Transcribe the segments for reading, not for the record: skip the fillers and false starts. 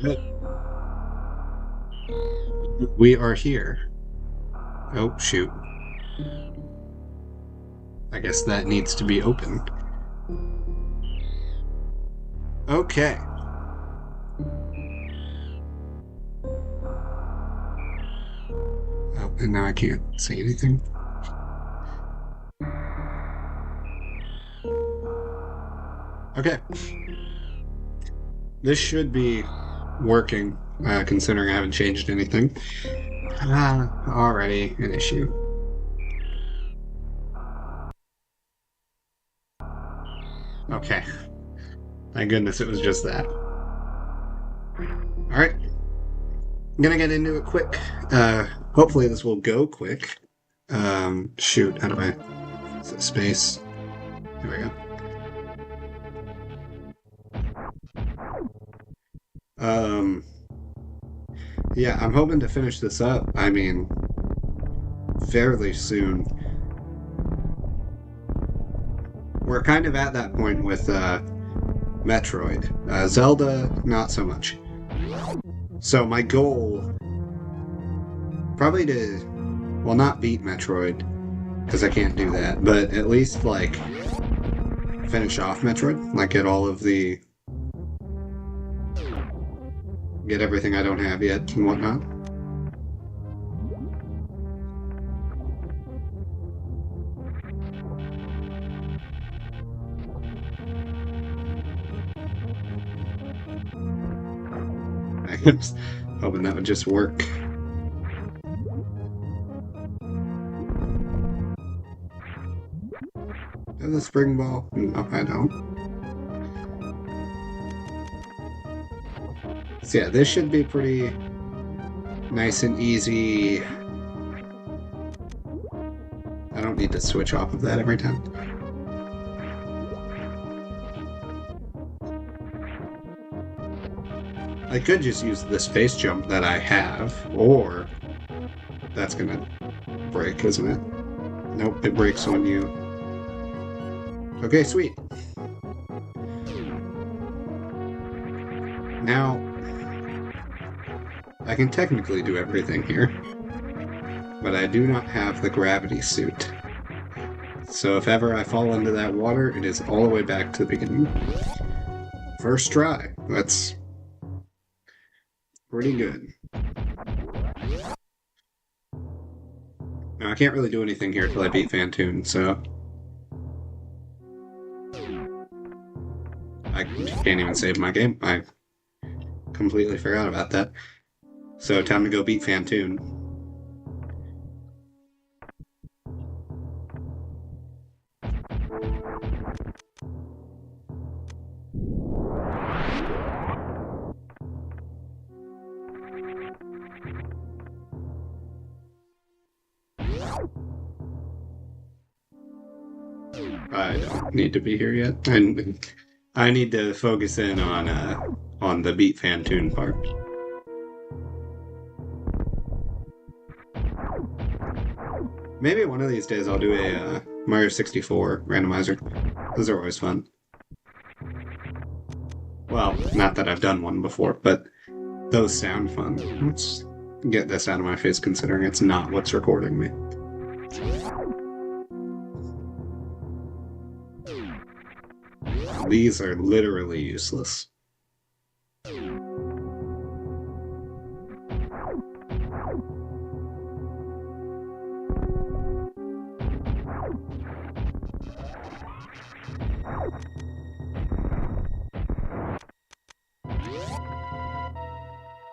But we are here. Oh, shoot. I guess that needs to be open. Okay. Oh, and now I can't say anything. Okay. This should be working, considering I haven't changed anything. Already an issue. Okay. Thank goodness it was just that. Alright. I'm gonna get into it quick. Hopefully this will go quick. Shoot, how do I... Is it space? There we go. Yeah, I'm hoping to finish this up. I mean, fairly soon. We're kind of at that point with Metroid. Zelda, not so much. So my goal, probably to, well, not beat Metroid, because I can't do that, but at least, like, finish off Metroid, like get all of the, get everything I don't have yet and whatnot. I was hoping that would just work. Have the spring ball? No, I don't. So yeah, this should be pretty nice and easy. I don't need to switch off of that every time. I could just use the space jump that I have, or that's gonna break, isn't it? Nope, it breaks on you. Okay, sweet. Now, I can technically do everything here, but I do not have the gravity suit. So if ever I fall into that water, it is all the way back to the beginning. First try. That's pretty good. Now, I can't really do anything here till I beat Phantoon, so... I can't even save my game. I completely forgot about that. So, time to go beat Phantoon. I don't need to be here yet. And I need to focus in on the beat Phantoon part. Maybe one of these days I'll do a Mario 64 randomizer. Those are always fun. Well, not that I've done one before, but those sound fun. Let's get this out of my face considering it's not what's recording me. These are literally useless.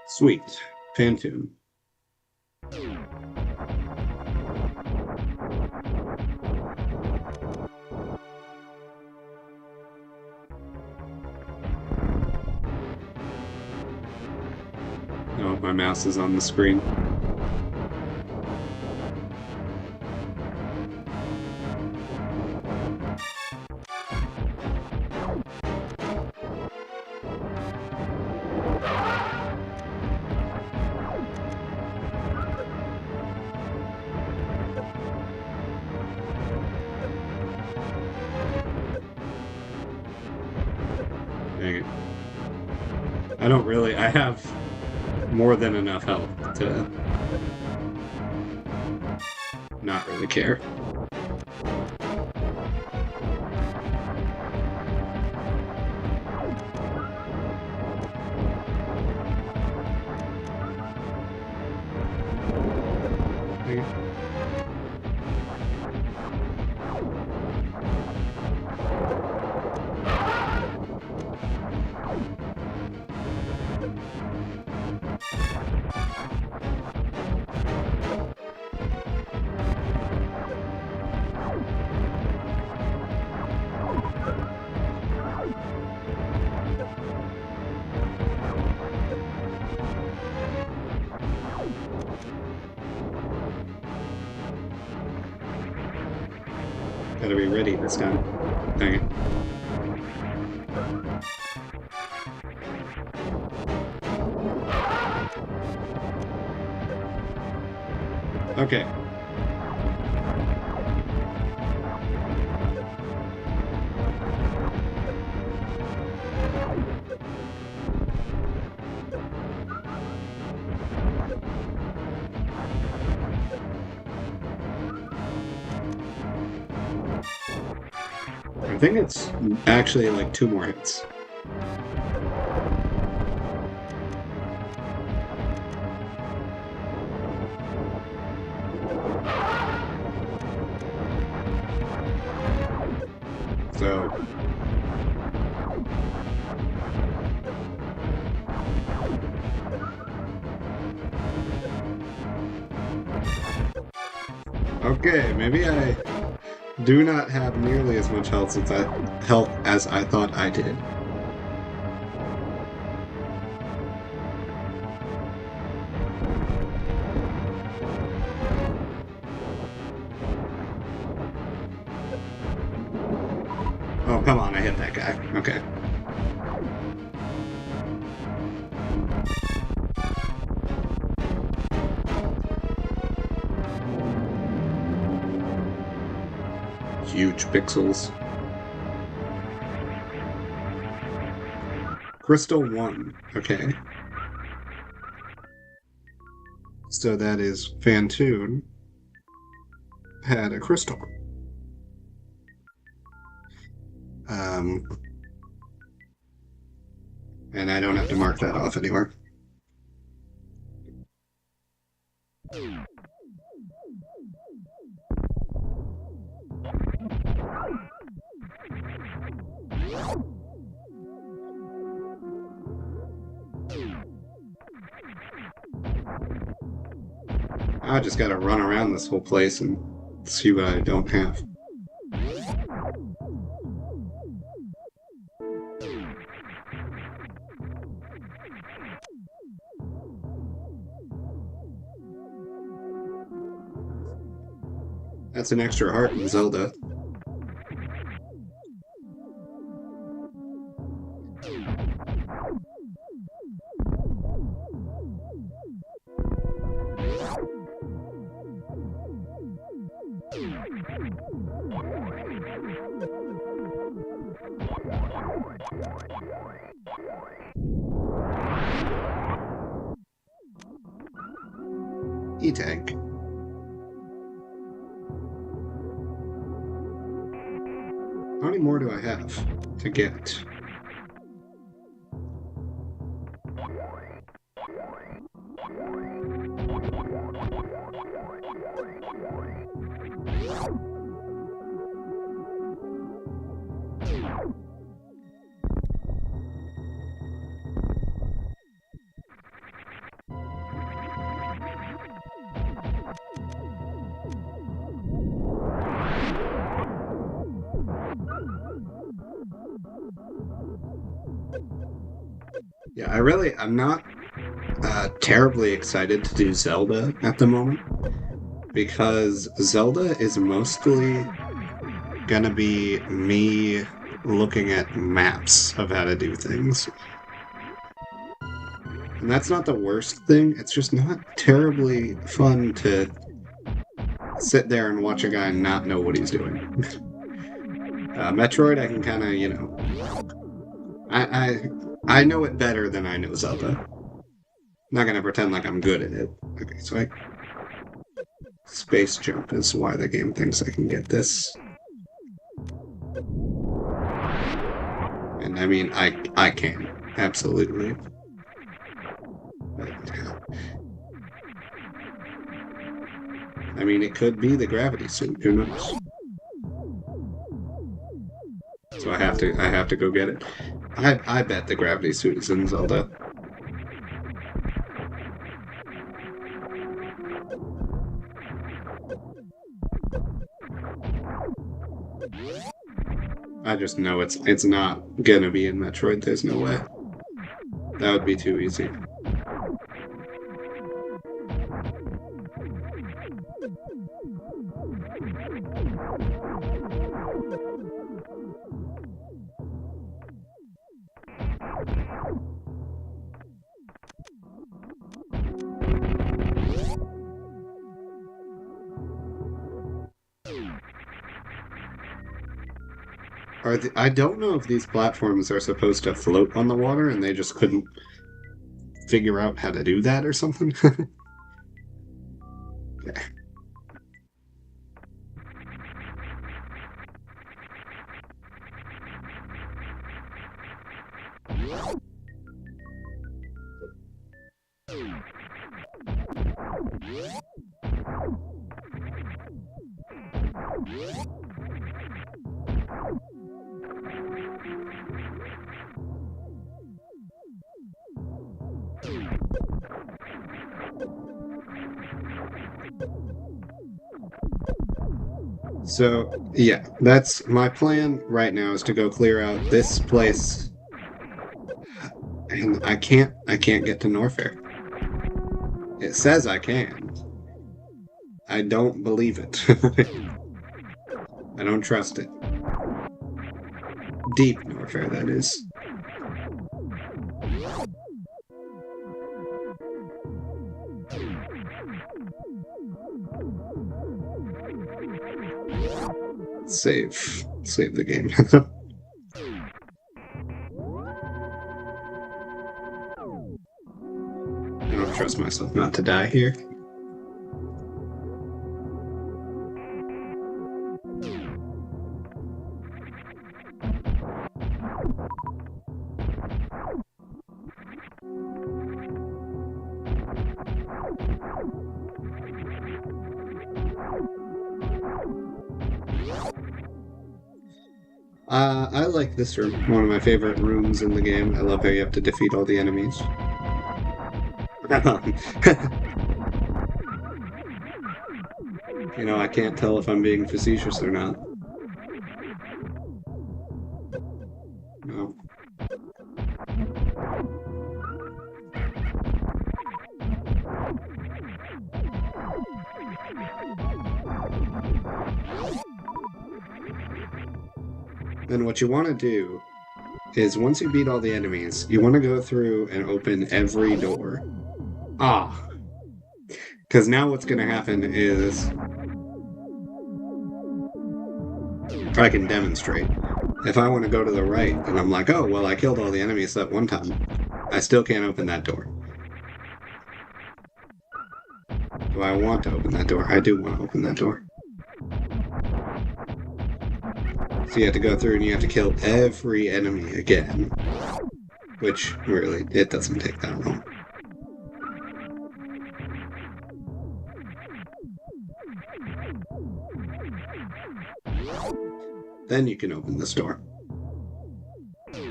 Sweet. Phantoon. Oh, my mouse is on the screen. Dang it. I I have more than enough health to not really care. Gotta be ready this time. Dang it. Okay. I think it's actually like 2 more hits. So okay, maybe I do not have nearly as much health as I thought I did. Oh, come on, I hit that guy. Okay. Huge pixels. Crystal 1. Okay. So that is Fantoon had a crystal. And I don't have to mark that off anywhere. I just gotta run around this whole place and see what I don't have. That's an extra heart in Zelda. E-tank. How many more do I have to get? Yeah, I'm not terribly excited to do Zelda at the moment, because Zelda is mostly gonna be me looking at maps of how to do things. And that's not the worst thing, it's just not terribly fun to sit there and watch a guy not know what he's doing. Metroid, I can kind of, you know... I know it better than I know Zelda. Not gonna pretend like I'm good at it. Okay, so space jump is why the game thinks I can get this. And I mean, I can. Absolutely. But, I mean, it could be the gravity suit. Who knows? So I have to go get it. I bet the gravity suit is in Zelda. I just know it's not gonna be in Metroid. There's no way. That would be too easy. I don't know if these platforms are supposed to float on the water and they just couldn't figure out how to do that or something. Okay. So, yeah, that's my plan right now is to go clear out this place. And I can't get to Norfair. It says I can. I don't believe it. I don't trust it. Deep Norfair, that is. Save the game. I don't trust myself not to die here. I like this room. One of my favorite rooms in the game. I love how you have to defeat all the enemies. You know, I can't tell if I'm being facetious or not. No. Then what you want to do is once you beat all the enemies, you want to go through and open every door. Ah. Because now what's going to happen is I can demonstrate. If I want to go to the right and I'm like, oh, well, I killed all the enemies that one time, I still can't open that door. Do I want to open that door? I do want to open that door. So you have to go through and you have to kill every enemy again. Which, really, it doesn't take that long. Then you can open this door. Do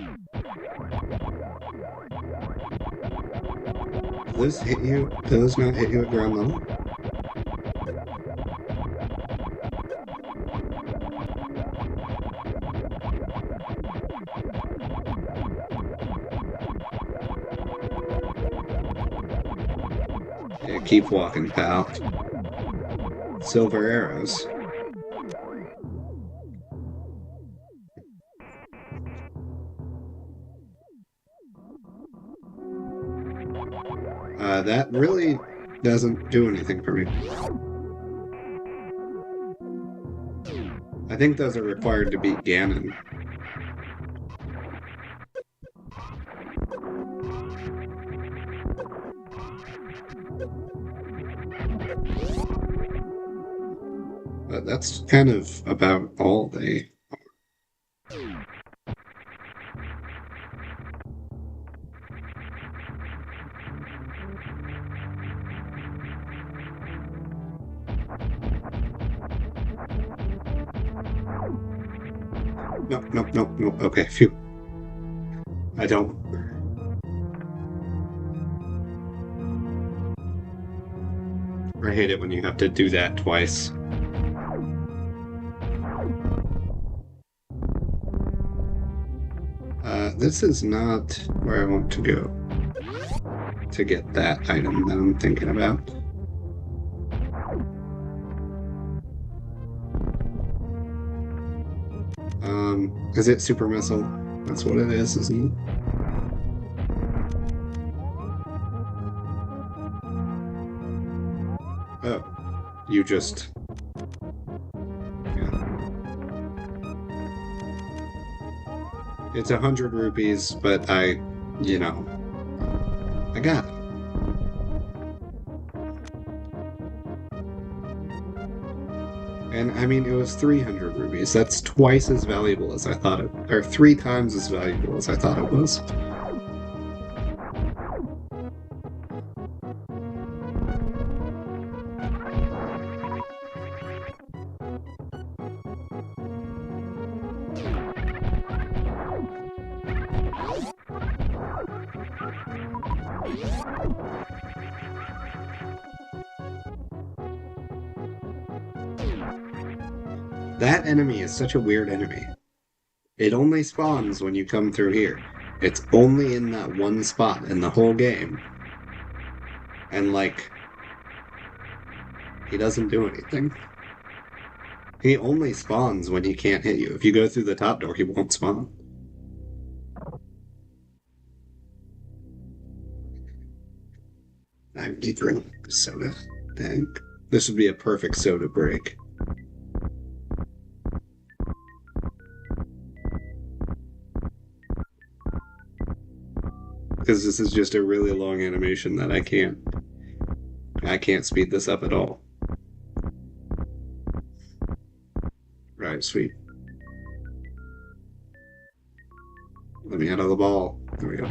those hit you? Do those not hit you at ground level? Yeah, keep walking, pal. Silver arrows. That really doesn't do anything for me. I think those are required to beat Ganon. But that's kind of about all they... Nope, nope, nope, nope. Okay, phew. I don't... I hate it when you have to do that twice. This is not where I want to go to get that item that I'm thinking about. Is it super missile? That's what it is, isn't it? Oh, you just... Yeah. It's 100 rupees, but I got it. And I mean, it was 300 rupees. That's twice as valuable as I thought it, or 3 times as valuable as I thought it was. That enemy is such a weird enemy. It only spawns when you come through here. It's only in that one spot in the whole game. And, like, he doesn't do anything. He only spawns when he can't hit you. If you go through the top door, he won't spawn. I need to drink soda. Dang. This would be a perfect soda break. Because this is just a really long animation that I can't speed this up at all. Right, sweet. Let me out of the ball. There we go.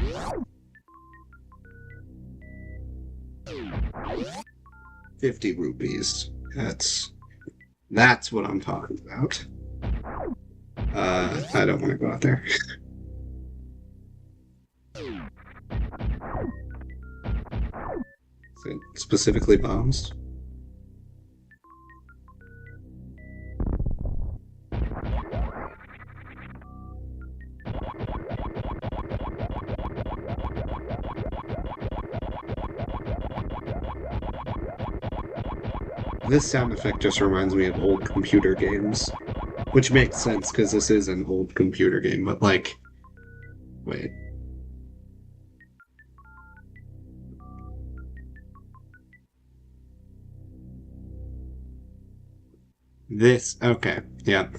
50 rupees. That's what I'm talking about. I don't want to go out there. Is it specifically bombs? This sound effect just reminds me of old computer games, which makes sense because this is an old computer game, but like, wait. This, okay, yeah.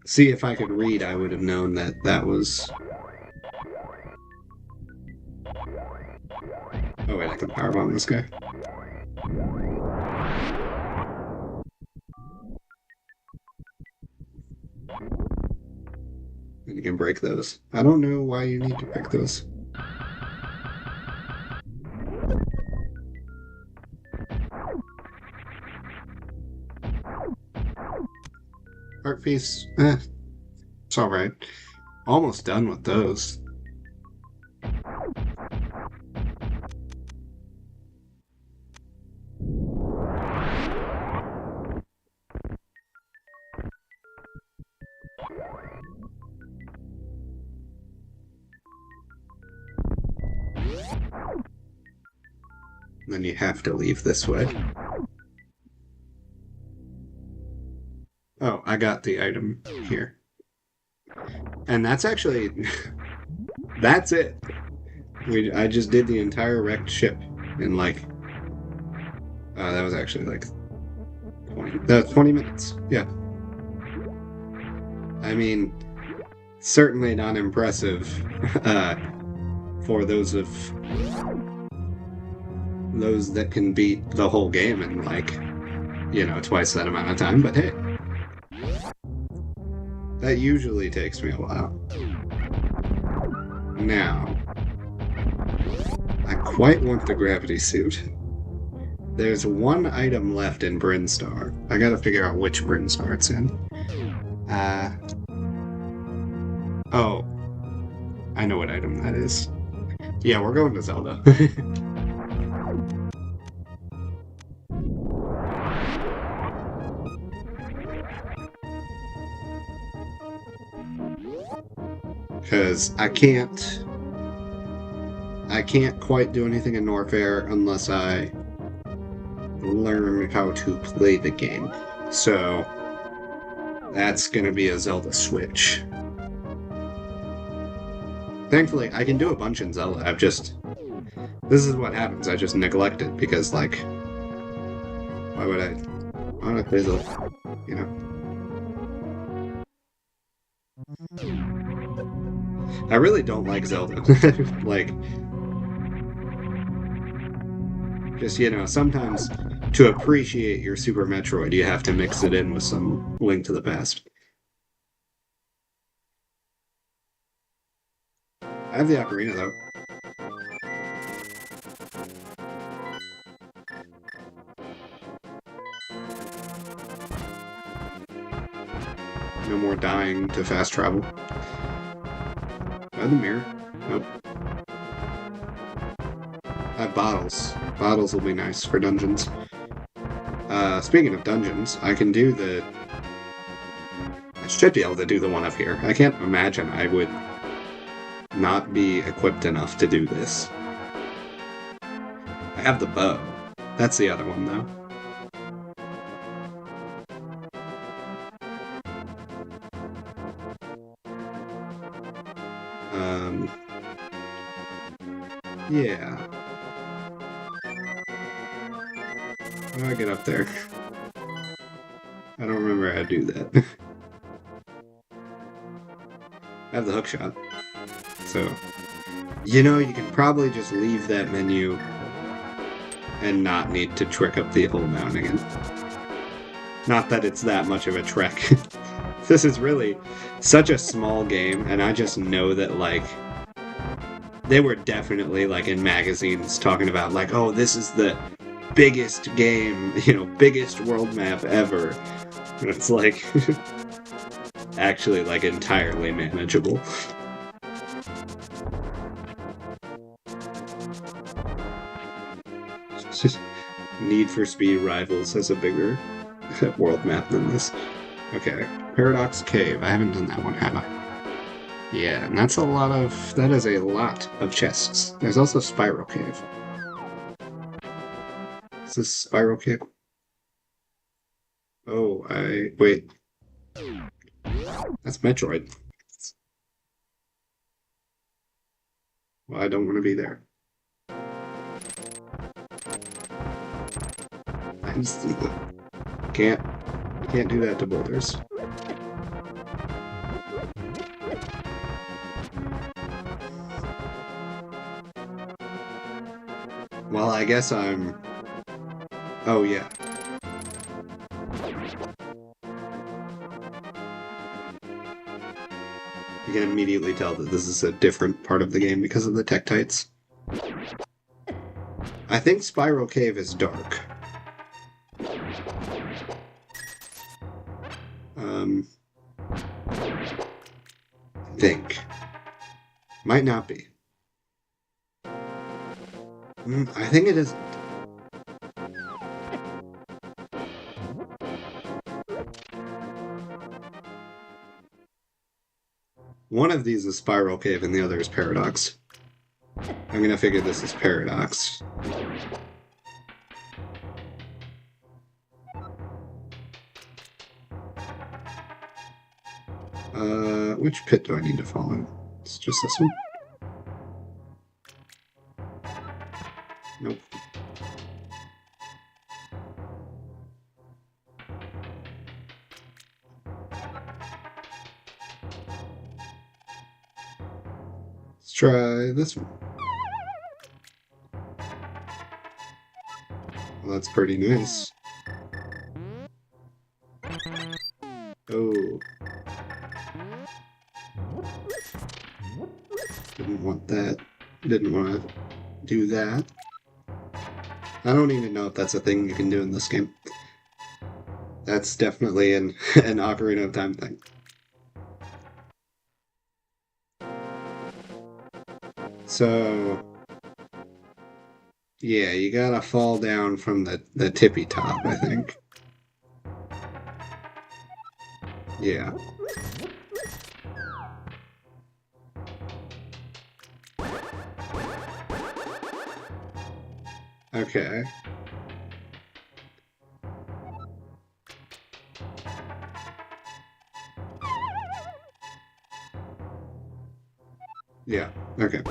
See, if I could read, I would have known that that was... Oh wait, I can powerbomb this guy. And you can break those. I don't know why you need to break those. Art piece, it's alright. Almost done with those. Then you have to leave this way. Oh, I got the item here. And that's actually... that's it. I just did the entire wrecked ship in like... that was actually like 20 minutes. Yeah. I mean, certainly not impressive for those of those that can beat the whole game in like, twice that amount of time, but hey, that usually takes me a while. Now, I quite want the gravity suit. There's one item left in Brinstar. I gotta figure out which Brinstar it's in. Oh, I know what item that is. Yeah, we're going to Zelda. Because I can't quite do anything in Norfair unless I learn how to play the game. So that's gonna be a Zelda switch. Thankfully, I can do a bunch in Zelda. This is what happens. I just neglect it because, like, why would I play Zelda? I really don't like Zelda. Like, just, sometimes to appreciate your Super Metroid, you have to mix it in with some Link to the Past. I have the ocarina, though. No more dying to fast travel. Do I have the mirror? Nope. I have bottles. Bottles will be nice for dungeons. Speaking of dungeons, I should be able to do the one up here. I can't imagine I would not be equipped enough to do this. I have the bow. That's the other one, though. Yeah. How do I get up there? I don't remember how to do that. I have the hook shot. So, you can probably just leave that menu and not need to trick up the whole mountain again. Not that it's that much of a trek. This is really such a small game, and I just know that, like, they were definitely, like, in magazines talking about, like, oh, this is the biggest game, biggest world map ever. And it's, like, actually, like, entirely manageable. Just Need for Speed Rivals has a bigger world map than this. Okay, Paradox Cave. I haven't done that one, have I? Yeah, and that is a lot of chests. There's also Spiral Cave. Is this Spiral Cave? Oh, wait. That's Metroid. Well, I don't want to be there. I just can't do that to boulders. Well, I guess I'm... Oh, yeah. You can immediately tell that this is a different part of the game because of the Tektites. I think Spiral Cave is dark. I think. Might not be. I think it is. One of these is Spiral Cave and the other is Paradox. I'm gonna figure this is Paradox. Which pit do I need to fall in? It's just this one? Nope. Let's try this one. Well, that's pretty nice. Oh. Didn't want that. Didn't want to do that. I don't even know if that's a thing you can do in this game. That's definitely an Ocarina of Time thing. So, yeah, you gotta fall down from the tippy top, I think. Yeah. Okay. Yeah, okay.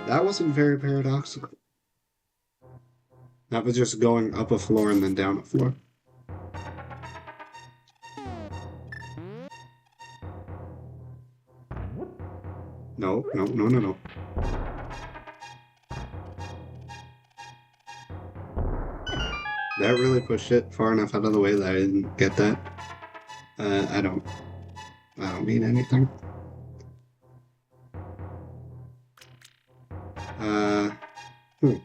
That wasn't very paradoxical. That was just going up a floor and then down a floor. No, no, no, no, no. That really pushed it far enough out of the way that I didn't get that. I don't mean anything. Hmm.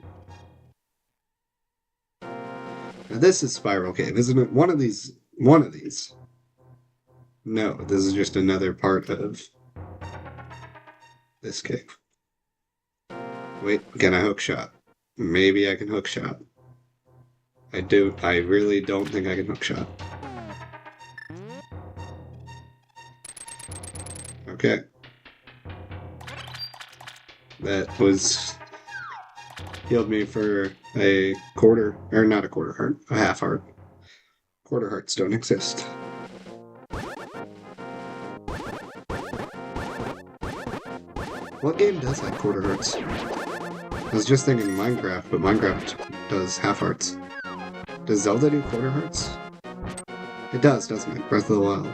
Now this is Spiral Cave, isn't it? One of these. One of these. No, this is just another part of this cave. Wait, can I hook shot? Maybe I can hook shot. I really don't think I can hook shot. Okay. That was healed me for a quarter, or not a quarter heart, a half heart. Quarter hearts don't exist. What game does have quarter hearts? I was just thinking Minecraft, but Minecraft does half hearts. Does Zelda do quarter hearts? It does, doesn't it? Breath of the Wild.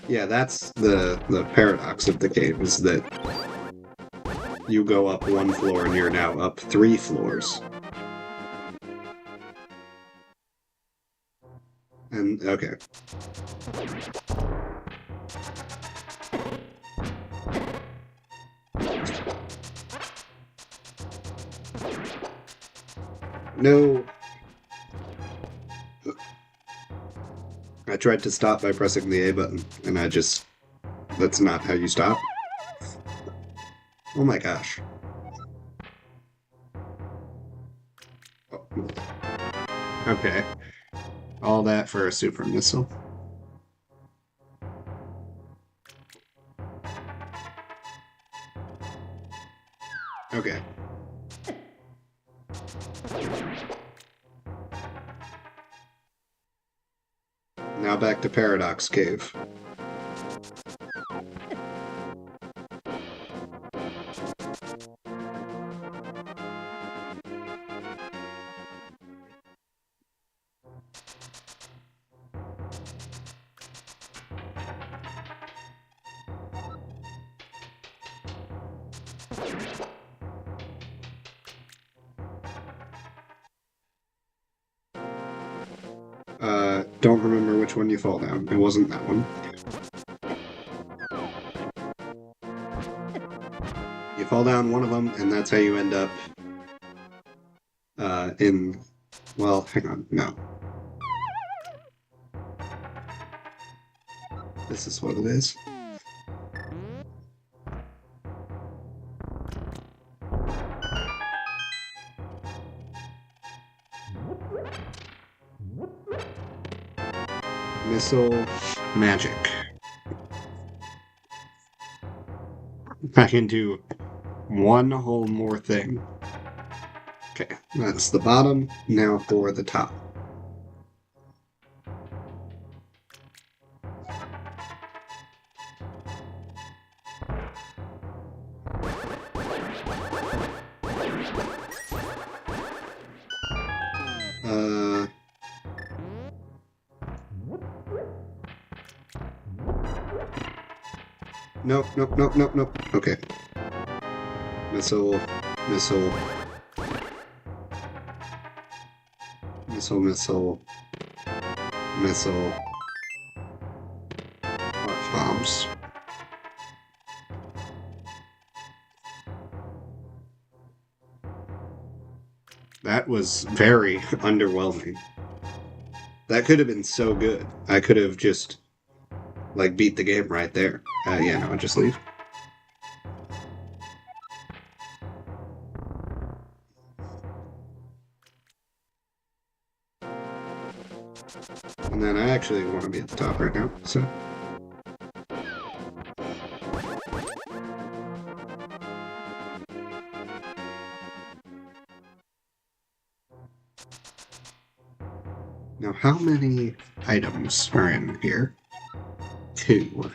Yeah, that's the paradox of the game, is that you go up one floor and you're now up 3 floors. And, okay. No. I tried to stop by pressing the A button, and that's not how you stop. Oh my gosh. Oh. Okay. All that for a super missile. Okay. Now back to Paradox Cave. Don't remember which one you fall down. It wasn't that one. You fall down one of them, and that's how you end up in... Well, hang on. No. This is what it is. Missile magic. I can do one whole more thing. Okay, that's the bottom. Now for the top. Nope, nope, nope, nope, nope. Okay. Missile, missile. Missile, missile. Missile. Arc bombs. That was very underwhelming. That could have been so good. I could have just, like, beat the game right there. Yeah, no, just leave. And then I actually want to be at the top right now, so... Now, how many items are in here? 2.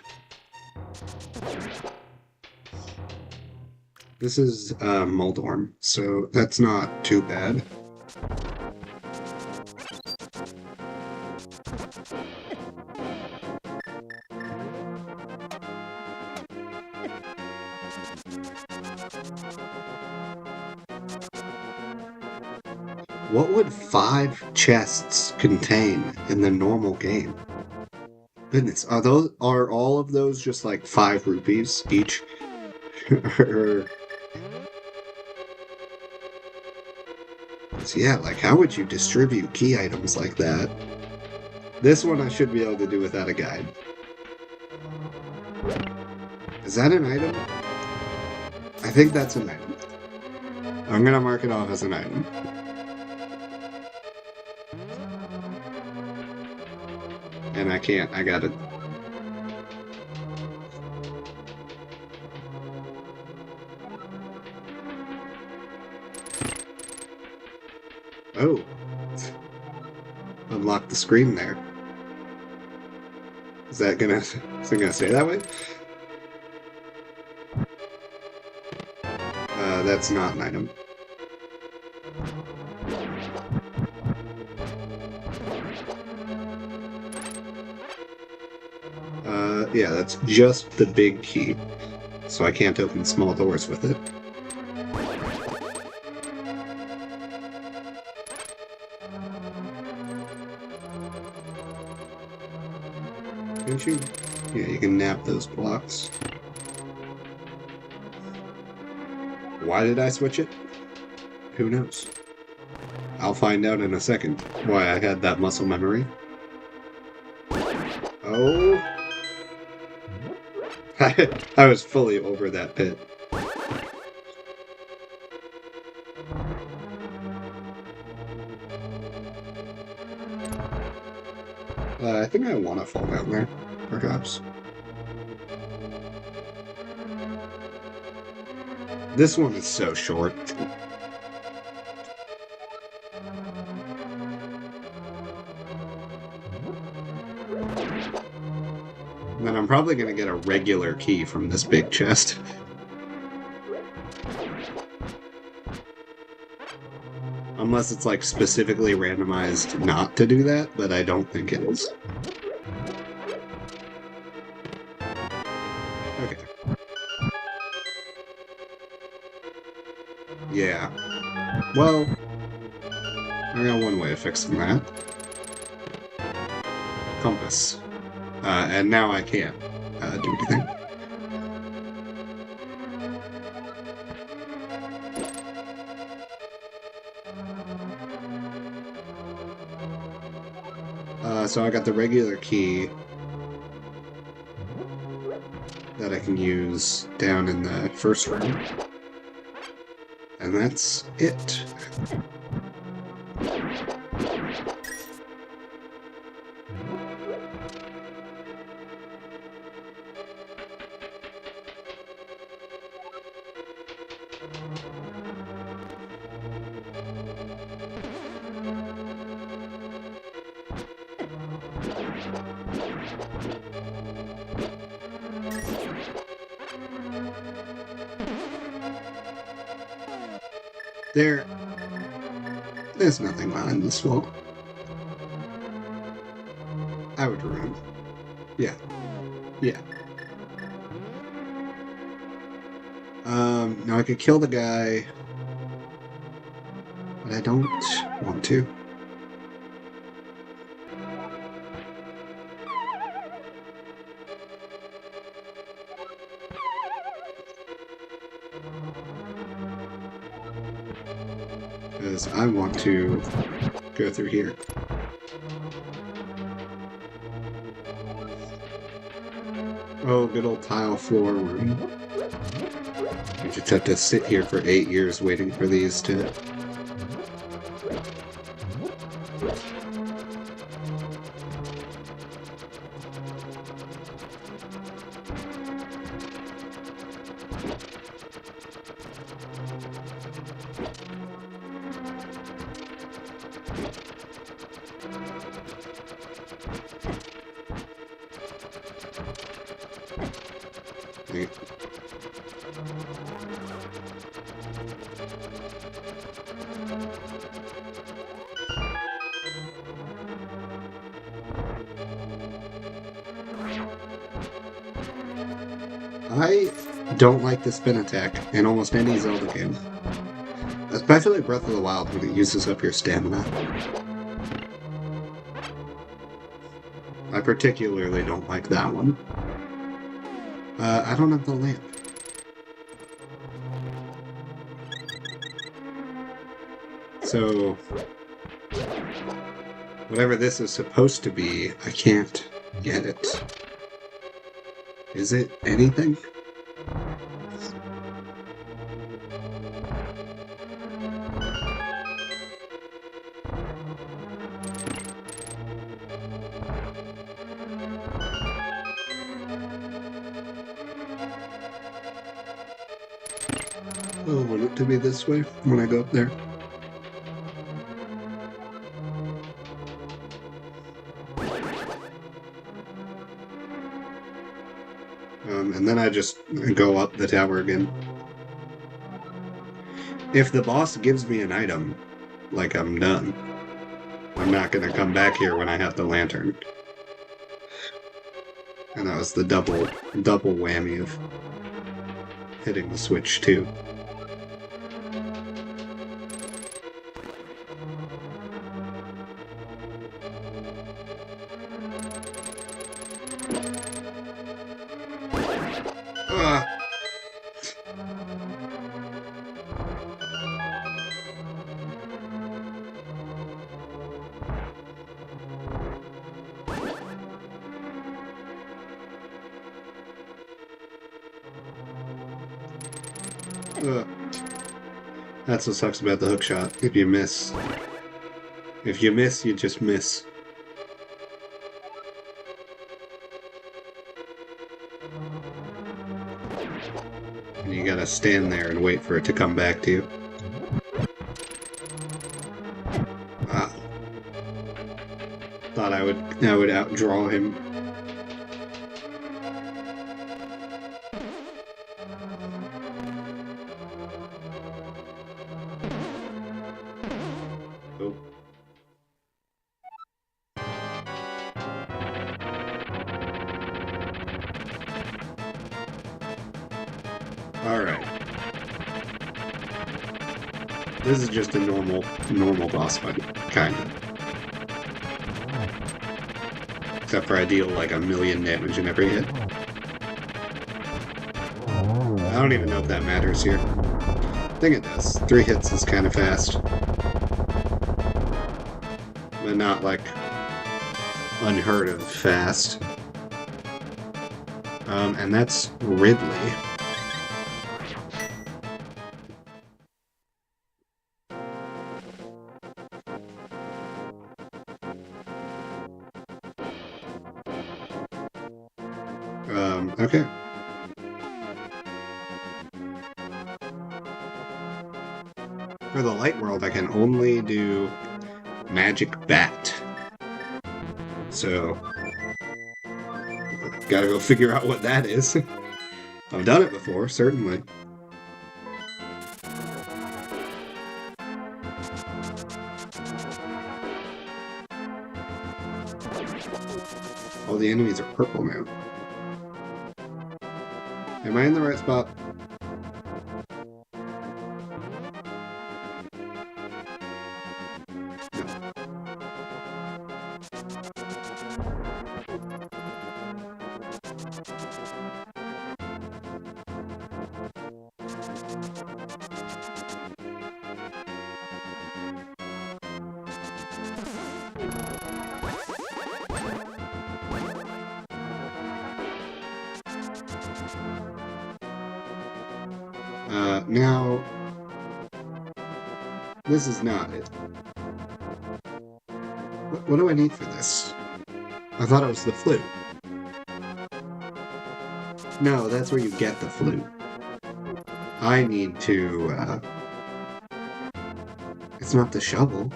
This is Moldorm, so that's not too bad. What would 5 chests contain in the normal game? Goodness, are all of those just like 5 rupees each? So yeah, like how would you distribute key items like that? This one I should be able to do without a guide. Is that an item? I think that's an item. I'm gonna mark it off as an item. And I can't, I got it. Oh. Unlock the screen there. Is it gonna stay that way? That's not an item. Yeah, that's just the big key. So I can't open small doors with it. Can't you? Yeah, you can nab those blocks. Why did I switch it? Who knows? I'll find out in a second why I had that muscle memory. Oh... I was fully over that pit. I think I want to fall down there, perhaps. This one is so short. Then I'm probably going to get a regular key from this big chest. Unless it's like specifically randomized not to do that, but I don't think it is. Okay. Yeah. Well, I got one way of fixing that. Compass. And now I can't do anything. So I got the regular key that I can use down in the first room. And that's it. There's nothing behind this wall. I would run. Yeah. Yeah. Now I could kill the guy, but I don't want to. Because I want to go through here. Oh, good old tile floor room. You just have to sit here for 8 years waiting for these to... I don't like the spin attack in almost any Zelda game. Especially Breath of the Wild when it uses up your stamina. I particularly don't like that one. I don't have the lamp. So, whatever this is supposed to be, I can't get it. Is it anything? Oh, want it to be this way when I go up there? And then I just go up the tower again. If the boss gives me an item, like I'm done, I'm not gonna come back here when I have the lantern. And that was the double whammy of hitting the switch too. That's what sucks about the hook shot. If you miss, you just miss. And you gotta stand there and wait for it to come back to you. Wow. Thought I would outdraw him. Oh. Alright. This is just a normal boss fight, kinda. Except for I deal like 1,000,000 damage in every hit. I don't even know if that matters here. I think it does. 3 hits is kind of fast. But not like unheard of fast. And that's Ridley. Okay. for the light world, I can only do magic bat. So, gotta go figure out what that is. I've done it before, certainly. All the enemies are purple now. Am I in the right spot? Now, this is not it. What do I need for this? I thought it was the flute. No, that's where you get the flute. I need to, it's not the shovel.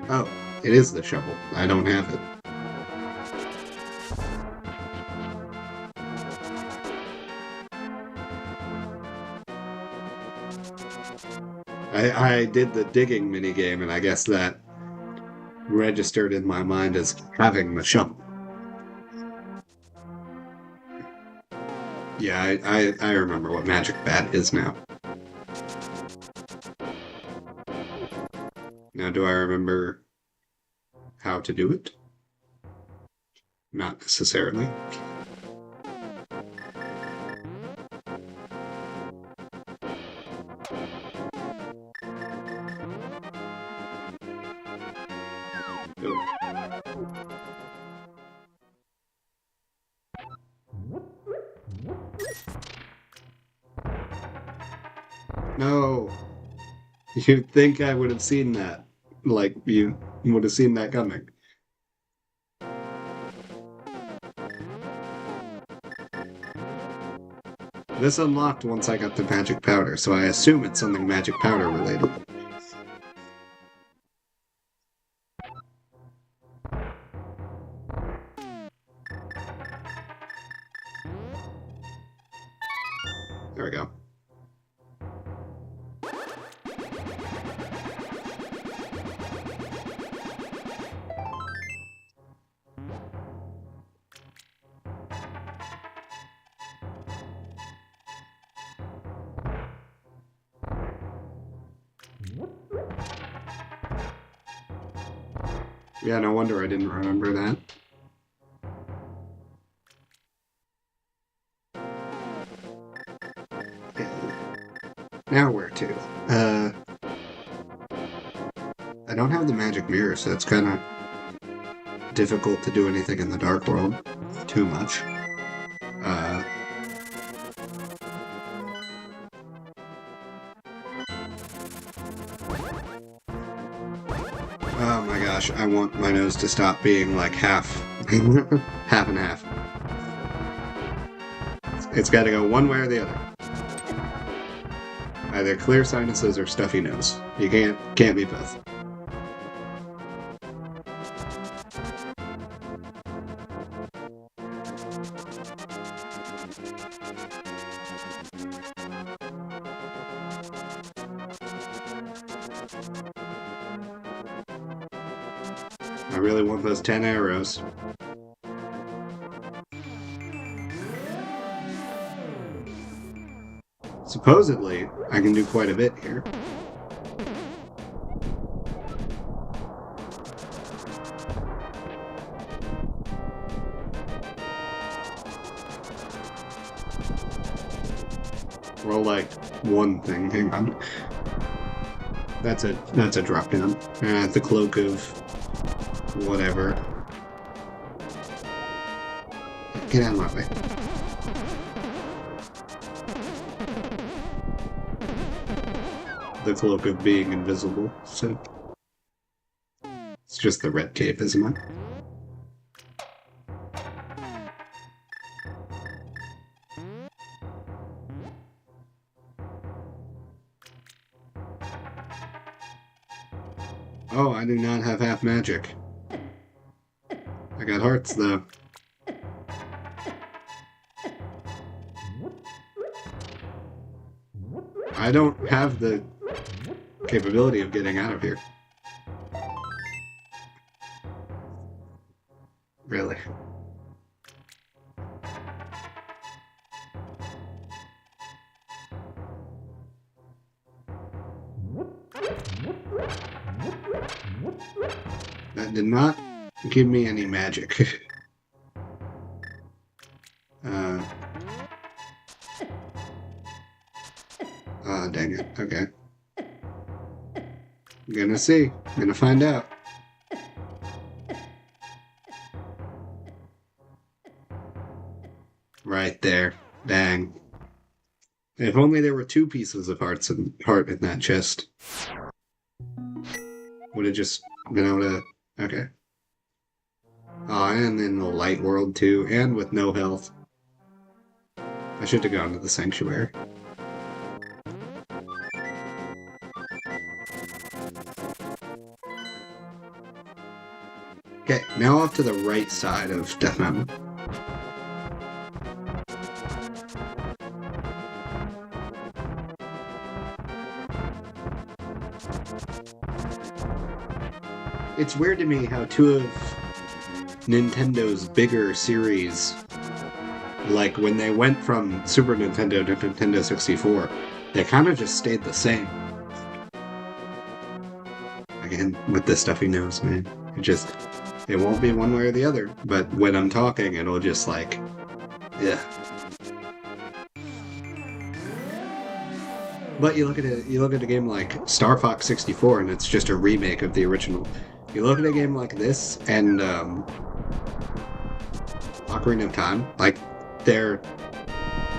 Oh, it is the shovel. I don't have it. I did the digging minigame, and I guess that registered in my mind as having the shovel. Yeah, I remember what Magic Bat is now. Now, do I remember how to do it? Not necessarily. No. You'd think I would have seen that. Like, you would have seen that coming. This unlocked once I got the magic powder, so I assume it's something magic powder related. There we go. Yeah, no wonder I didn't remember that. Okay. Now where to? I don't have the magic mirror, so it's kind of difficult to do anything in the dark world too much. Oh my gosh, I want my nose to stop being like half, half and half. It's got to go one way or the other. Either clear sinuses or stuffy nose. You can't be both. I really want those 10 arrows. Supposedly, I can do quite a bit here. Well, like, one thing, hang on. That's a drop down. The cloak of whatever. Get out of my way. The cloak of being invisible, so it's just the red cape, isn't it? Oh, I do not have half magic. I got hearts, though. I don't have the capability of getting out of here. Really. That did not give me any magic. Oh, dang it. Okay. I'm gonna see. I'm gonna find out. Right there. Dang. If only there were 2 pieces of heart in that chest. Would have just been able to... Okay. Oh, and in the light world, too, and with no health. I should have gone to the sanctuary. Okay, now off to the right side of Death Mountain. It's weird to me how 2 of Nintendo's bigger series, like when they went from Super Nintendo to Nintendo 64, they kind of just stayed the same. Again, with the stuffy nose, man. It won't be one way or the other, but when I'm talking, it'll just like, yeah. But you look at a game like Star Fox 64, and it's just a remake of the original. You look at a game like this, and Ocarina of Time, like, they're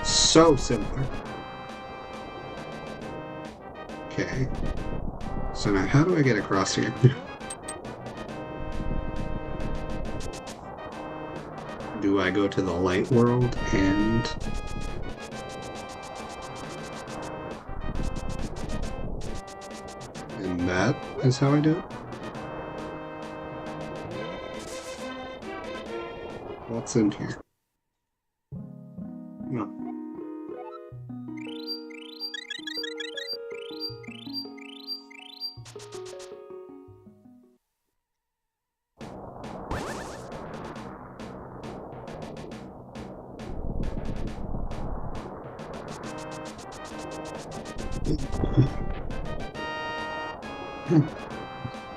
so similar. Okay. So now, how do I get across here? Do I go to the light world and... And that is how I do it? What's in here? No.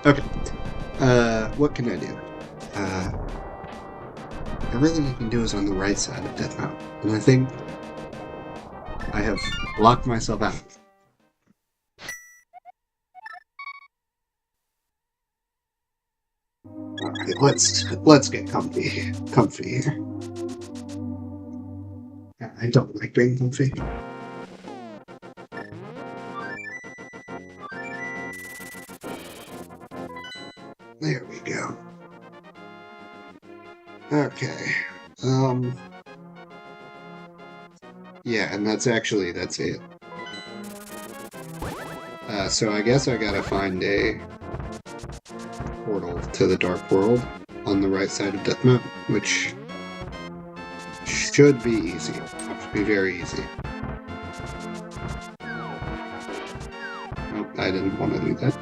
Okay. What can I do? Everything I can do is on the right side of Death Mountain. And I think I have locked myself out. Alright, let's get comfy here. I don't like being comfy. There we go. Okay. Yeah, and that's it. So I guess I gotta find a portal to the Dark World on the right side of Death Mountain, which should be easy. Should be very easy. Nope, I didn't want to do that.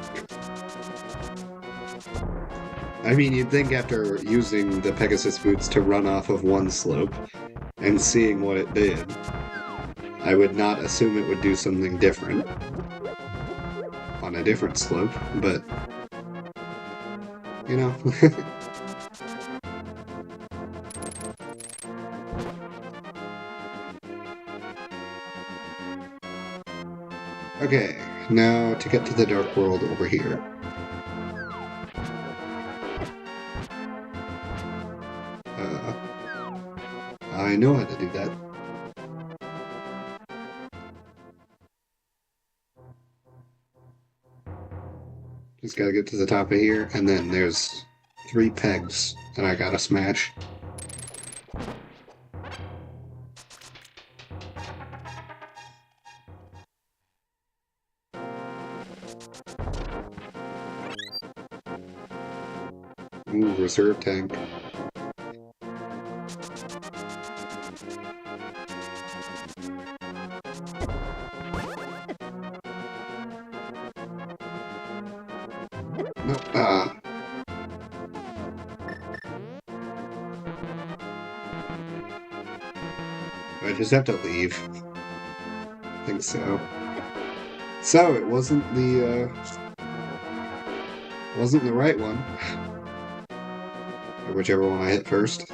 I mean, you'd think after using the Pegasus boots to run off of one slope and seeing what it did, I would not assume it would do something different on a different slope, but, you know. Okay, now to get to the Dark World over here. I know how to do that. Just gotta get to the top of here, and then there's 3 pegs that I gotta smash. reserve tank. Nope. I just have to leave. I think so. So it wasn't the right one. Or whichever one I hit first.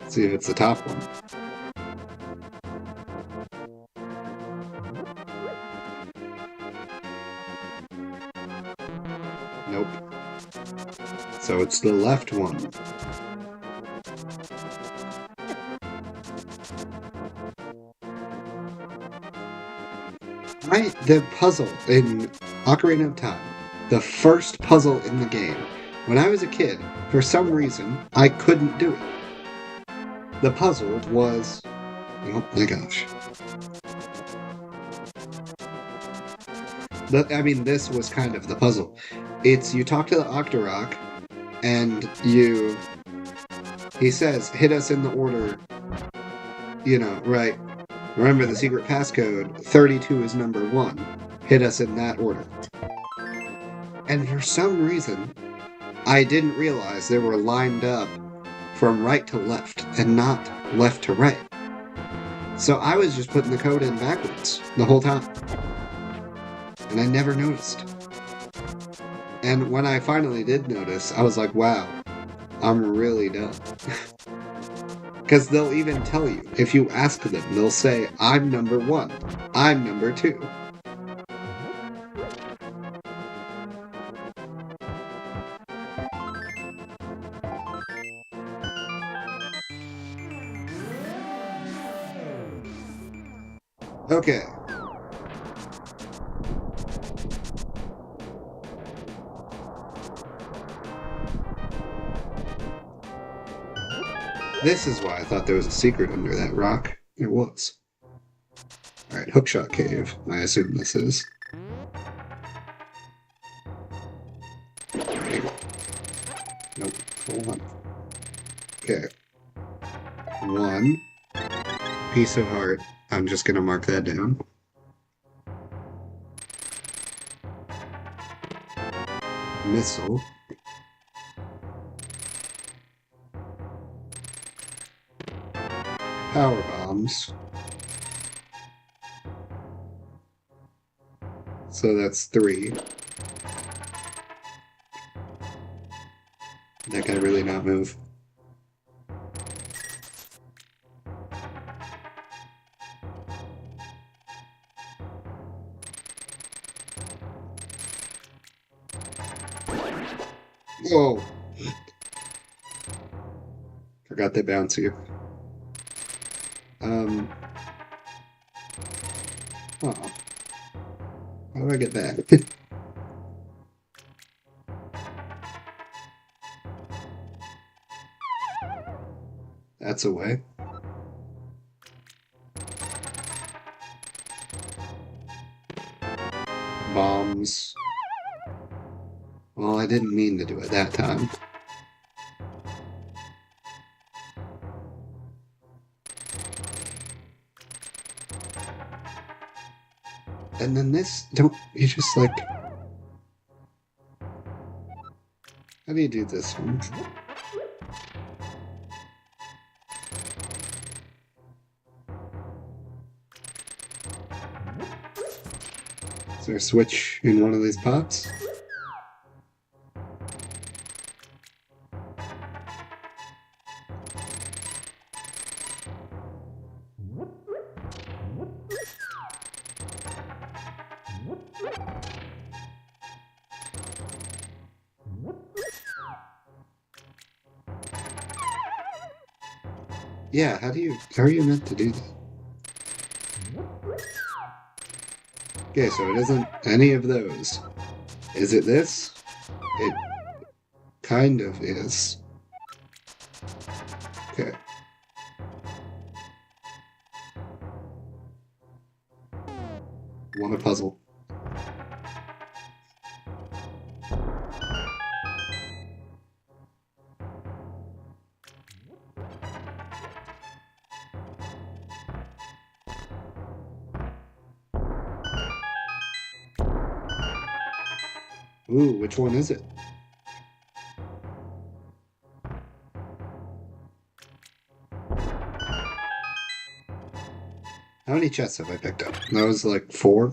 Let's see if it's the top one. Nope. So it's the left one. The puzzle in Ocarina of Time, the first puzzle in the game, when I was a kid, for some reason, I couldn't do it. The puzzle was... Oh my gosh. This was kind of the puzzle. It's you talk to the Octorok, and he says, hit us in the order, right. Remember the secret passcode, 32 is number 1. Hit us in that order. And for some reason, I didn't realize they were lined up from right to left and not left to right. So I was just putting the code in backwards the whole time. And I never noticed. And when I finally did notice, I was like, wow, I'm really dumb. Because they'll even tell you, if you ask them, they'll say, I'm number 1, I'm number 2. Okay. This is why I thought there was a secret under that rock. It was. Alright, Hookshot Cave. I assume this is. Okay. Nope. Hold on. Okay. 1 piece of heart. I'm just gonna mark that down. Missile. Power bombs. So that's 3. That guy really not move. Whoa! Forgot they bounce you. Oh. How do I get back? That's a way. Bombs. Well, I didn't mean to do it that time. And then this, you just like... How do you do this one? Is there a switch in one of these pots? Yeah, how are you meant to do that? Okay, so it isn't any of those. Is it this? It kind of is. Okay. Want a puzzle. Ooh, which one is it? How many chests have I picked up? That was like 4.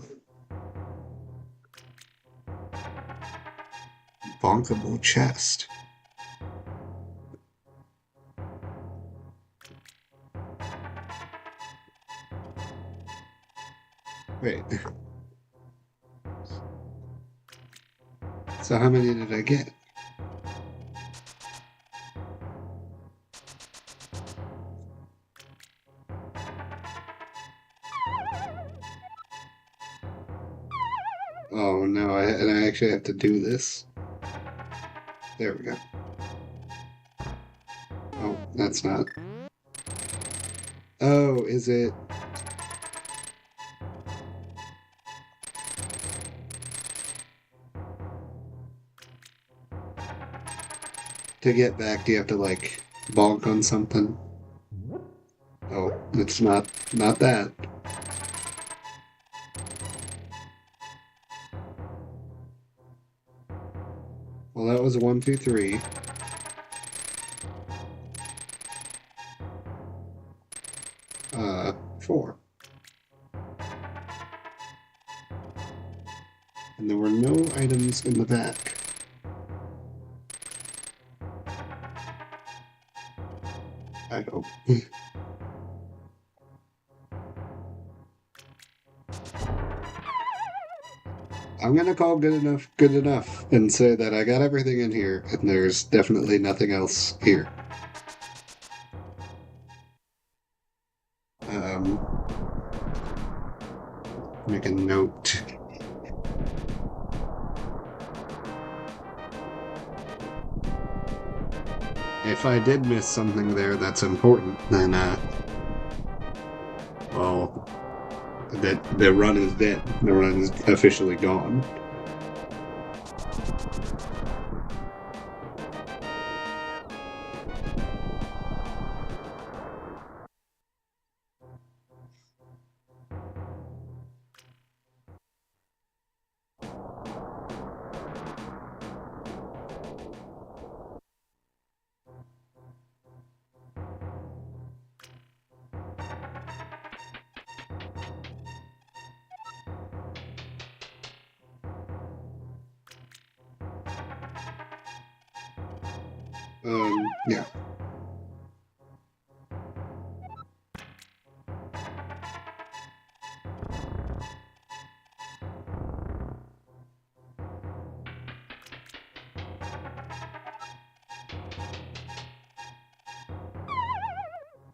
Bonkable chest. Wait. So how many did I get? Oh no, and I actually have to do this. There we go. Oh, that's not. Oh, is it? To get back, do you have to like bonk on something? Oh, it's not that. Well, that was 1, 2, 3. 4. And there were no items in the back. I hope. I'm gonna call good enough and say that I got everything in here and there's definitely nothing else here. Make a note. If I did miss something there that's important, then well, that the run is dead. The run is officially gone. Yeah.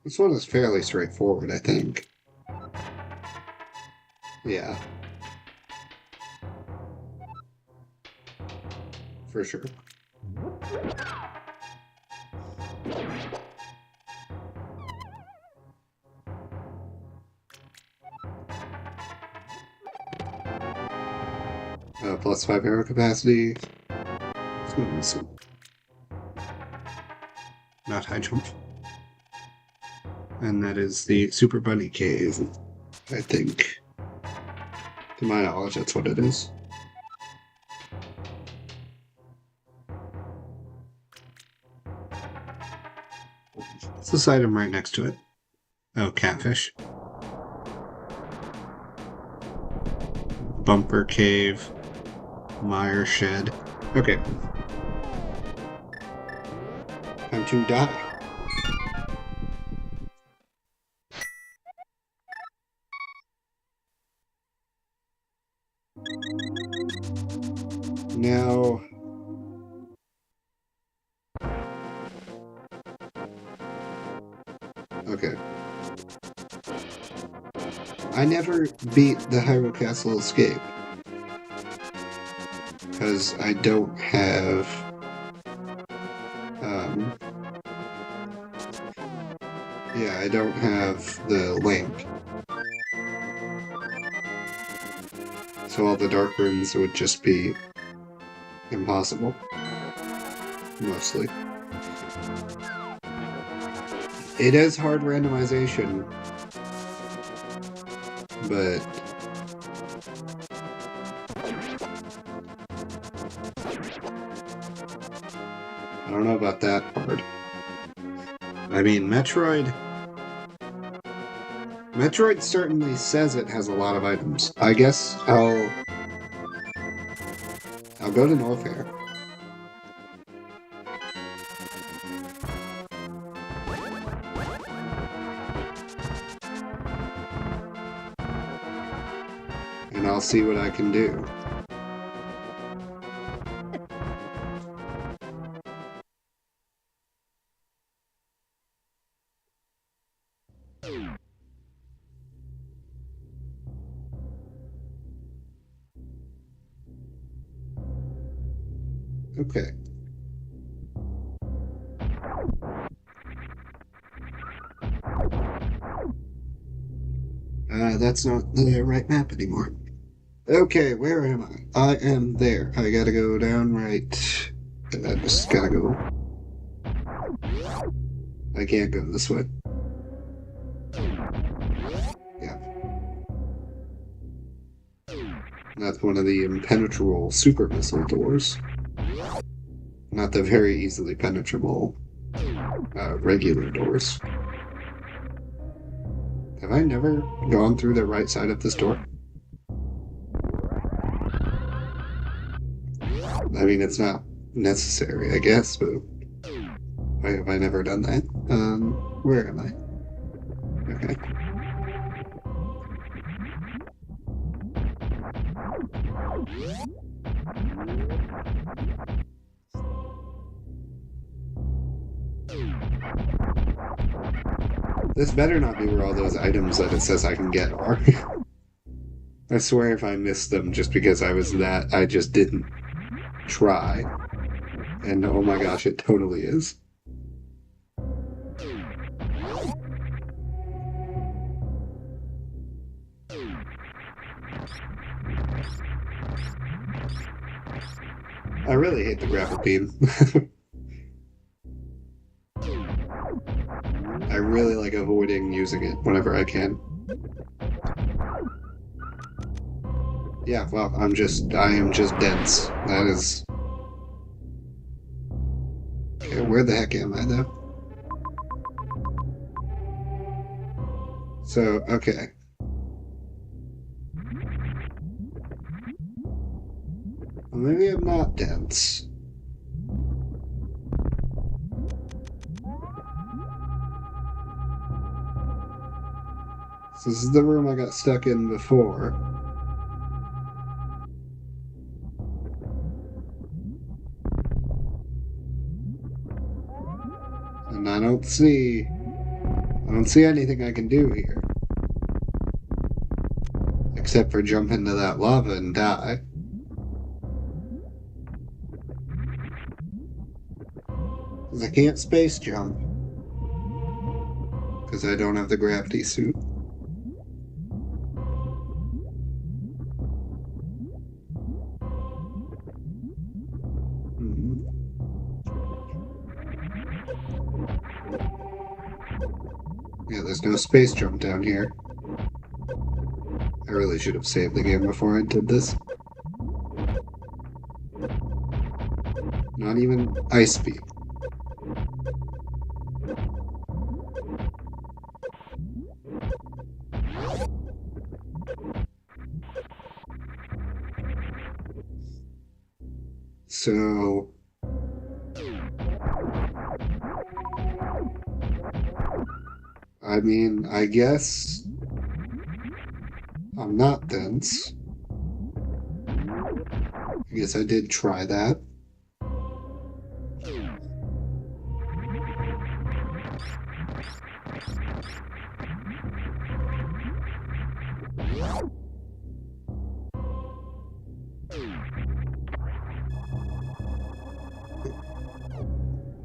This one is fairly straightforward, I think. Yeah. For sure. Plus 5 arrow capacity. Not high jump. And that is the Super Bunny Cave, I think. To my knowledge, that's what it is. What's this item right next to it? Oh, catfish. Bumper Cave. Mire Shed. Okay. Time to die. Now... Okay. I never beat the Hyrule Castle Escape. Because I don't have... yeah, I don't have the link. So all the dark rooms would just be impossible. Mostly. It is hard randomization, but know about that part. I mean, Metroid certainly says it has a lot of items. I guess I'll go to Norfair. And I'll see what I can do. Okay. That's not the right map anymore. Okay, where am I? I am there. I gotta go down right. I just gotta go. I can't go this way. Yeah. That's one of the impenetrable super missile doors. Not the very easily penetrable regular doors. Have I never gone through the right side of this door? I mean, it's not necessary, I guess, but why have I never done that? Where am I? Okay. This better not be where all those items that it says I can get are. I swear if I missed them just because I just didn't try. And oh my gosh, it totally is. I really hate the grapple beam. I really like avoiding using it whenever I can. Yeah, well, I am just dense. That is... Okay, where the heck am I, though? So, okay. Well, maybe I'm not dense. So this is the room I got stuck in before. And I don't see anything I can do here. Except for jump into that lava and die. Because I can't space jump. Because I don't have the gravity suit. Yeah, there's no space jump down here. I really should have saved the game before I did this. Not even ice beam. So... I mean, I guess I'm not dense. I guess I did try that.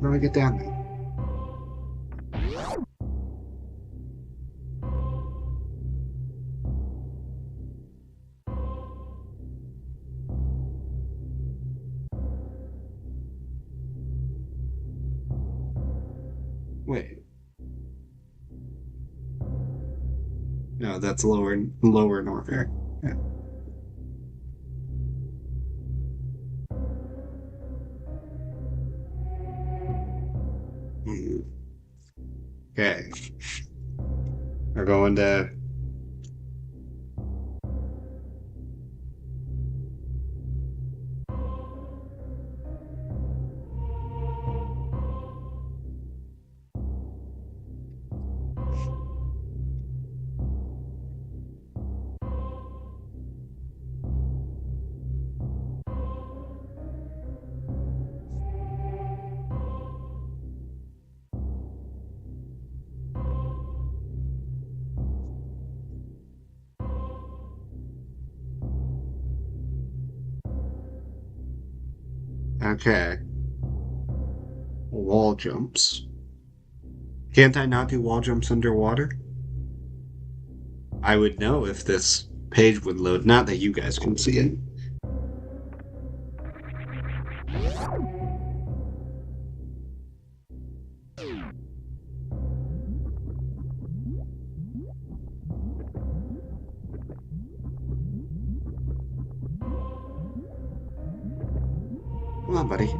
How do I get down there? Wait. No, that's lower Norfair. Yeah. Okay. We're going to... Okay. Wall jumps. Can't I not do wall jumps underwater? I would know if this page would load. Not that you guys can see it. Come on, buddy.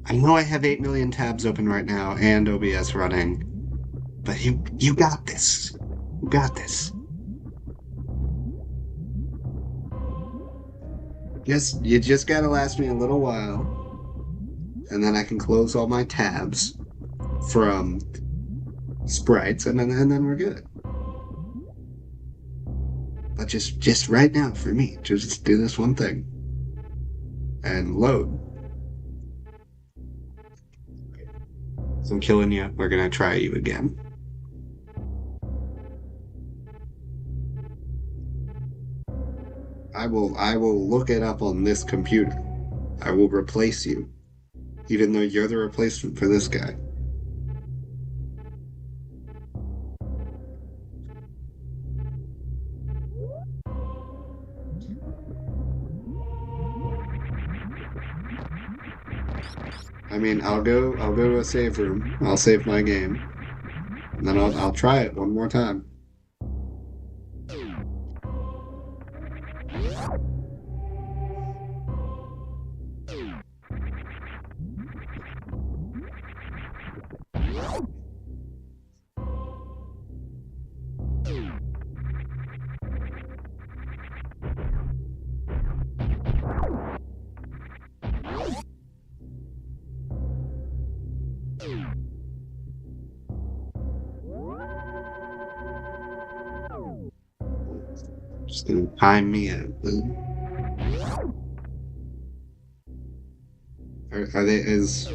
I know I have 8 million tabs open right now and OBS running, but you got this. You got this. Yes, you just gotta last me a little while, and then I can close all my tabs from sprites, and then we're good. But just right now, for me, just do this one thing. And load. So I'm killing you. We're gonna try you again. I will look it up on this computer. I will replace you. Even though you're the replacement for this guy. I mean, I'll go to a save room. I'll save my game. And then I'll try it one more time. Just gonna time me out. Are they is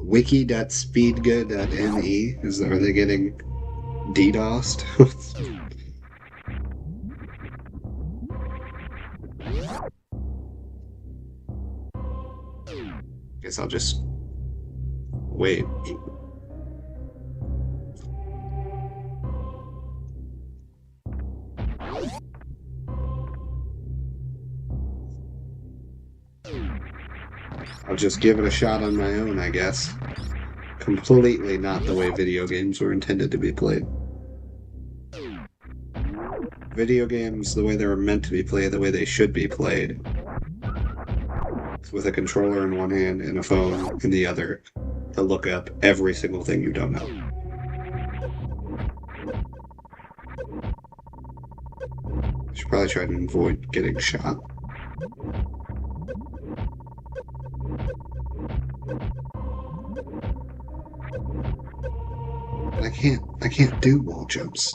wiki.speedgood.me are they getting DDoSed? Guess I'll just wait. I'll just give it a shot on my own, I guess. Completely not the way video games were intended to be played. Video games, the way they were meant to be played, the way they should be played. With a controller in one hand and a phone in the other to look up every single thing you don't know. I should probably try to avoid getting shot. I can't do wall jumps.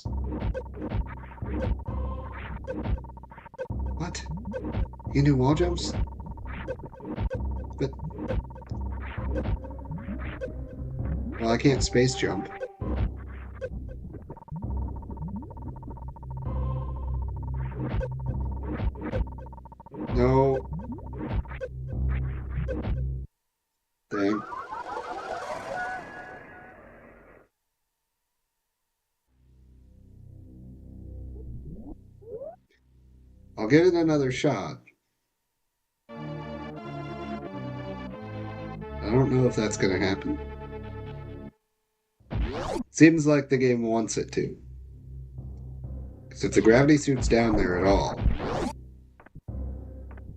What? You can do wall jumps? But... well, I can't space jump. No. Dang. I'll give it another shot. I don't know if that's gonna happen. Seems like the game wants it to. Because if the gravity suit's down there at all,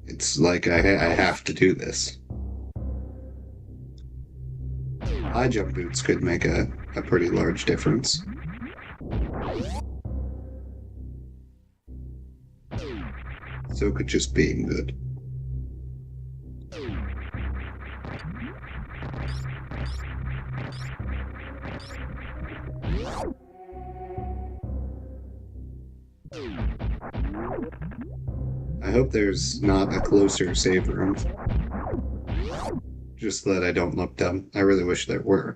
it's It's like I have to do this. High jump boots could make a pretty large difference. So could just being good. I hope there's not a closer save room. Just that I don't look dumb. I really wish there were.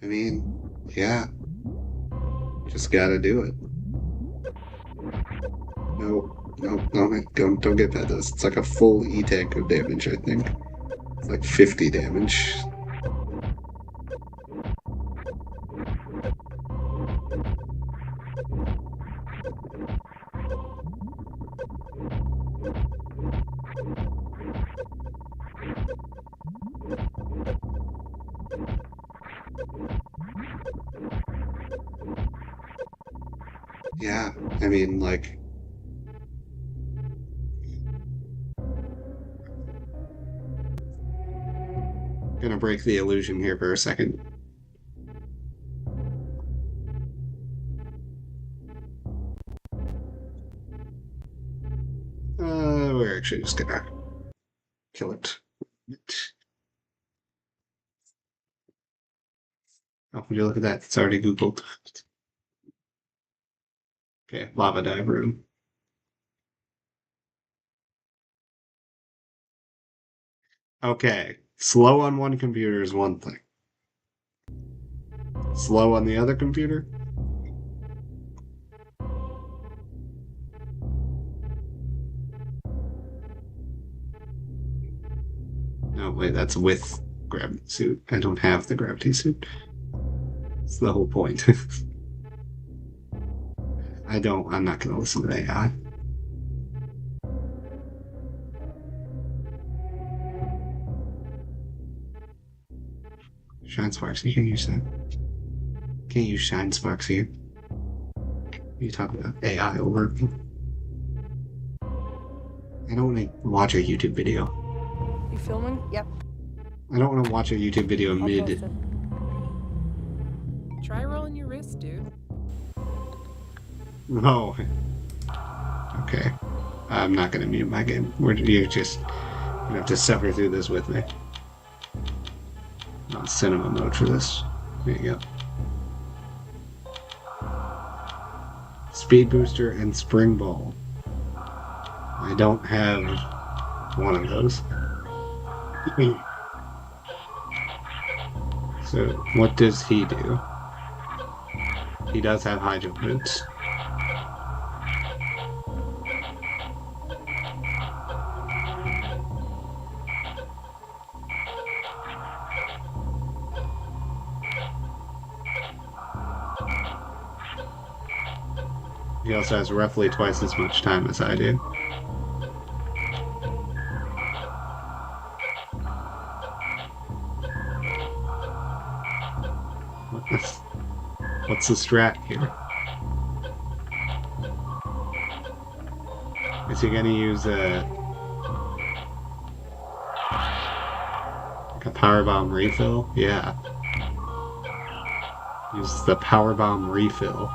I mean, yeah. Just gotta do it. No, don't get past this. It's like a full E-tank of damage, I think. It's like 50 damage. Yeah, I mean, like... Gonna break the illusion here for a second. We're actually just gonna kill it. Oh, would you look at that? It's already Googled. Okay, lava dive room. Okay, slow on one computer is one thing. Slow on the other computer? No, wait, that's with gravity suit. I don't have the gravity suit. That's the whole point. I'm not gonna listen to AI. Shine Sparks, you can use that. Can't use Shine Sparks here. You talk about AI over. I don't want to watch a YouTube video. You filming? Yep. I don't want to watch a YouTube video mid. Try rolling your wrist, dude. No. Okay. I'm not gonna mute my game. You're just gonna have to suffer through this with me. I'm on cinema mode for this. There you go. Speed booster and spring ball. I don't have one of those. So what does he do? He does have high jump boots. He also has roughly twice as much time as I do. What's the strat here? Is he gonna use a power bomb refill? Yeah. Use the power bomb refill.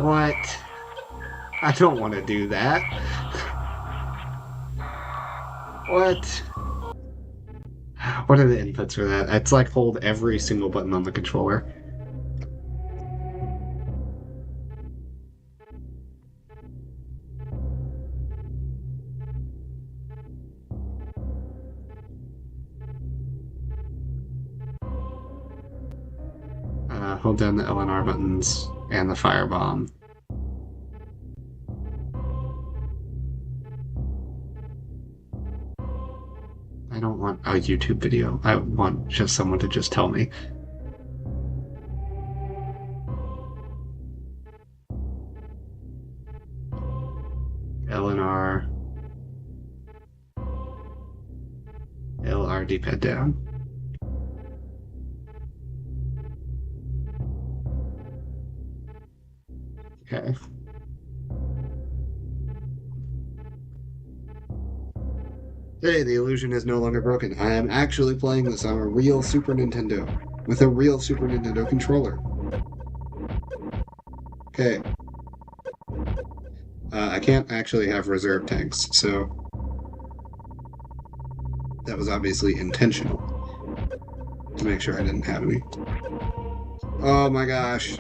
What? I don't want to do that. What? What are the inputs for that? It's like hold every single button on the controller. Hold down the LNR buttons and the firebomb. I don't want a YouTube video. I want just someone to just tell me. LNR. LR D-pad down. Okay. Hey, the illusion is no longer broken. I am actually playing this on a real Super Nintendo with a real Super Nintendo controller. Okay. I can't actually have reserve tanks, so that was obviously intentional to make sure I didn't have any. Oh my gosh.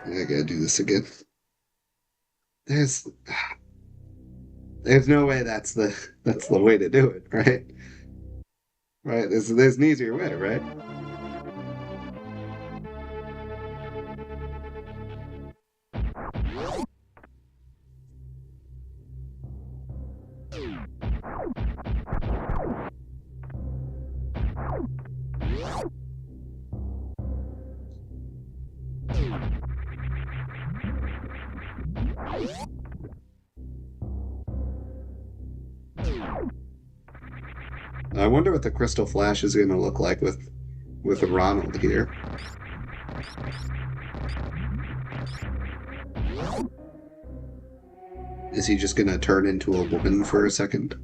I gotta do this again. There's no way that's the way to do it, right? Right? There's an easier way, right? I wonder what the Crystal Flash is going to look like with Ronald here. Is he just going to turn into a woman for a second?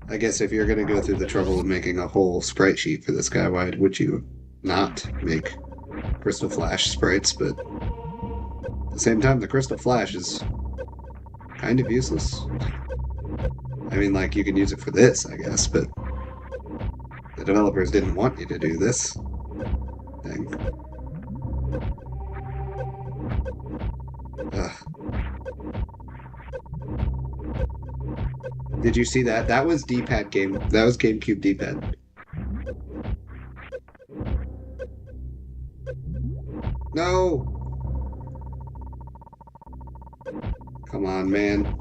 I guess if you're going to go through the trouble of making a whole sprite sheet for this guy, why would you not make Crystal Flash sprites? But at the same time, the Crystal Flash is kind of useless. I mean, like, you can use it for this, I guess, but the developers didn't want you to do this thing. Ugh. Did you see that? That was D-pad game. That was GameCube D-pad. No! Come on, man.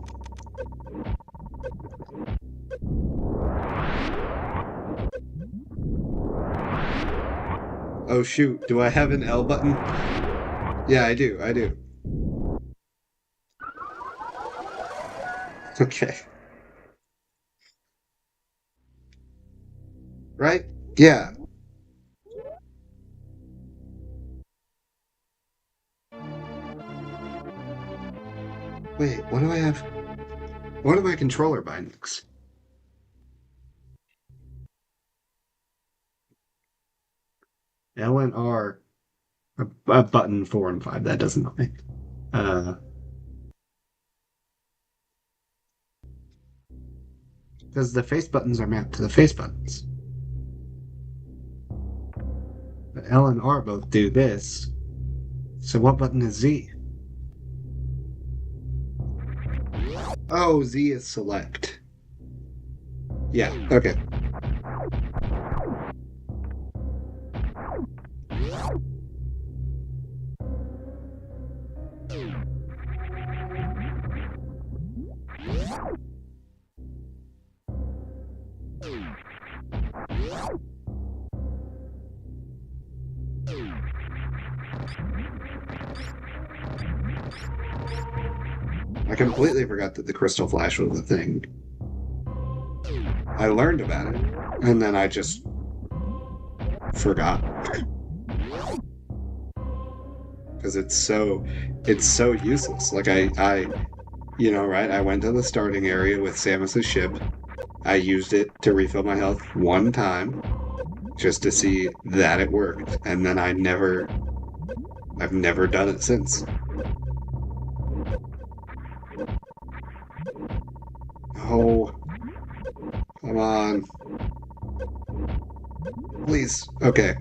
Oh shoot, do I have an L button? Yeah, I do. Okay. Right? Yeah. Wait, what do I have? What are my controller bindings? L and R, a button 4 and 5. That doesn't help me. Because the face buttons are mapped to the face buttons. But L and R both do this. So what button is Z? Oh, Z is select. Yeah, okay. I completely forgot that the Crystal Flash was a thing. I learned about it, and then I just forgot. Because it's so useless. Like I you know, right? I went to the starting area with Samus's ship. I used it to refill my health one time, just to see that it worked, and then I've never done it since. Oh, come on. Please. Okay.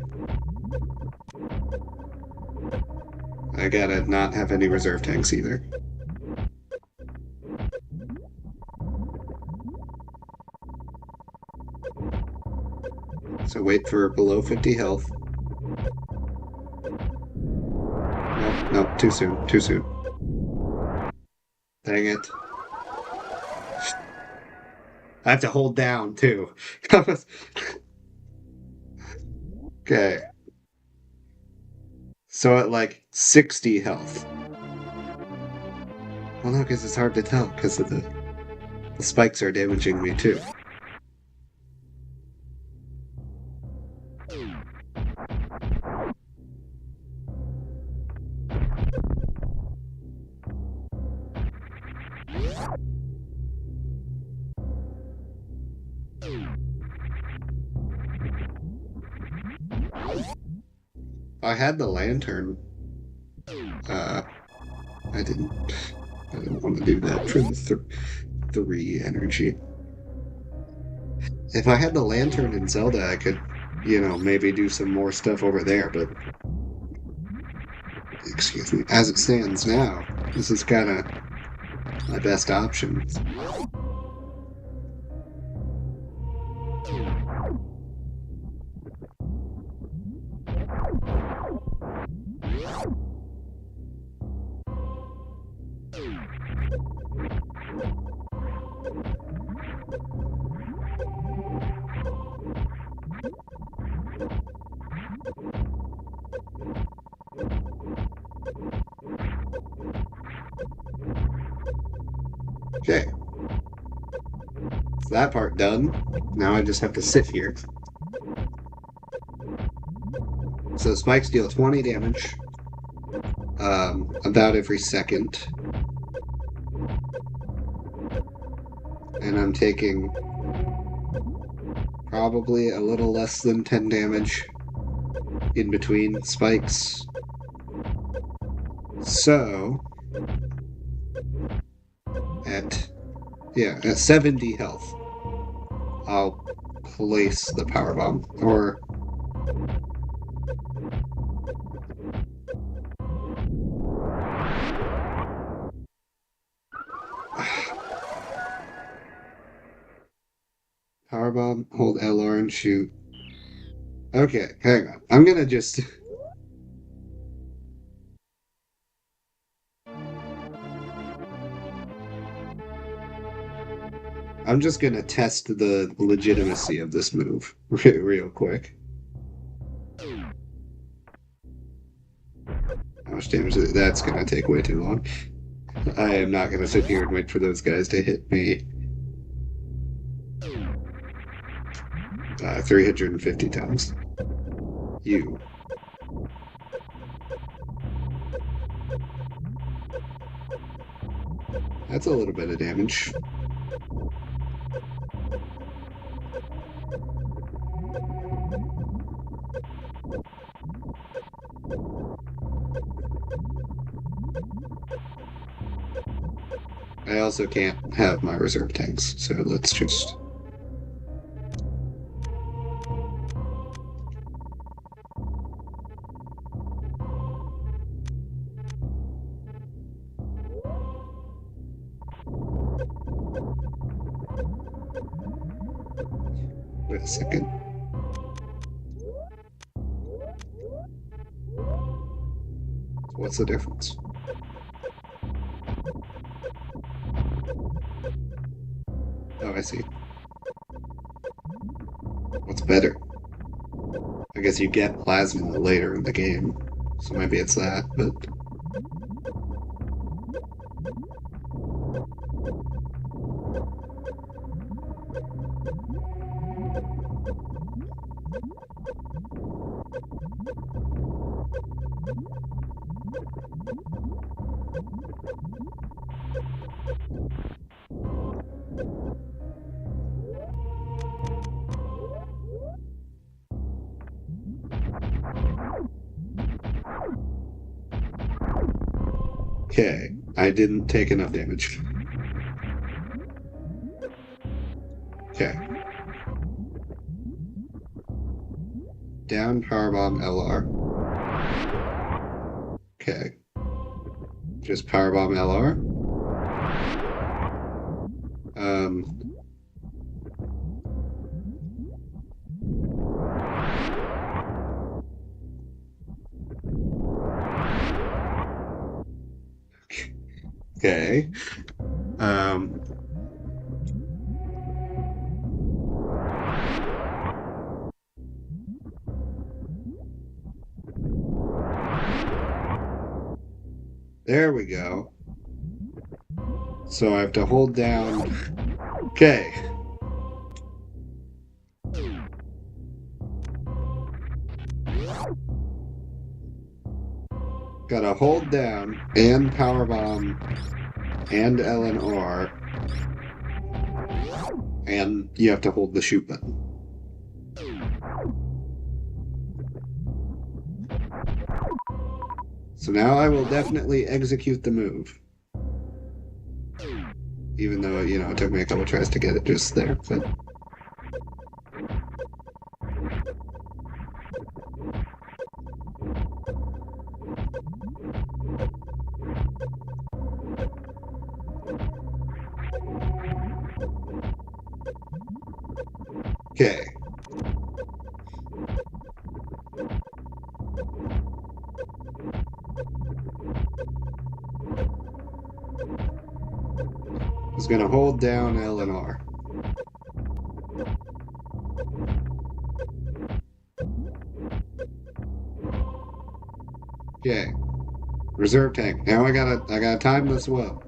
I gotta not have any reserve tanks either. So wait for below 50 health. Nope, too soon. Dang it. I have to hold down, too. Okay. So at like 60 health. Well, no, because it's hard to tell, because of the spikes are damaging me, too. I had the lantern. I didn't want to do that for the 3 energy. If I had the lantern in Zelda, I could, maybe do some more stuff over there, but excuse me, as it stands now, this is kind of my best option. Okay. So that part done. Now I just have to sit here. So spikes deal 20 damage. About every second. And I'm taking probably a little less than 10 damage in between spikes. So at 70 health, I'll place the power bomb, or power bomb, hold LR and shoot. Okay, hang on. I'm gonna just I'm just gonna test the legitimacy of this move real quick. How much damage is it? That's gonna take way too long. I am not gonna sit here and wait for those guys to hit me 350 times. You. That's a little bit of damage. I also can't have my reserve tanks, so let's just... Wait a second. What's the difference? Oh, I see. What's better? I guess you get plasma later in the game, so maybe it's that, but... Okay, I didn't take enough damage. Okay. Down powerbomb LR. Okay. Just powerbomb LR. Okay. There we go. So I have to hold down. Okay. Gotta hold down and powerbomb and L and R And you have to hold the shoot button. So now I will definitely execute the move. Even though, you know, it took me a couple tries to get it just there, but... Okay. Just gonna hold down L and R. Okay. Reserve tank. Now I gotta time this well.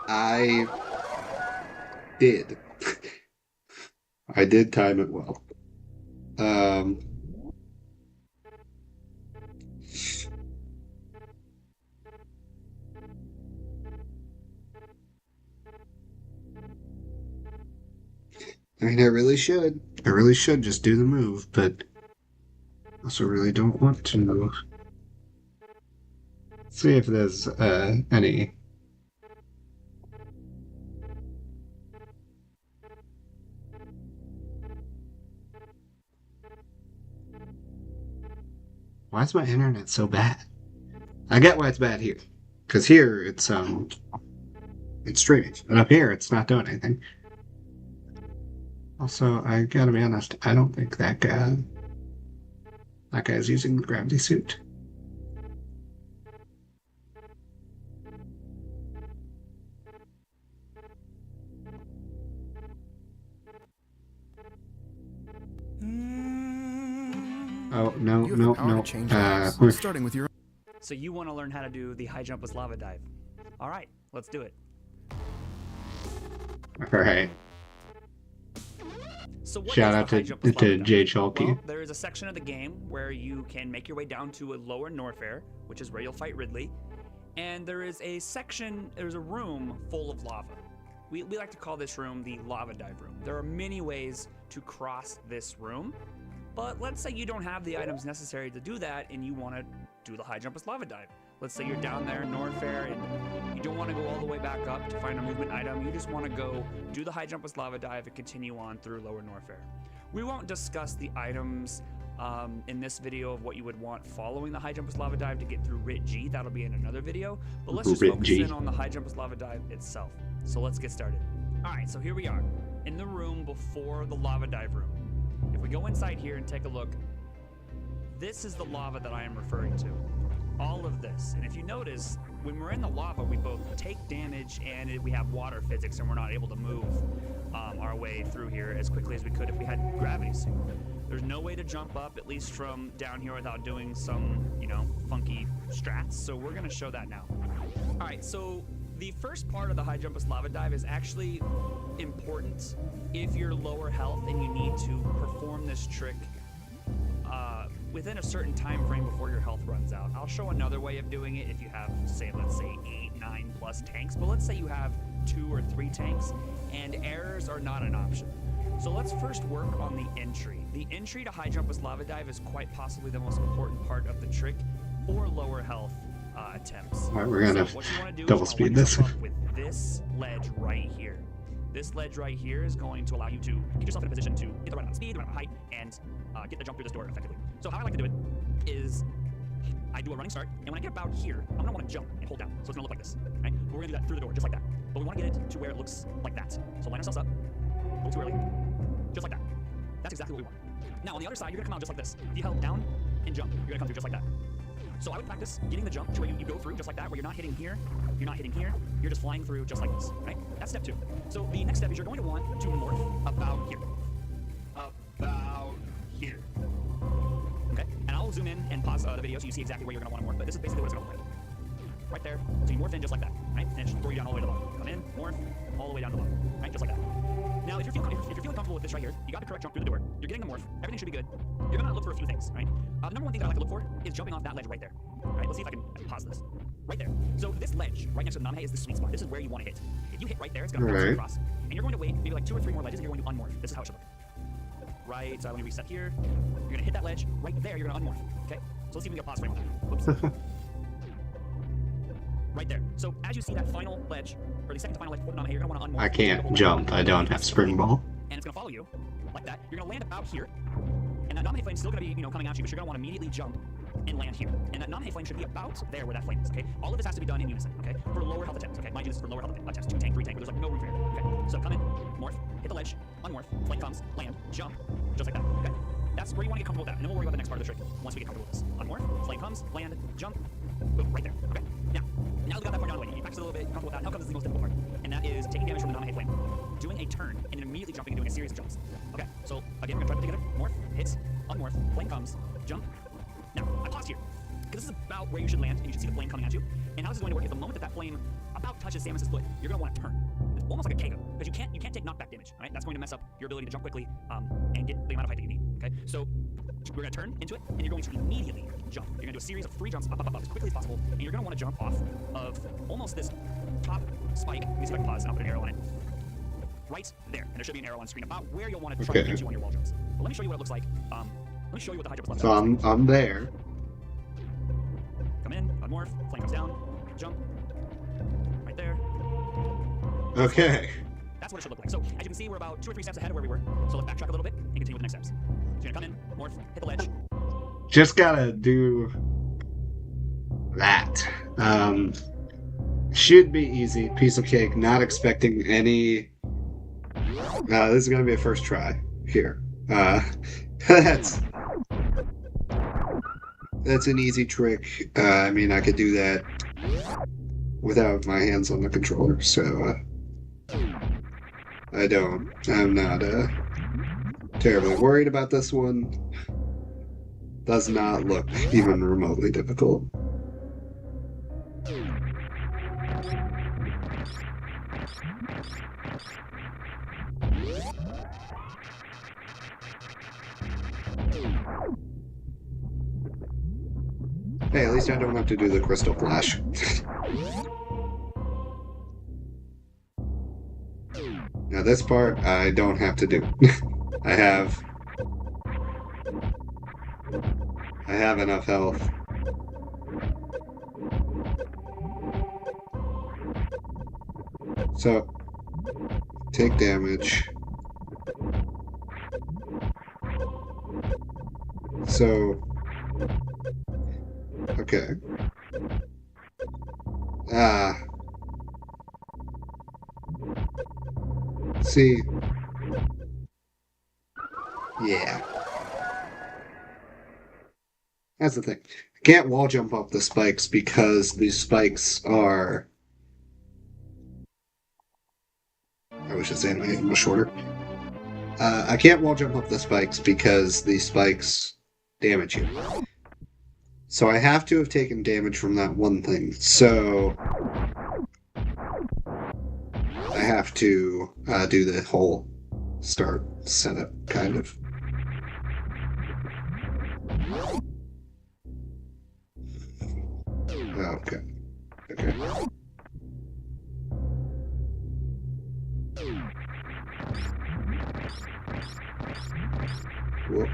I did. I did time it well. I mean, I really should. I really should just do the move, but I also really don't want to. See if there's any. Why is my internet so bad? I get why it's bad here, because here it's streaming, and up here it's not doing anything. Also, I gotta be honest, I don't think that guy's using the gravity suit. Oh, no. Starting with your... So you want to learn how to do the high jump with lava dive. All right, let's do it. All right. So what Shout is out the high to jump with lava dive? Jay Chalky. Well, there is a section of the game where you can make your way down to a lower Norfair, which is where you'll fight Ridley. And there is a section, there's a room full of lava. We like to call this room the lava dive room. There are many ways to cross this room. But let's say you don't have the items necessary to do that and you want to do the high jump with lava dive. Let's say you're down there in Norfair and you don't want to go all the way back up to find a movement item. You just want to go do the high jump with lava dive and continue on through lower Norfair. We won't discuss the items in this video of what you would want following the high jump with lava dive to get through Rit G. That'll be in another video. But let's just focus in on the high jump with lava dive itself. So let's get started. All right, so here we are in the room before the lava dive room. If we go inside here and take a look, this is the lava that I am referring to. All of this. And if you notice, when we're in the lava, we both take damage and we have water physics and we're not able to move our way through here as quickly as we could if we had gravity suit. There's no way to jump up, at least from down here, without doing some, you know, funky strats. So we're going to show that now. All right, so the first part of the high jump with lava dive is actually important if you're lower health and you need to perform this trick within a certain time frame before your health runs out. I'll show another way of doing it if you have, let's say 8, 9 plus tanks, but let's say you have 2 or 3 tanks and errors are not an option. So let's first work on the entry. The entry to high jump with lava dive is quite possibly the most important part of the trick for lower health attempts. All right, we're gonna double speed this. With this ledge right here. This ledge right here is going to allow you to get yourself in a position to get the right amount of speed, the right amount of height, and get the jump through this door effectively. So how I like to do it is I do a running start, and when I get about here, I'm gonna want to jump and hold down. So it's gonna look like this, right? But we're gonna do that through the door, just like that. But we want to get it to where it looks like that. So line ourselves up, a little too early, just like that. That's exactly what we want. Now on the other side, you're gonna come out just like this. If you held down and jump, you're gonna come through just like that. So I would practice getting the jump to where you go through just like that, where you're not hitting here, you're not hitting here, you're just flying through just like this, right? That's step 2. So the next step is you're going to want to morph about here. About here. Okay, and I'll zoom in and pause the video so you see exactly where you're going to want to morph, but this is basically what it's going to look like. right there. So you morph in just like that, right? And it should throw you down all the way to the bottom. Come in, morph, all the way down to the bottom, right? Just like that. Now, if you're feeling comfortable with this right here, you got the correct jump through the door. You're getting the morph. Everything should be good. You're gonna look for a few things, right? The number one thing that I like to look for is jumping off that ledge right there. Right? Let's see if I can pause this. Right there. So this ledge right next to the Namahe is the sweet spot. This is where you want to hit. If you hit right there, it's gonna bounce across, and you're going to wait maybe like 2 or 3 more ledges, and you're going to unmorph. This is how it should look. Right. So let me reset here. You're gonna hit that ledge right there. You're gonna unmorph. Okay. So let's see if we can get a pause frame on that. Oops. Right there. So as you see that final ledge, or the second to final ledge before the Namahe, you're gonna want to unmorph. I can't jump. I don't have spring ball. And it's gonna follow you like that. You're gonna land about here, and that Namahe flame is still gonna be, coming at you, but you're gonna want to immediately jump and land here. And that Namahe flame should be about there where that flame is. Okay. All of this has to be done in unison. Okay. For lower health attempts. Okay. Mind you, this is for lower health attempts. 2 tank, 3 tank. There's like no room for error. Okay. So come in, morph, hit the ledge, unmorph, flame comes, land, jump, just like that. Okay. That's where you want to get comfortable with that. And then we'll worry about the next part of the trick once we get comfortable with this. Unmorph, flame comes, land, jump, boom, right there. Okay. Now we got that part down the way. You practice a little bit, comfortable with that. Now comes the most difficult part, and that is taking damage from the Namahe flame, doing a turn, and then immediately jumping and doing a series of jumps. Okay. So again, we're gonna try to put together. Morph, hits, unmorph, flame comes, jump. Now I paused here because this is about where you should land, and you should see the flame coming at you. And how this is going to work is the moment that that flame about touches Samus's foot, you're going to want to turn. It's almost like a Kego, because you can't take knockback damage. All right, that's going to mess up your ability to jump quickly and get the amount of height that you need. Okay, so we're going to turn into it, and you're going to immediately jump. You're going to do a series of 3 jumps up as quickly as possible, and you're going to want to jump off of almost this top spike. Let me see if I can pause and I'll put an arrow on it. Right there, and there should be an arrow on screen about where you'll want to try to get you on your wall jumps. But let me show you what it looks like. Let me show you what the high jump is like. So I'm there. Come in, unmorph, flame comes down, jump. Right there. Okay. That's what it should look like. So, as you can see, we're about 2 or 3 steps ahead of where we were. So let's backtrack a little bit and continue with the next steps. So you're gonna come in, morph, hit the ledge. Just gotta do that. Should be easy. Piece of cake. Not expecting any... this is gonna be a first try here. That's an easy trick. I mean, I could do that without my hands on the controller, so I'm not terribly worried about this one. Does not look even remotely difficult. Hey, at least I don't have to do the crystal flash. Now this part, I don't have to do. I have enough health. So, take damage. So, okay. See. Yeah. That's the thing. I can't wall jump off the spikes because these spikes are... I wish his animation was shorter. I can't wall jump up the spikes because these spikes damage you. So I have to have taken damage from that one thing. So I have to do the whole start setup, kind of. Okay. Okay. Whoop.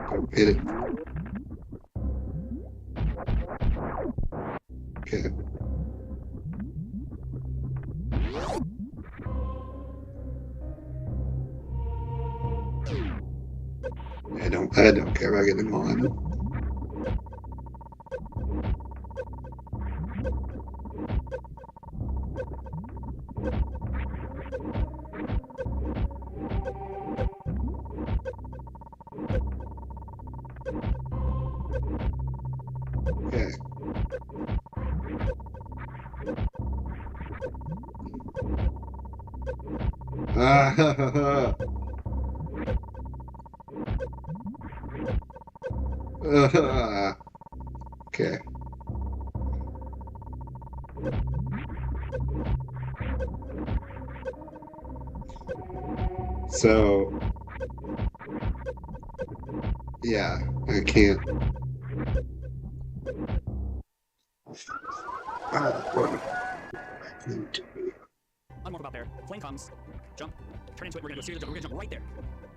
Don't hit it. Okay. I don't care about getting on. Okay. Okay. So, yeah, I can't. Unmorph about there. Flame comes. Jump. Turn into it. We're gonna do a series of jumps. We're gonna jump right there.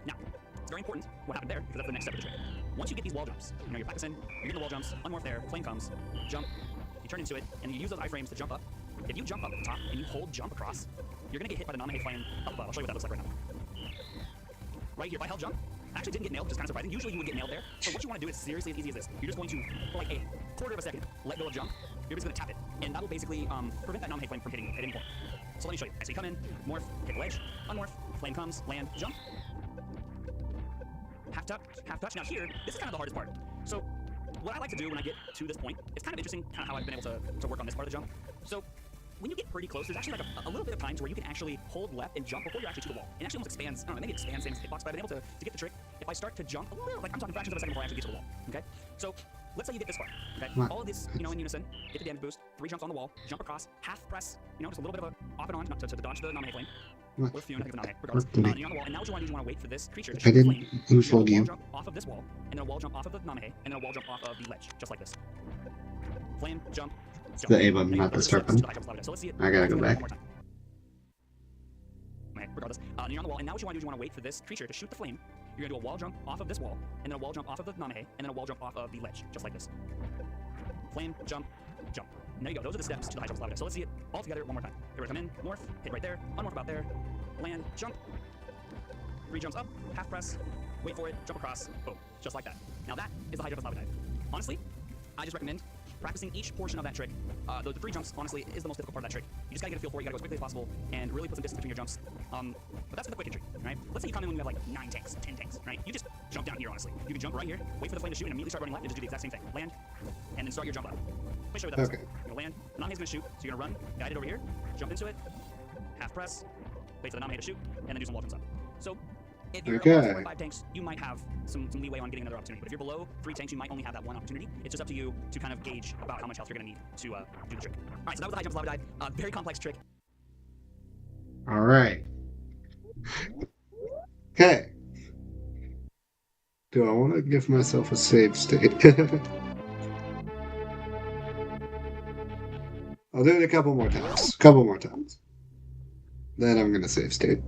Now, it's very important what happened there because that's the next step of the trick. Once you get these wall jumps, you're practicing, you're getting the wall jumps, unmorph there, flame comes, jump, you turn into it, and you use those iframes to jump up. If you jump up at the top and you hold jump across, you're gonna get hit by the Namahe flame up above. I'll show you what that looks like right now. Right here, if I held jump, I actually didn't get nailed, which is kind of surprising. Usually you would get nailed there. So what you want to do is seriously as easy as this. You're just going to, for like a quarter of a second, let go of jump. You're just going to tap it. And that will basically prevent that Namahe flame from hitting you at any point. So let me show you. So you come in, morph, hit the ledge, unmorph, flame comes, land, jump. Half touch. Now here, this is kind of the hardest part. So what I like to do when I get to this point, it's kind of interesting kind of how I've been able to work on this part of the jump. So when you get pretty close, there's actually like a little bit of time to where you can actually hold left and jump before you're actually to the wall. It actually almost expands, I don't know, maybe it expands same as hitbox, but I've been able to get the trick. If I start to jump a little, like I'm talking fractions of a second before I actually get to the wall, okay? So let's say you get this far, okay? All of this, in unison, get the damage boost, 3 jumps on the wall, jump across, half press, just a little bit of a off and on to dodge the Namahe flame. Or Fune, I think it's Namahe, regardless. And you're on the wall, and now what you want to do is you want to wait for this creature to shoot the flame. You're gonna do a wall jump off of this wall, and then a wall jump off of the Namahe, and then a wall jump off of the ledge, just like this. Flame, jump, jump. The A button, not the start button. So let's see it. I gotta go back. Regardless, you're on the wall, and now what you want to do is you want to wait for this creature to shoot the flame. You're gonna do a wall jump off of this wall, and then a wall jump off of the Namahe, and then a wall jump off of the ledge, just like this. Flame, jump, jump. And there you go. Those are the steps to the high jump slide. So let's see it all together one more time. Here we come in, morph, hit right there, unmorph about there, land, jump. 3 jumps up, half press, wait for it, jump across, boom, just like that. Now that is the high jump and slide dive. Honestly, I just recommend practicing each portion of that trick. The 3 jumps, honestly, is the most difficult part of that trick. You just gotta get a feel for it, you gotta go as quickly as possible, and really put some distance between your jumps. But that's the quick entry, right? Let's say you come in when you have like 9 tanks, 10 tanks, right? You just jump down here, honestly. You can jump right here, wait for the flame to shoot, and immediately start running left and just do the exact same thing. Land, and then start your jump up. Let me show you what that looks like. You're gonna land, the Namahe's gonna shoot, so you're gonna run, guide it over here, jump into it, half press, wait for the Namahe to shoot, and then do some wall jumps up. So if you're above 4 or 5 tanks, you might have some leeway on getting another opportunity. But if you're below 3 tanks, you might only have that one opportunity. It's just up to you to kind of gauge about how much health you're going to need to do the trick. All right, so that was the high jump lava dive. Very complex trick. All right. Okay. Do I want to give myself a save state? I'll do it a couple more times. Then I'm going to save state.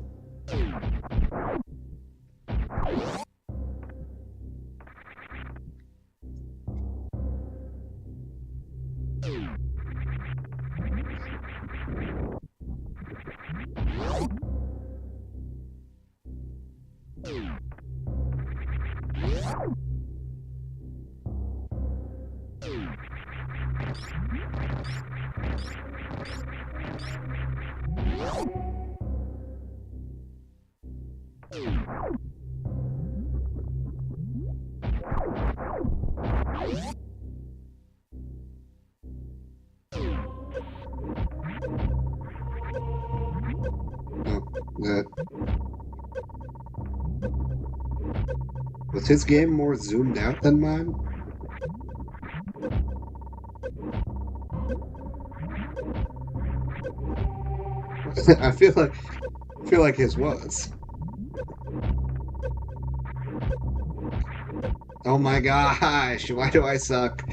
Was his game more zoomed out than mine? I feel like his was. Oh my gosh, why do I suck?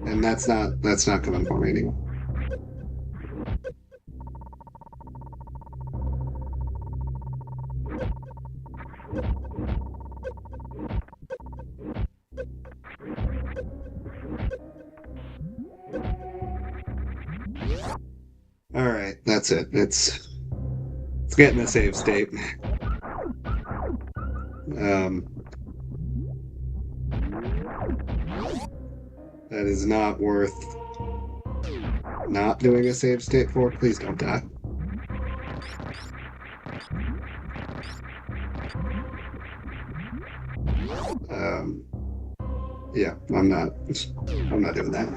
And that's not coming for me anymore. Alright, that's it. It's getting a save state. That is not worth not doing a save state for. Please don't die. Yeah, I'm not doing that.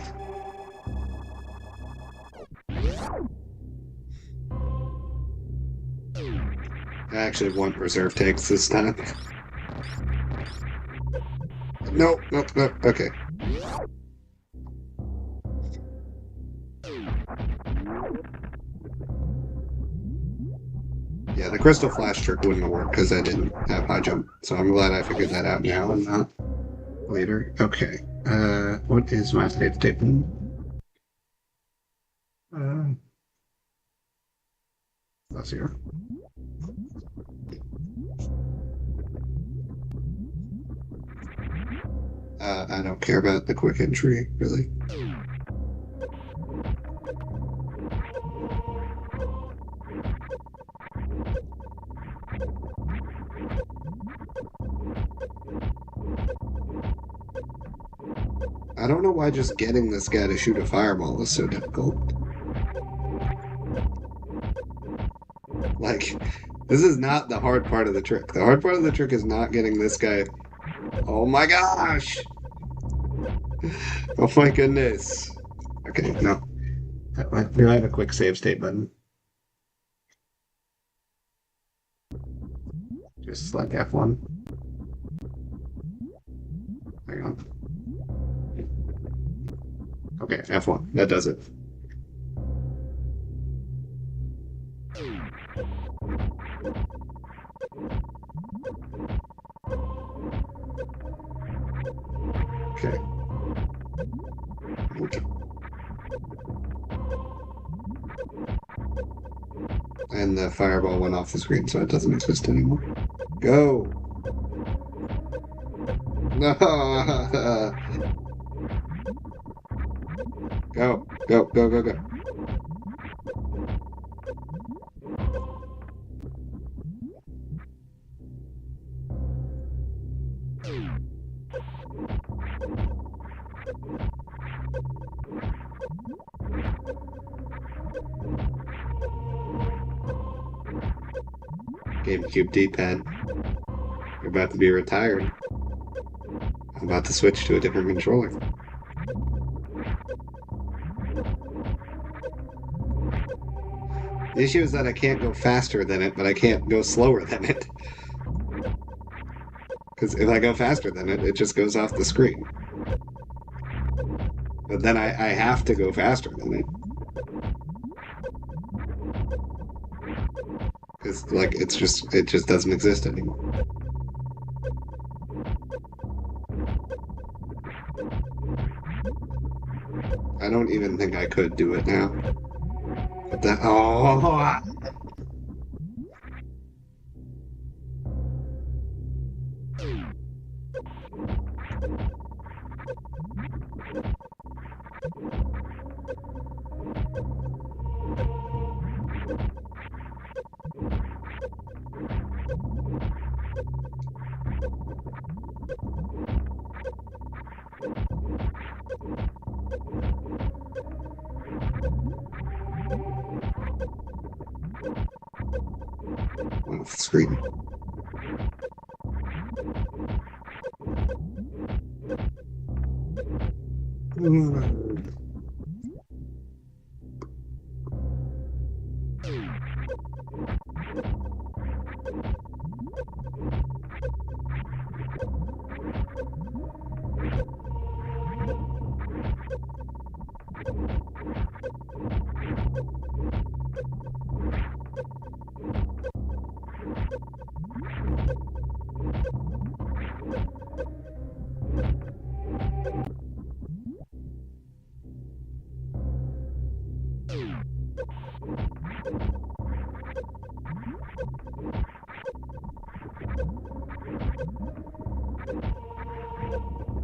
I actually want reserve takes this time. Nope, nope, nope. Okay. Yeah, the crystal flash trick wouldn't have worked because I didn't have high jump. So I'm glad I figured that out now and not later. Okay. What is my save statement? That's here. I don't care about the quick entry, really. I don't know why just getting this guy to shoot a fireball is so difficult. Like, this is not the hard part of the trick. The hard part of the trick is not getting this guy. Oh my gosh! Oh my goodness. Okay, no. We have a quick save state button. Just like F1. Hang on. Okay, F1. That does it. Okay. And the fireball went off the screen, so it doesn't exist anymore. Go! No! Go, go, go, go, go. GameCube D-pad. You're about to be retired. I'm about to switch to a different controller. The issue is that I can't go faster than it, but I can't go slower than it. Because if I go faster than it, it just goes off the screen. But then I have to go faster than it. Because, like, it just doesn't exist anymore. I don't even think I could do it now. But that, oh! Went off the screen.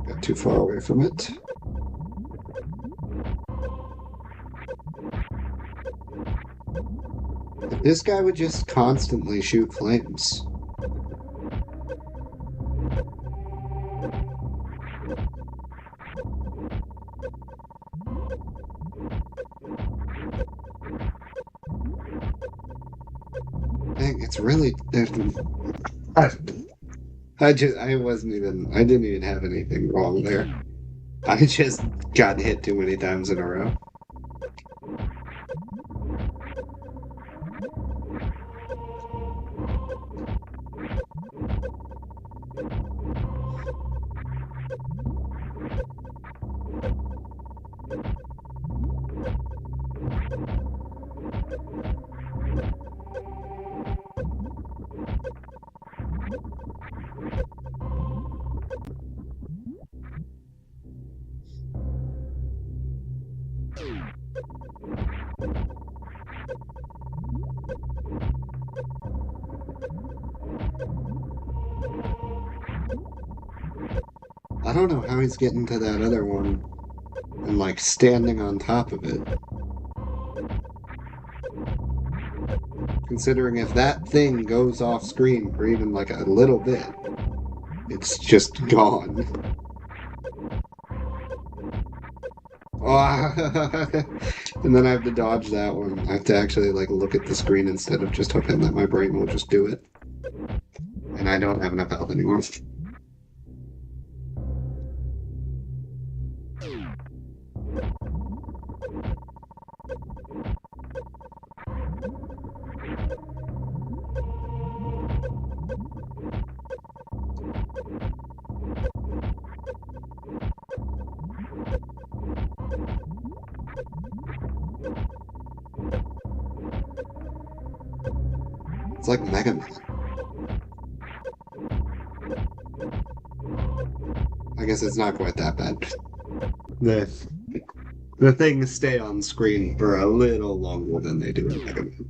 Got too far away from it. If this guy would just constantly shoot flames. Dang, it's really... I didn't even have anything wrong there. I just got hit too many times in a row. I don't know how he's getting to that other one and like standing on top of it. Considering if that thing goes off screen for even like a little bit, it's just gone. And then I have to dodge that one. I have to actually like look at the screen instead of just hoping that my brain will just do it. And I don't have enough health anymore. It's like Mega Man. I guess it's not quite that bad. The things stay on screen for a little longer than they do in Mega Man.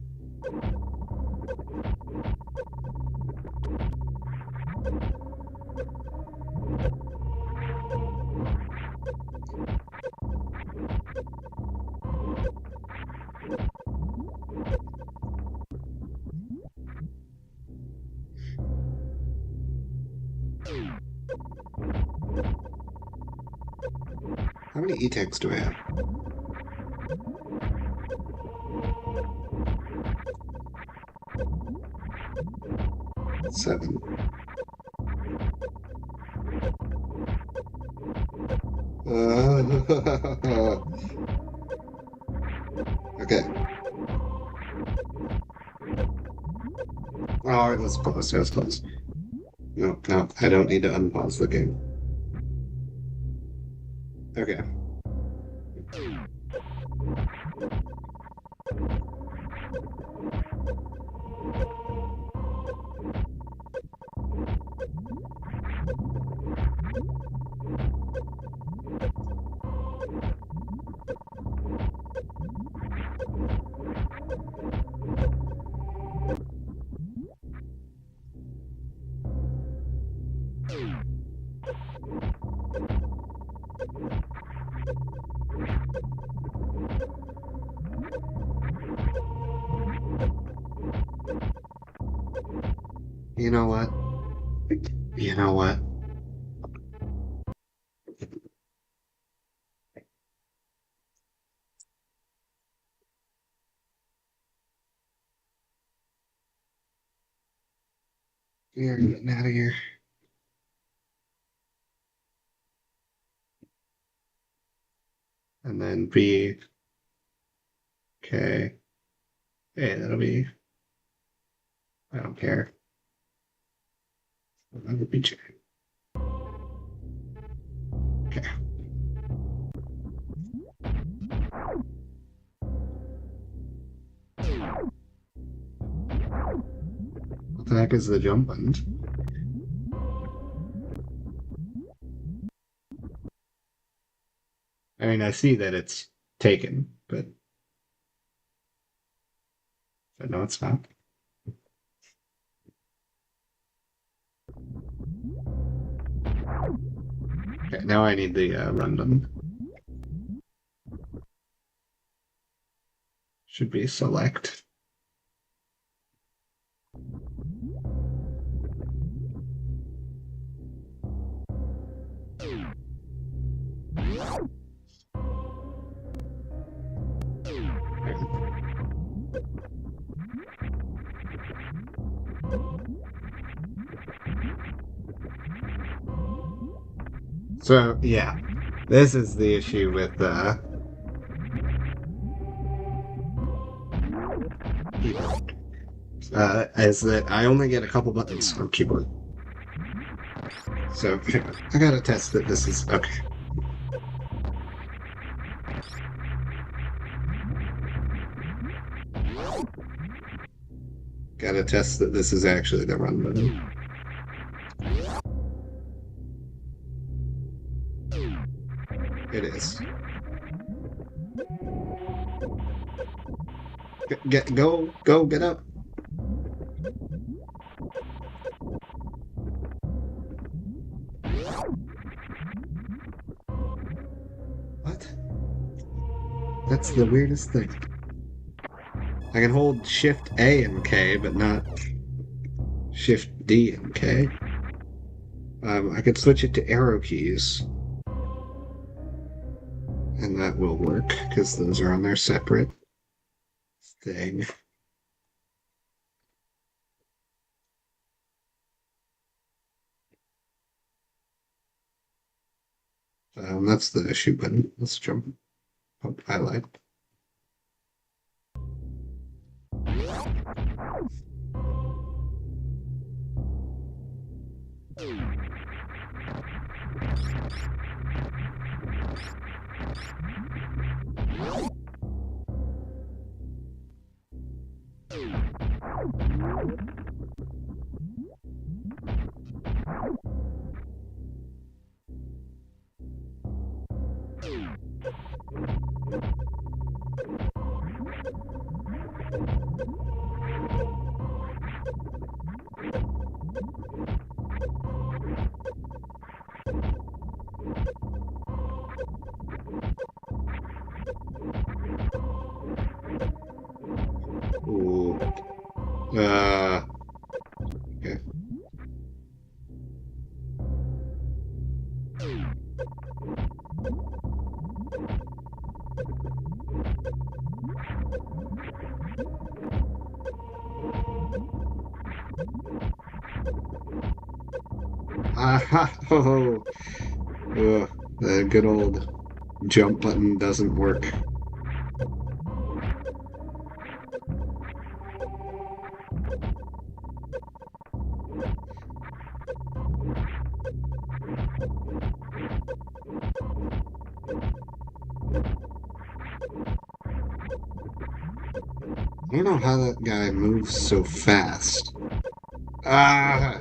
How many E-Techs do I have? 7. Okay. Oh, it was close. It was close. No, I don't need to unpause the game. Okay. You know what? You know what? You're getting out of here. And then B. Okay. Hey, that'll be. I don't care. That'll be J. Okay. What the heck is the jump button? I mean, I see that it's taken, but no, it's not. Okay, now I need the random. Should be select. So, yeah, this is the issue with keyboard. Is that I only get a couple buttons on keyboard. So, I gotta test that this is okay. Gotta test that this is actually the run button. It is. Go, get up. What? That's the weirdest thing. I can hold Shift A and K, but not Shift D and K. I could switch it to arrow keys. And that will work, because those are on their separate thing. That's the shoot button. Let's jump. Oh, highlight. Ooh. Okay. Aha! Oh, the good old jump button doesn't work. I don't know how that guy moves so fast. Ah!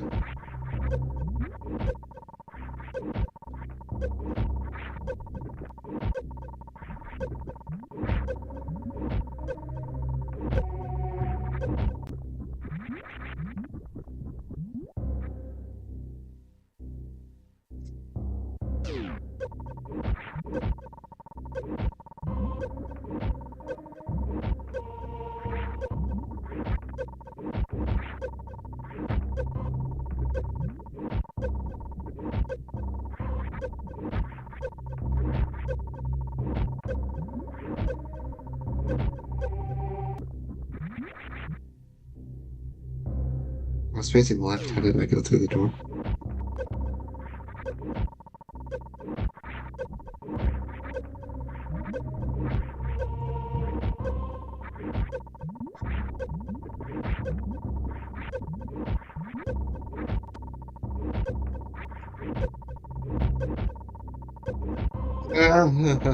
I was facing left. How did I go through the door?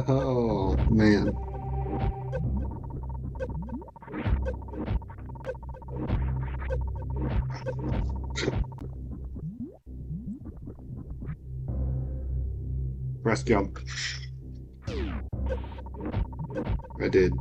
Oh, man. Press jump. I did.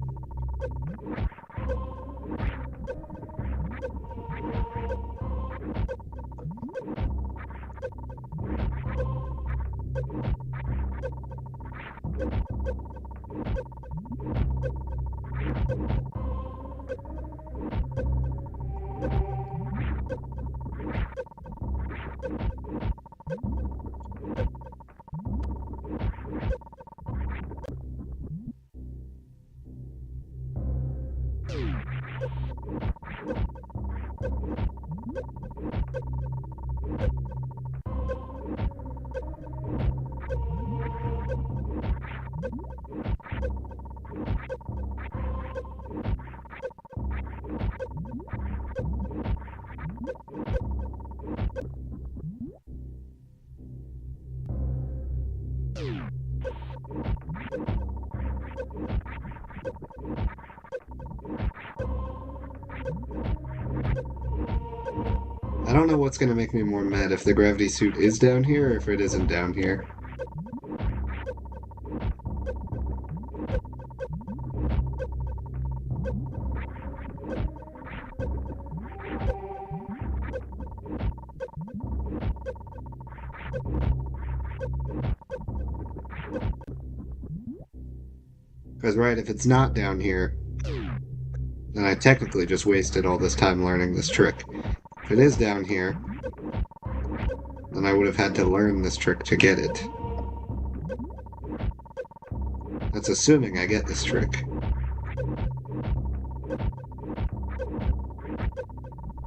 I don't know what's going to make me more mad, if the gravity suit is down here or if it isn't down here. Because, right, if it's not down here, then I technically just wasted all this time learning this trick. If it is down here, then I would have had to learn this trick to get it. That's assuming I get this trick.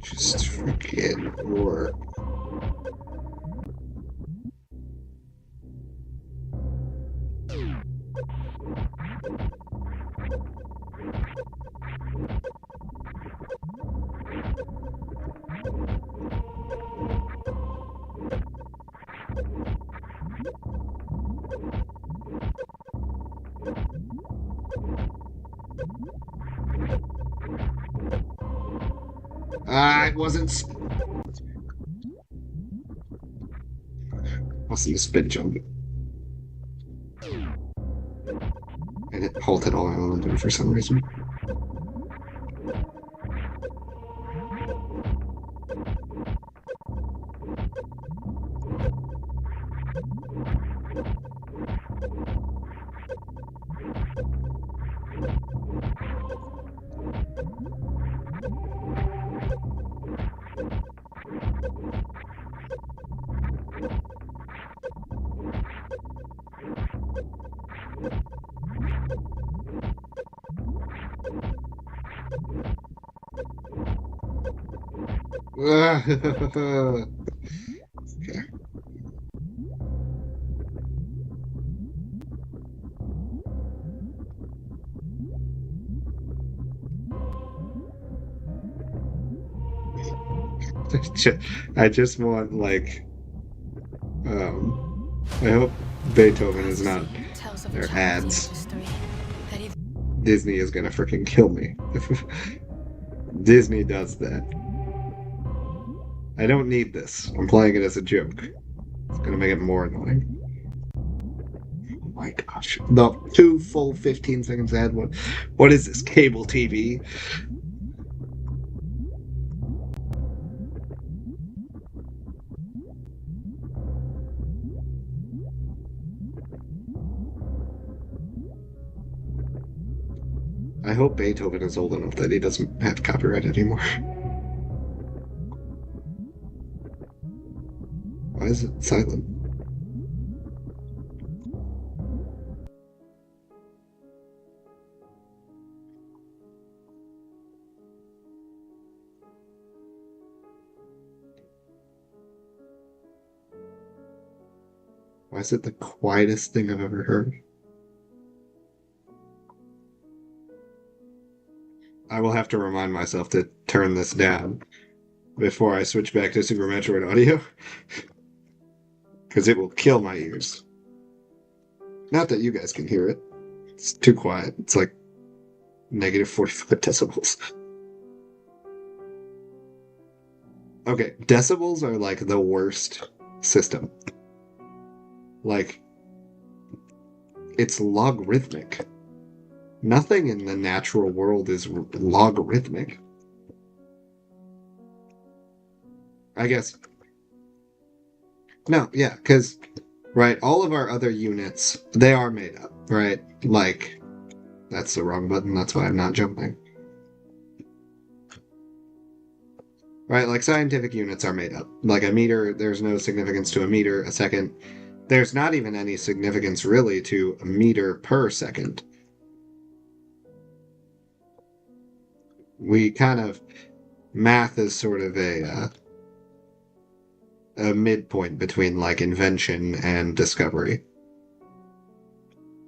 Just freaking work. It wasn't. Wasn't a spin jump. And it halted all my momentum for some reason. Okay. I just want, like, I hope Beethoven is not their ads. Disney is gonna freaking kill me if Disney does that. I don't need this. I'm playing it as a joke. It's gonna make it more annoying. Oh my gosh. The 2 full 15 seconds ad. What is this? Cable TV? I hope Beethoven is old enough that he doesn't have copyright anymore. Why is it silent? Why is it the quietest thing I've ever heard? I will have to remind myself to turn this down before I switch back to Super Metroid audio. Because it will kill my ears. Not that you guys can hear it. It's too quiet. It's like negative 45 decibels. Okay, decibels are like the worst system. Like, it's logarithmic. Nothing in the natural world is logarithmic. I guess. No, yeah, because, right, all of our other units, they are made up, right? Like, that's the wrong button, that's why I'm not jumping. Right, like scientific units are made up. Like a meter, there's no significance to a meter a second. There's not even any significance really to a meter per second. We kind of, math is sort of a midpoint between like invention and discovery.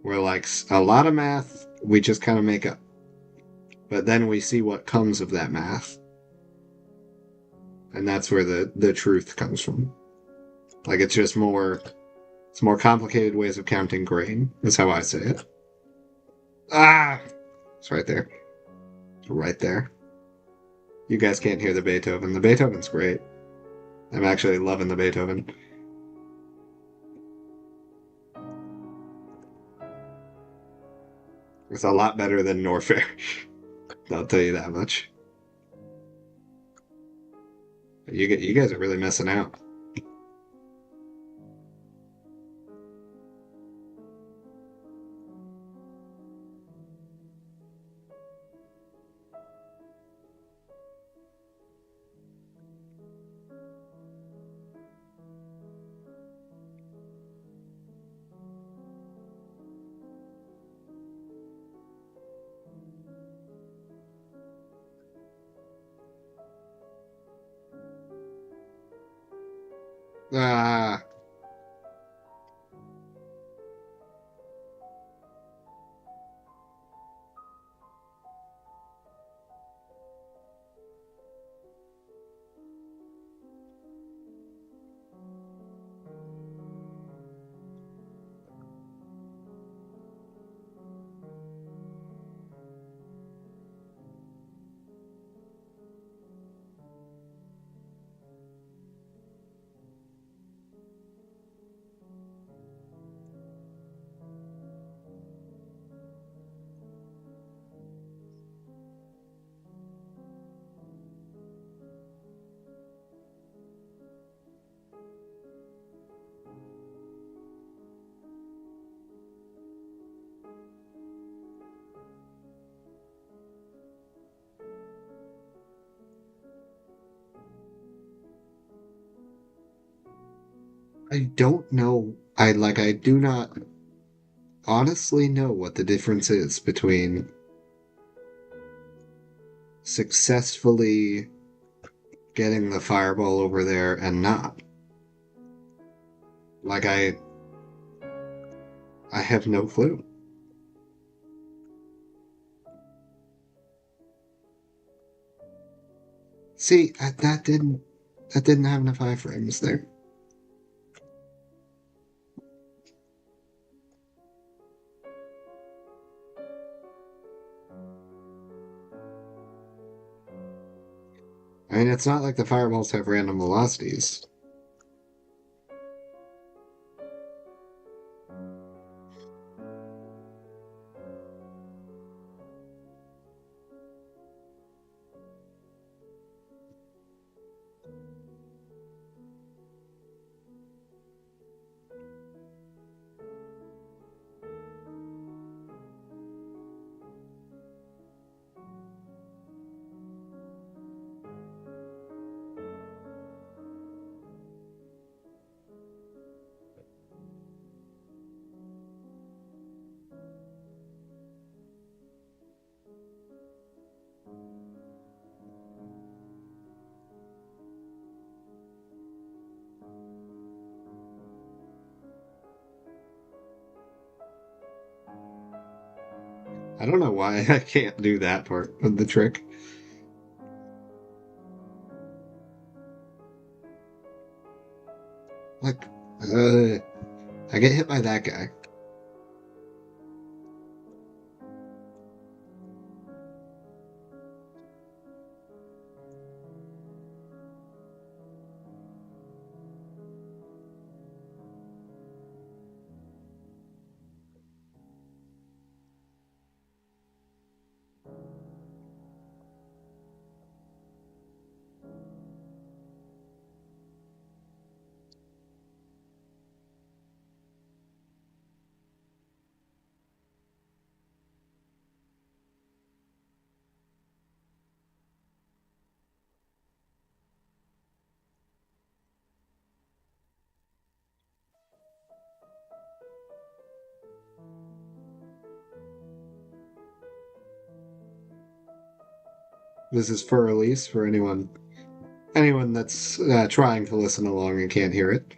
Where like a lot of math we just kind of make up. But then we see what comes of that math. And that's where the truth comes from. Like it's just more complicated ways of counting grain, is how I say it. Ah! It's right there. Right there. You guys can't hear the Beethoven. The Beethoven's great. I'm actually loving the Beethoven. It's a lot better than Norfair. I'll tell you that much. You guys are really missing out. Ah. I don't know. I do not honestly know what the difference is between successfully getting the fireball over there and not. Like I have no clue. See, that didn't have enough iframes there. I mean, it's not like the fireballs have random velocities. I don't know why I can't do that part of the trick. Like, I get hit by that guy. This is for release for anyone that's trying to listen along and can't hear it.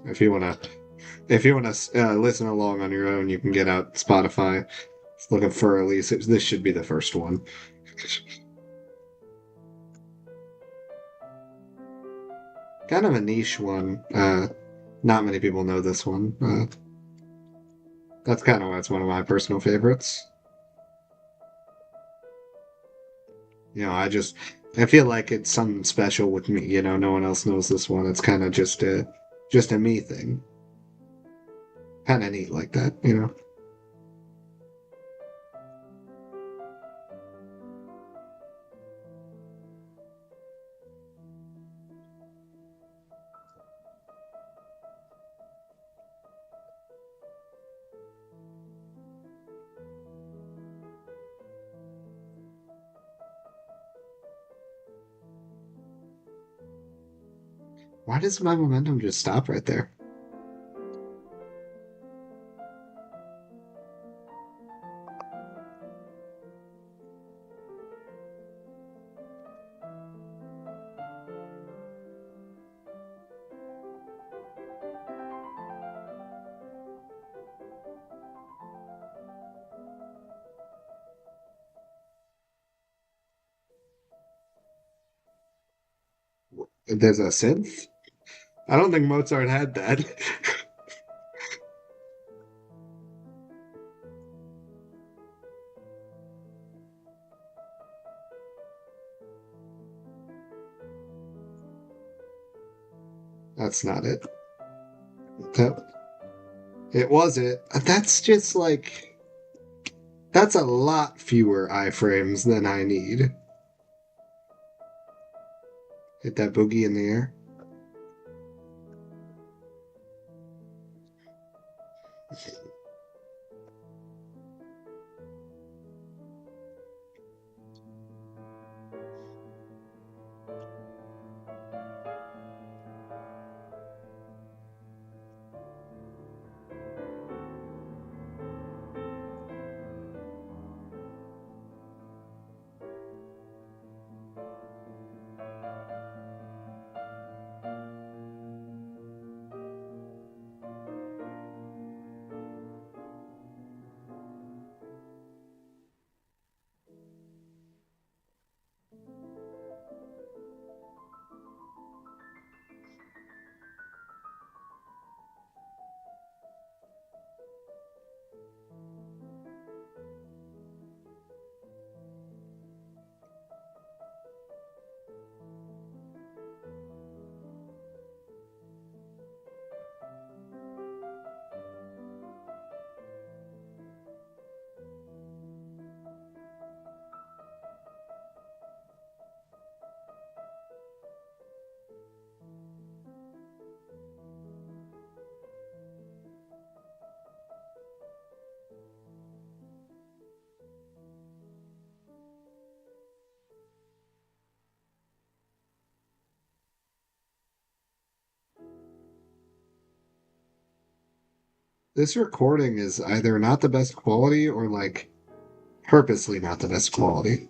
If you wanna listen along on your own, you can get out Spotify. Just looking for release. This should be the first one. Kind of a niche one. Not many people know this one. That's kind of why it's one of my personal favorites. I feel like it's something special with me. No one else knows this one. It's kind of just a me thing. Kind of neat like that. Why does my momentum just stop right there? There's a synth? I don't think Mozart had that. That's not it. That, it was it. That's just like, that's a lot fewer iframes than I need. Hit that boogie in the air. This recording is either not the best quality or like purposely not the best quality.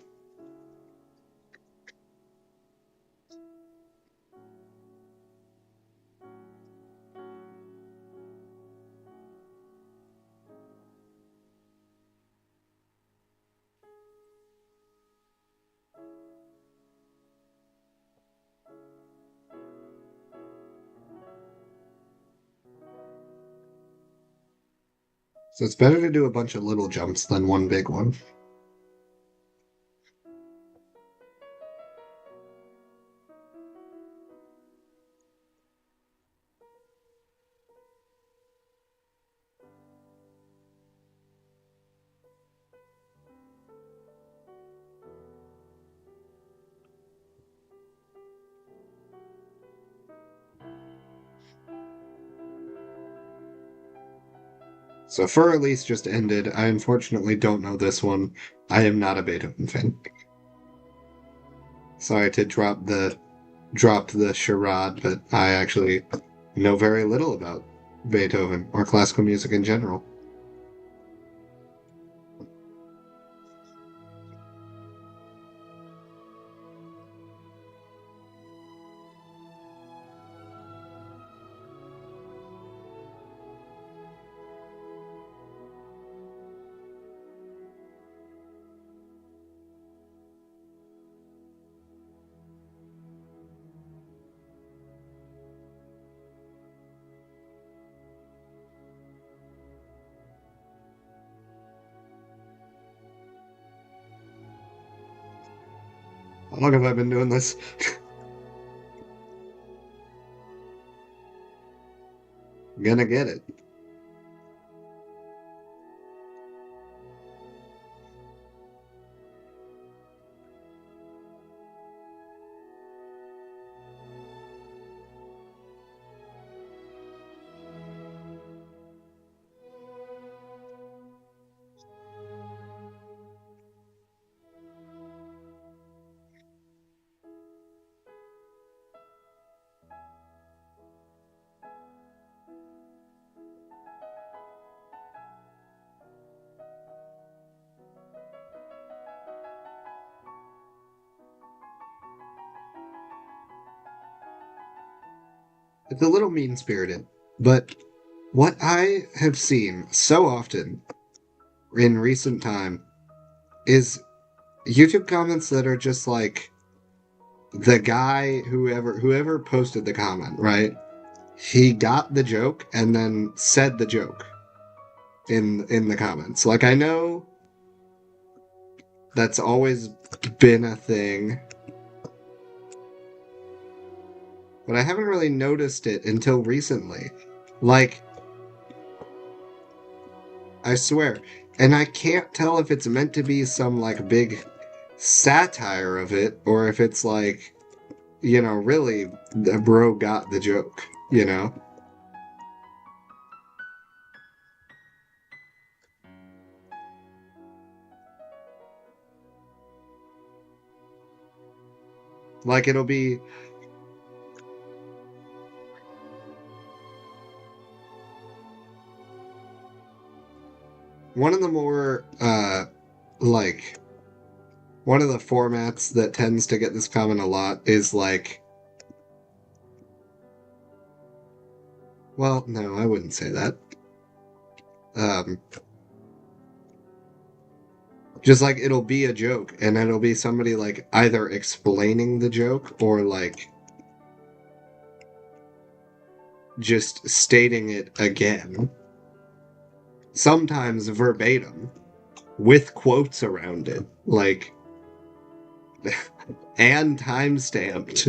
So it's better to do a bunch of little jumps than one big one. So Fur Elise just ended. I unfortunately don't know this one. I am not a Beethoven fan. Sorry to drop the charade, but I actually know very little about Beethoven or classical music in general. How long have I been doing this? Gonna get it. It's a little mean spirited, but what I have seen so often in recent time is YouTube comments that are just like, the guy, whoever posted the comment, right? He got the joke and then said the joke in the comments. Like, I know that's always been a thing, but I haven't really noticed it until recently. Like, I swear. And I can't tell if it's meant to be some, like, big satire of it, or if it's like, really, the bro got the joke, you know? Like, it'll be. One of the more, like, one of the formats that tends to get this comment a lot is like, well, no, I wouldn't say that. Um, just like it'll be a joke, and it'll be somebody like either explaining the joke or like just stating it again. Sometimes verbatim, with quotes around it, like, and time stamped.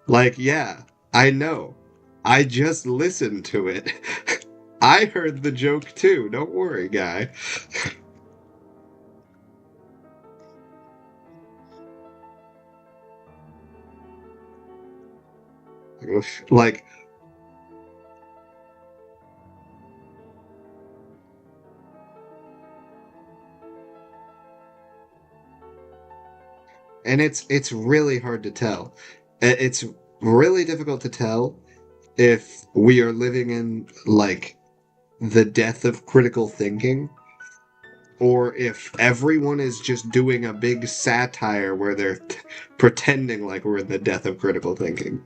Like, yeah, I know. I just listened to it. I heard the joke too. Don't worry, guy. Like, and it's really hard to tell. It's really difficult to tell if we are living in like the death of critical thinking, or if everyone is just doing a big satire where they're pretending like we're in the death of critical thinking.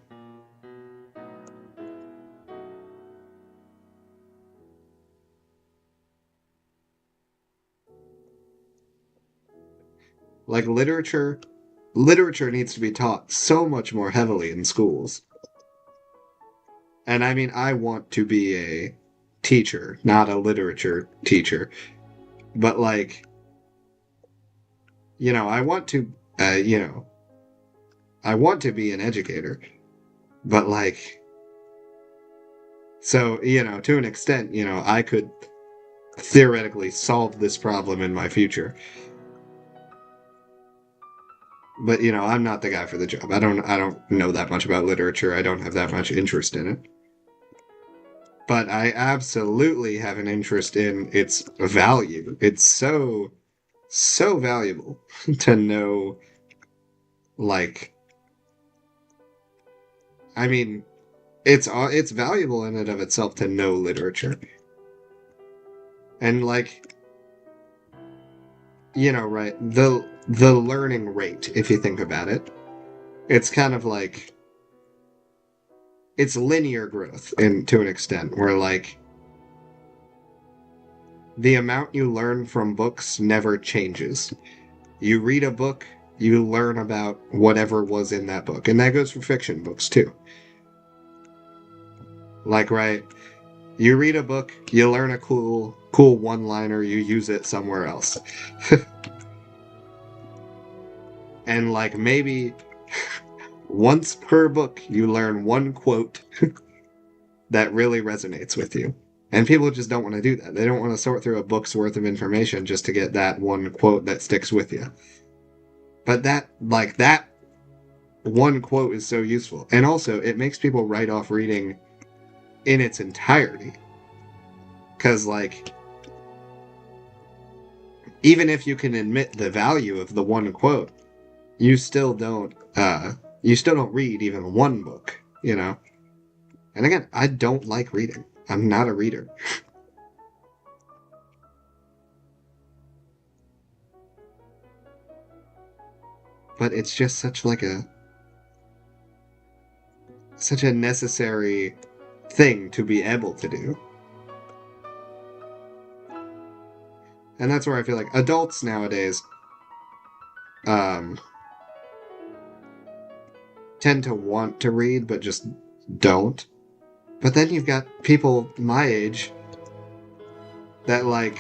Like, literature needs to be taught so much more heavily in schools. And I mean, I want to be a teacher, not a literature teacher, but like, I want to, I want to be an educator, but like, so, to an extent, I could theoretically solve this problem in my future. But, I'm not the guy for the job. I don't know that much about literature. I don't have that much interest in it. But I absolutely have an interest in its value. It's so, so valuable to know, like, I mean, it's valuable in and of itself to know literature. And like, right, the learning rate, if you think about it, it's kind of like it's linear growth to an extent, where like the amount you learn from books never changes. You read a book, you learn about whatever was in that book. And that goes for fiction books too. Like, right, you read a book, you learn a cool one-liner, you use it somewhere else. And like maybe once per book you learn one quote that really resonates with you. And people just don't want to do that. They don't want to sort through a book's worth of information just to get that one quote that sticks with you. But that one quote is so useful. And also, it makes people write off reading in its entirety. Because, like, even if you can admit the value of the one quote, you still don't read even one book, And again, I don't like reading. I'm not a reader. But it's just such a necessary thing to be able to do. And that's where I feel like adults nowadays, tend to want to read but just don't. But then you've got people my age that like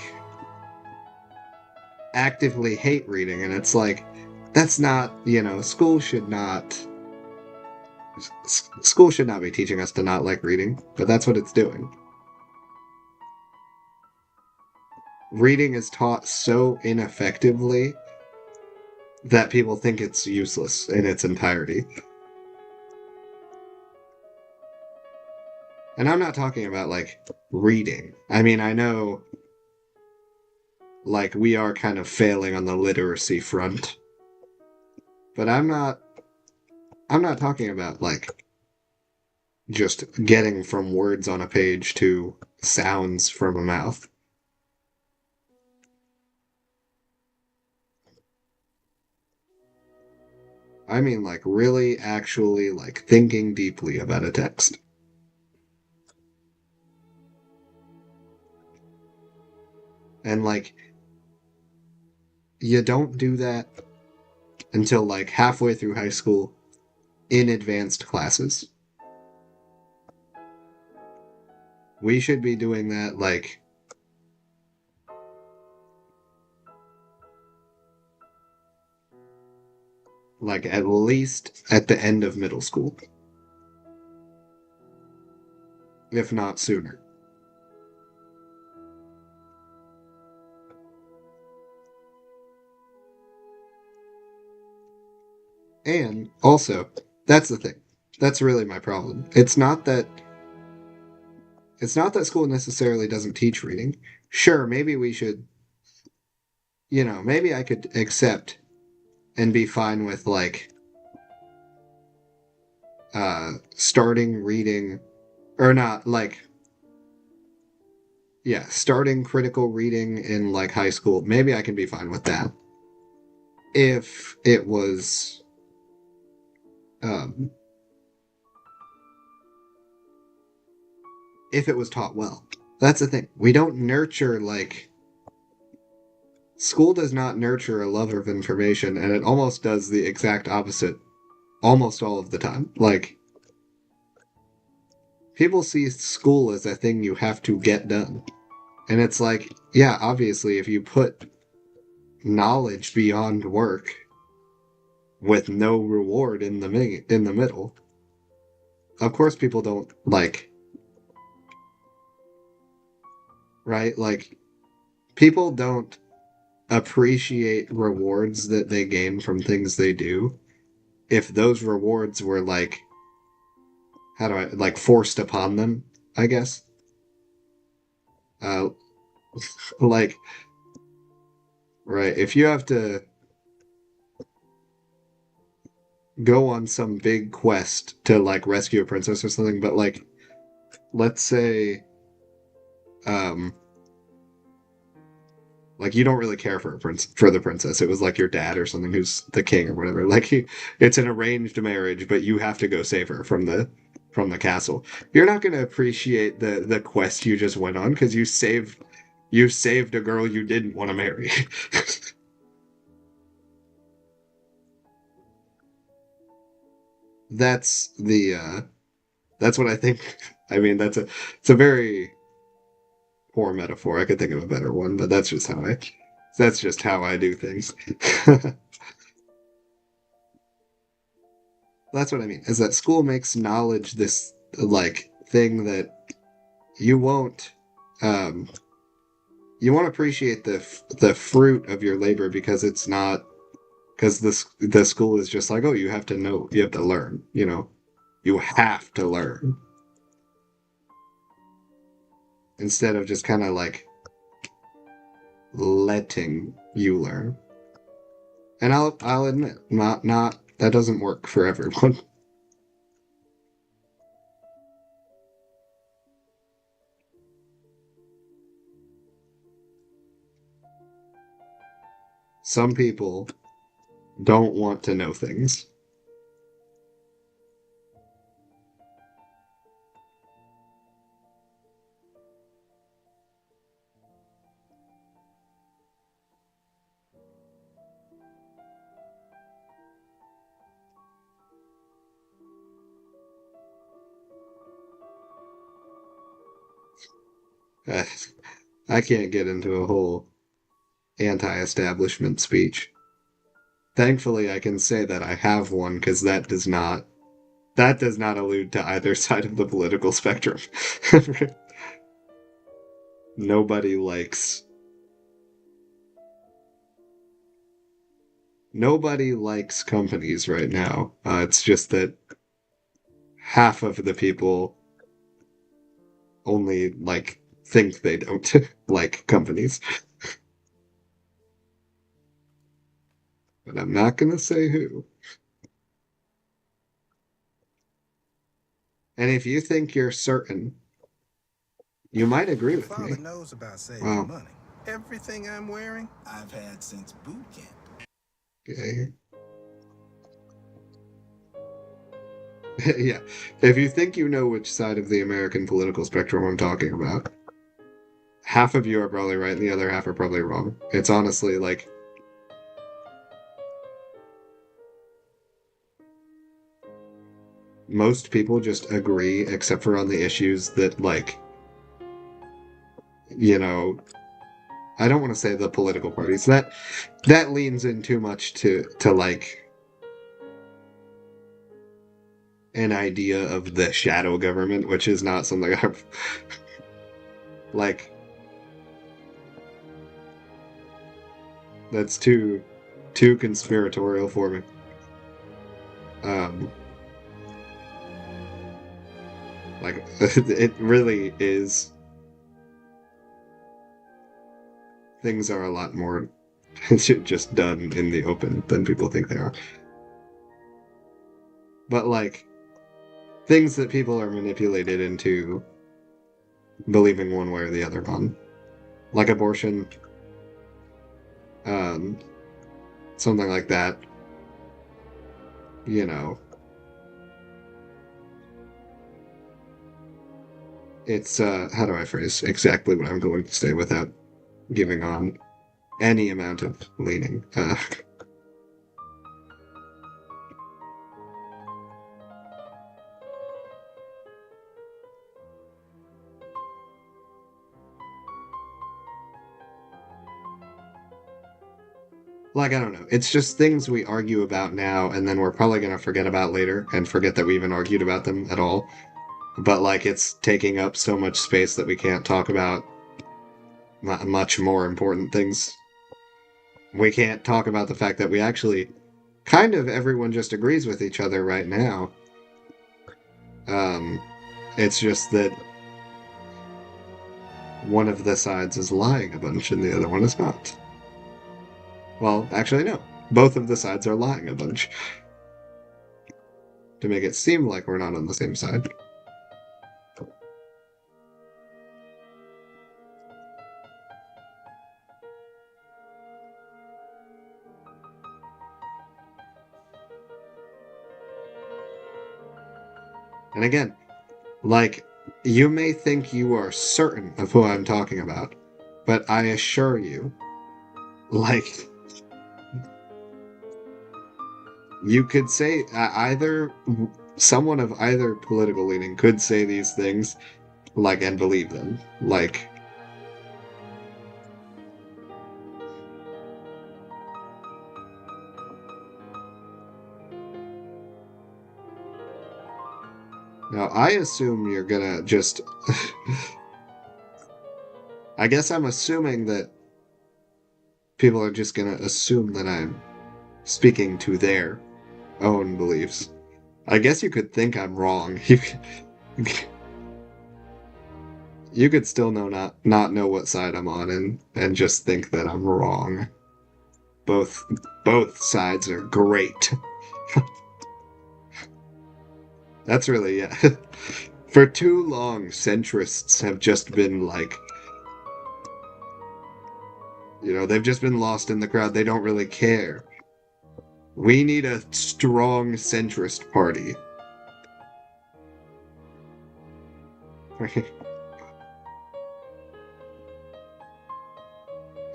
actively hate reading, and it's like that's not, school should not be teaching us to not like reading, but that's what it's doing. Reading is taught so ineffectively that people think it's useless in its entirety. And I'm not talking about like reading. I mean, I know like we are kind of failing on the literacy front, but I'm not talking about like just getting from words on a page to sounds from a mouth. I mean like really actually like thinking deeply about a text. And like you don't do that until like halfway through high school in advanced classes. We should be doing that like at least at the end of middle school, if not sooner. And also, that's the thing. That's really my problem. It's not that school necessarily doesn't teach reading. Sure, maybe we should, maybe I could accept and be fine with like starting reading or not like yeah, starting critical reading in like high school. Maybe I can be fine with that if it was um if it was taught well. That's the thing. We don't nurture like school does not nurture a love of information, and it almost does the exact opposite almost all of the time. Like people see school as a thing you have to get done. And it's like, yeah, obviously if you put knowledge beyond work with no reward in the middle, of course people don't like, right? Like people don't appreciate rewards that they gain from things they do if those rewards were like, how do I like forced upon them, I guess. Uh like right, if you have to go on some big quest to like rescue a princess or something, but like let's say um like you don't really care for the princess. It was like your dad or something who's the king or whatever. Like it's an arranged marriage, but you have to go save her from the castle. You're not going to appreciate the quest you just went on because you saved a girl you didn't want to marry. that's the that's what I think. I mean, it's a very poor metaphor. I could think of a better one, but that's just how I do things. That's what I mean. Is that school makes knowledge this like thing that you won't um you won't appreciate the fruit of your labor because it's not because the school is just like, oh, you have to know, you have to learn, you have to learn instead of just kind of like letting you learn. And I'll admit, not that doesn't work for everyone. Some people don't want to know things. Uh, I can't get into a whole anti-establishment speech. Thankfully, I can say that I have one because that does not allude to either side of the political spectrum. Nobody likes companies right now. It's just that half of the people only think they don't like companies. But I'm not gonna say who. And if you think you're certain, you might agree with me. Father knows about saving Wow. money. Everything I'm wearing, I've had since boot camp. Okay. Yeah. If you think you know which side of the American political spectrum I'm talking about, half of you are probably right and the other half are probably wrong. It's honestly like most people just agree except for on the issues that I don't want to say the political parties. That leans in too much to an idea of the shadow government, which is not something I've that's too conspiratorial for me. It really is. Things are a lot more just done in the open than people think they are. But things that people are manipulated into believing one way or the other on, like abortion, something like that. It's how do I phrase exactly what I'm going to say without giving on any amount of leaning? I don't know. It's just things we argue about now, and then we're probably going to forget about later, and forget that we even argued about them at all. But, it's taking up so much space that we can't talk about much more important things. We can't talk about the fact that we actually, kind of everyone just agrees with each other right now. It's just that one of the sides is lying a bunch and the other one is not. Well, actually, no. Both of the sides are lying a bunch. To make it seem like we're not on the same side. And again, you may think you are certain of who I'm talking about, but I assure you, you could say either someone of either political leaning could say these things, and believe them. Now, I assume you're gonna just... I guess I'm assuming that people are just gonna assume that I'm speaking to their own beliefs. I guess you could think I'm wrong. You could still not know what side I'm on and just think that I'm wrong. Both sides are great. That's really, yeah. For too long, centrists have just been they've just been lost in the crowd. They don't really care. We need a strong centrist party.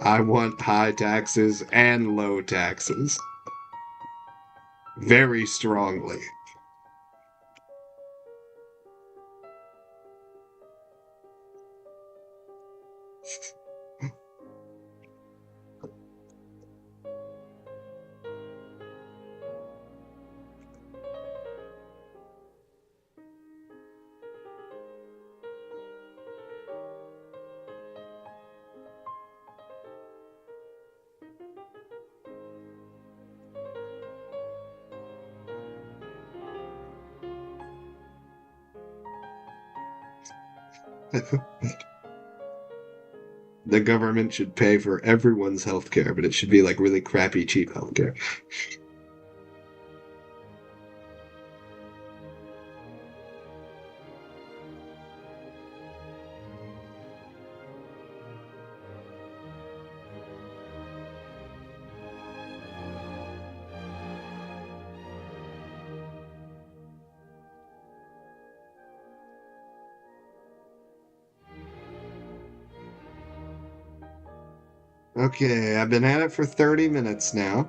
I want high taxes and low taxes. Very strongly. The government should pay for everyone's healthcare, but it should be like really crappy, cheap healthcare. Okay, I've been at it for 30 minutes now.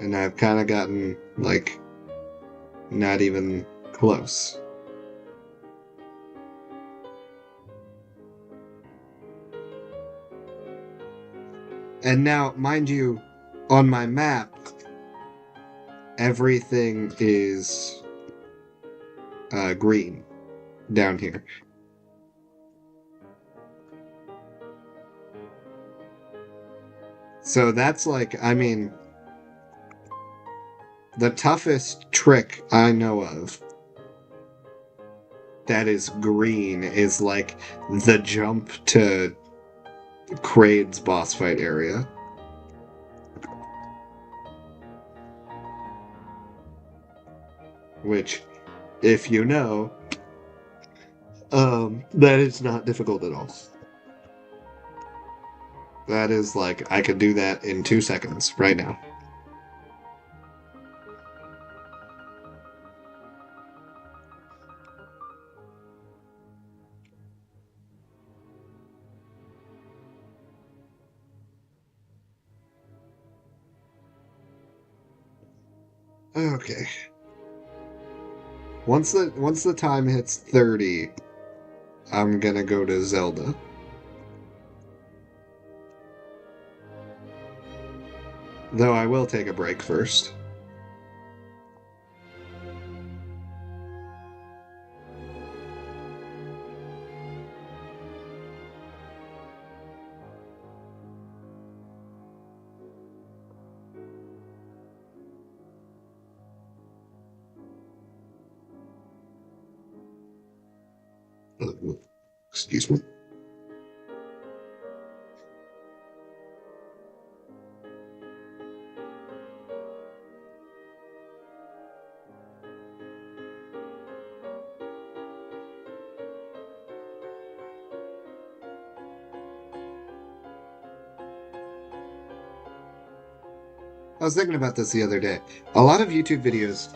And I've kind of gotten, like, not even close. And now, mind you, on my map, everything is green down here. So that's like, I mean, the toughest trick I know of that is green is like the jump to Kraid's boss fight area. Which, if you know, that is not difficult at all. That is like, I could do that in 2 seconds right now. Okay. Once the time hits 30, I'm gonna go to Zelda. Though I will take a break first. Excuse me. I was thinking about this the other day. A lot of YouTube videos,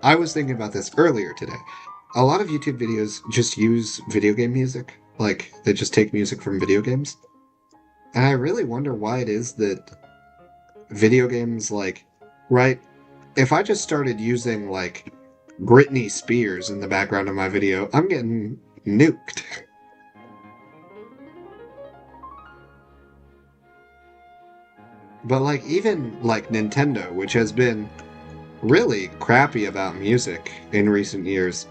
I was thinking about this earlier today. A lot of YouTube videos just use video game music. Like, they just take music from video games. And I really wonder why it is that video games, like, right, if I just started using, like, Britney Spears in the background of my video, I'm getting nuked. But, like, even, like, Nintendo, which has been really crappy about music in recent years,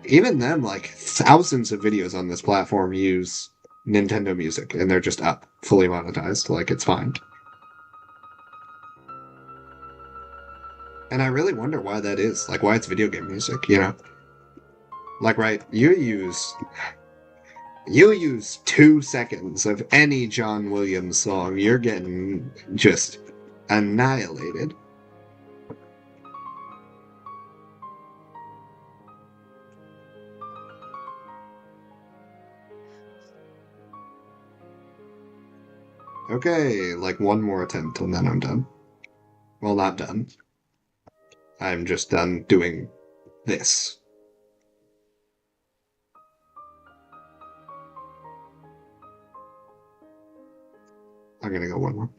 even them, like, thousands of videos on this platform use Nintendo music, and they're just up, fully monetized, like, it's fine. And I really wonder why that is, like, why it's video game music, you know? Like, right, you use 2 seconds of any John Williams song, you're getting just annihilated. Okay, like one more attempt and then I'm done. Well, not done. I'm just done doing this. I'm gonna go one more.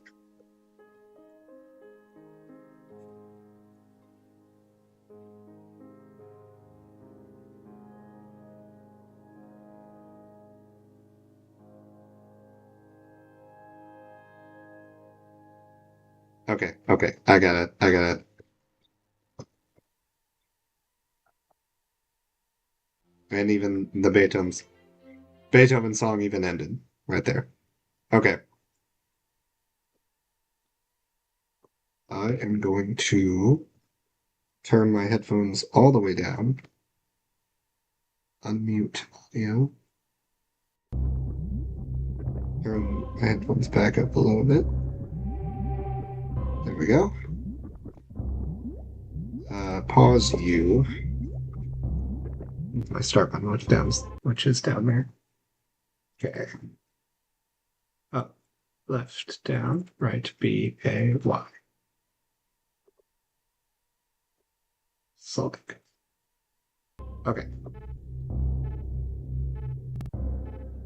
Okay, I got it. And even the Beethoven song even ended right there. Okay. I am going to turn my headphones all the way down. Unmute audio. Turn my headphones back up a little bit. There we go. Pause you. My start button, which is down there. Okay. Up, left, down, right, B, A, Y. Select. Okay.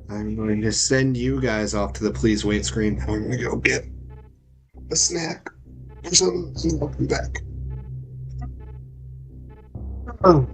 I'm going to send you guys off to the please wait screen. I'm going to go get a snack or something, and I'll be back. Oh.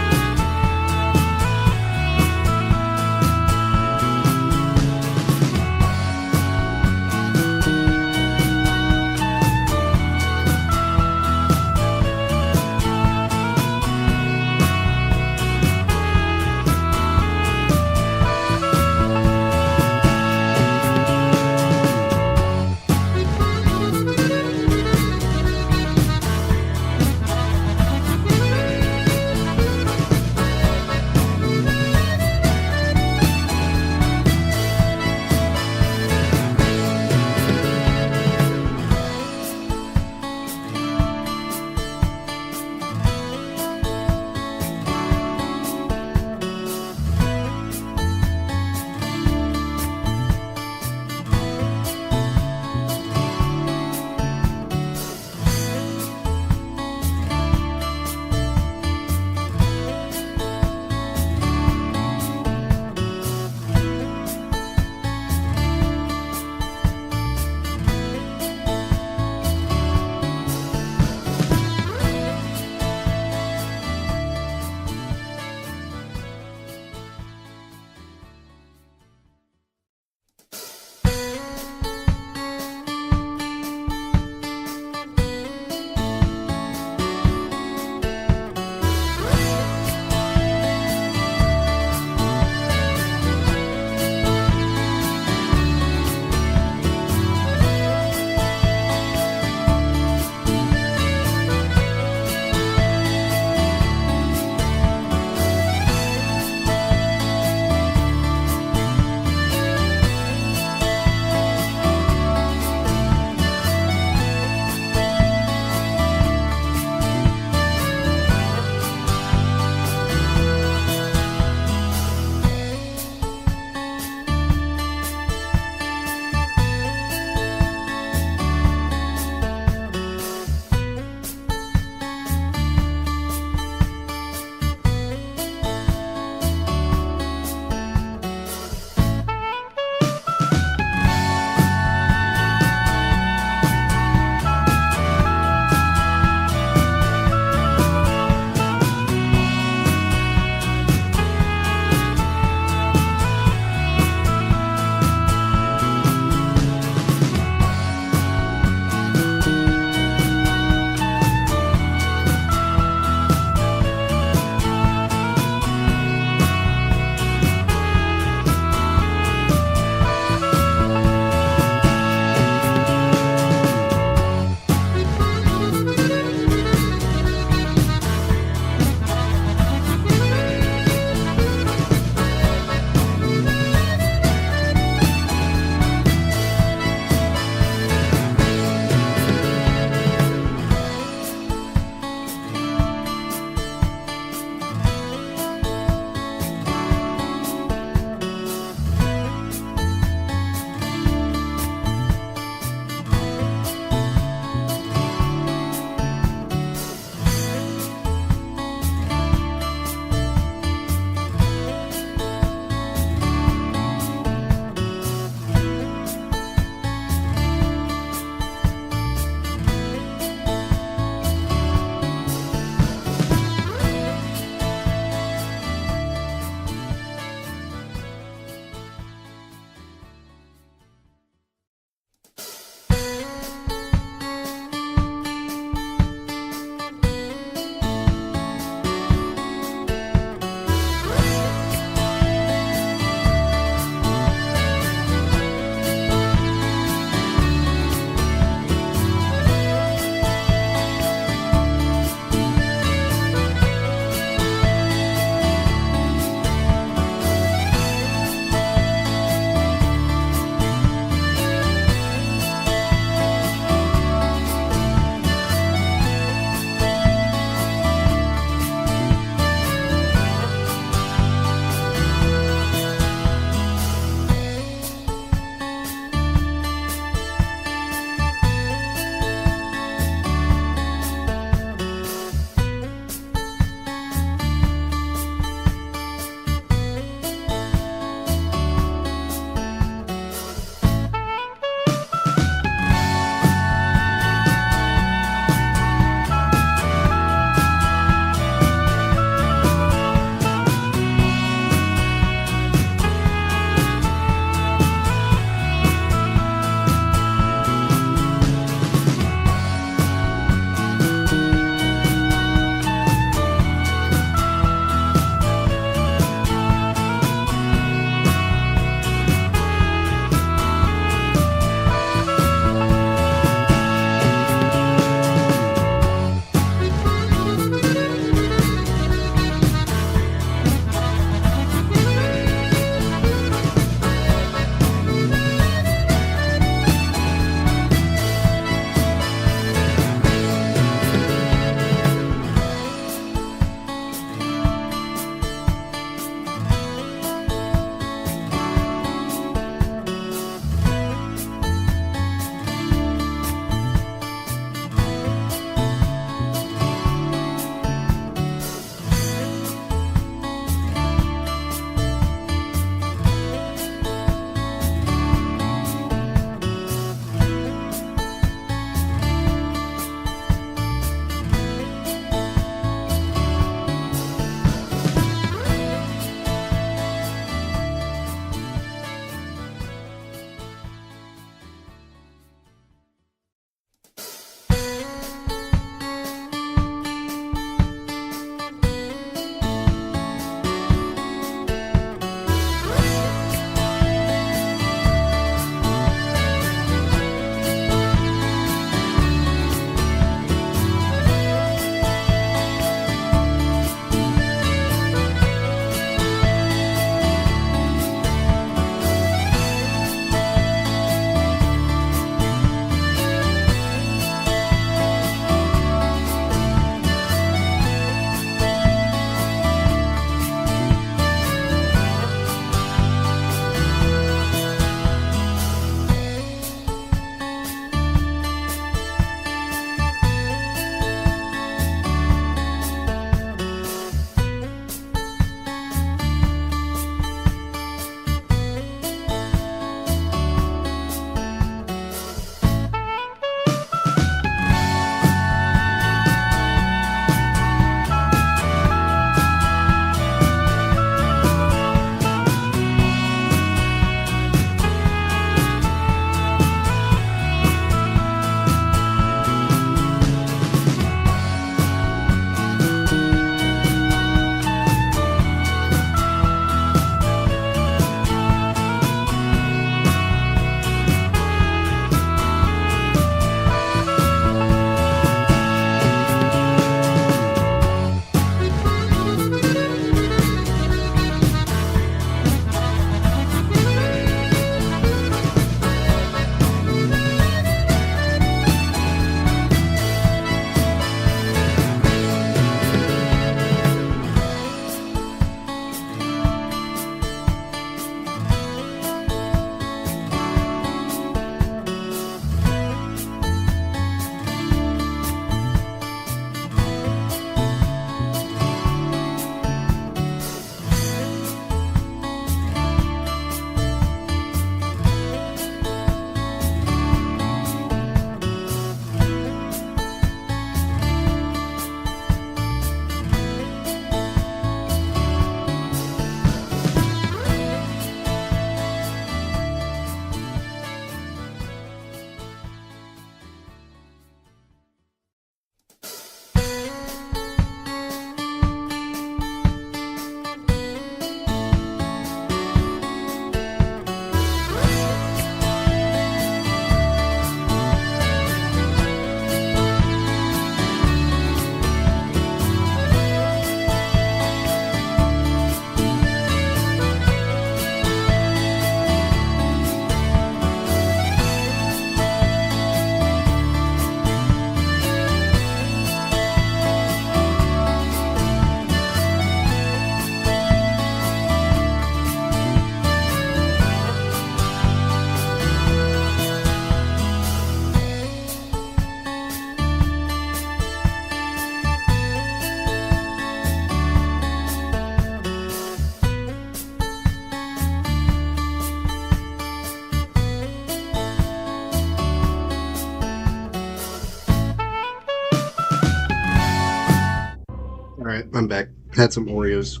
Alright, I'm back. Had some Oreos.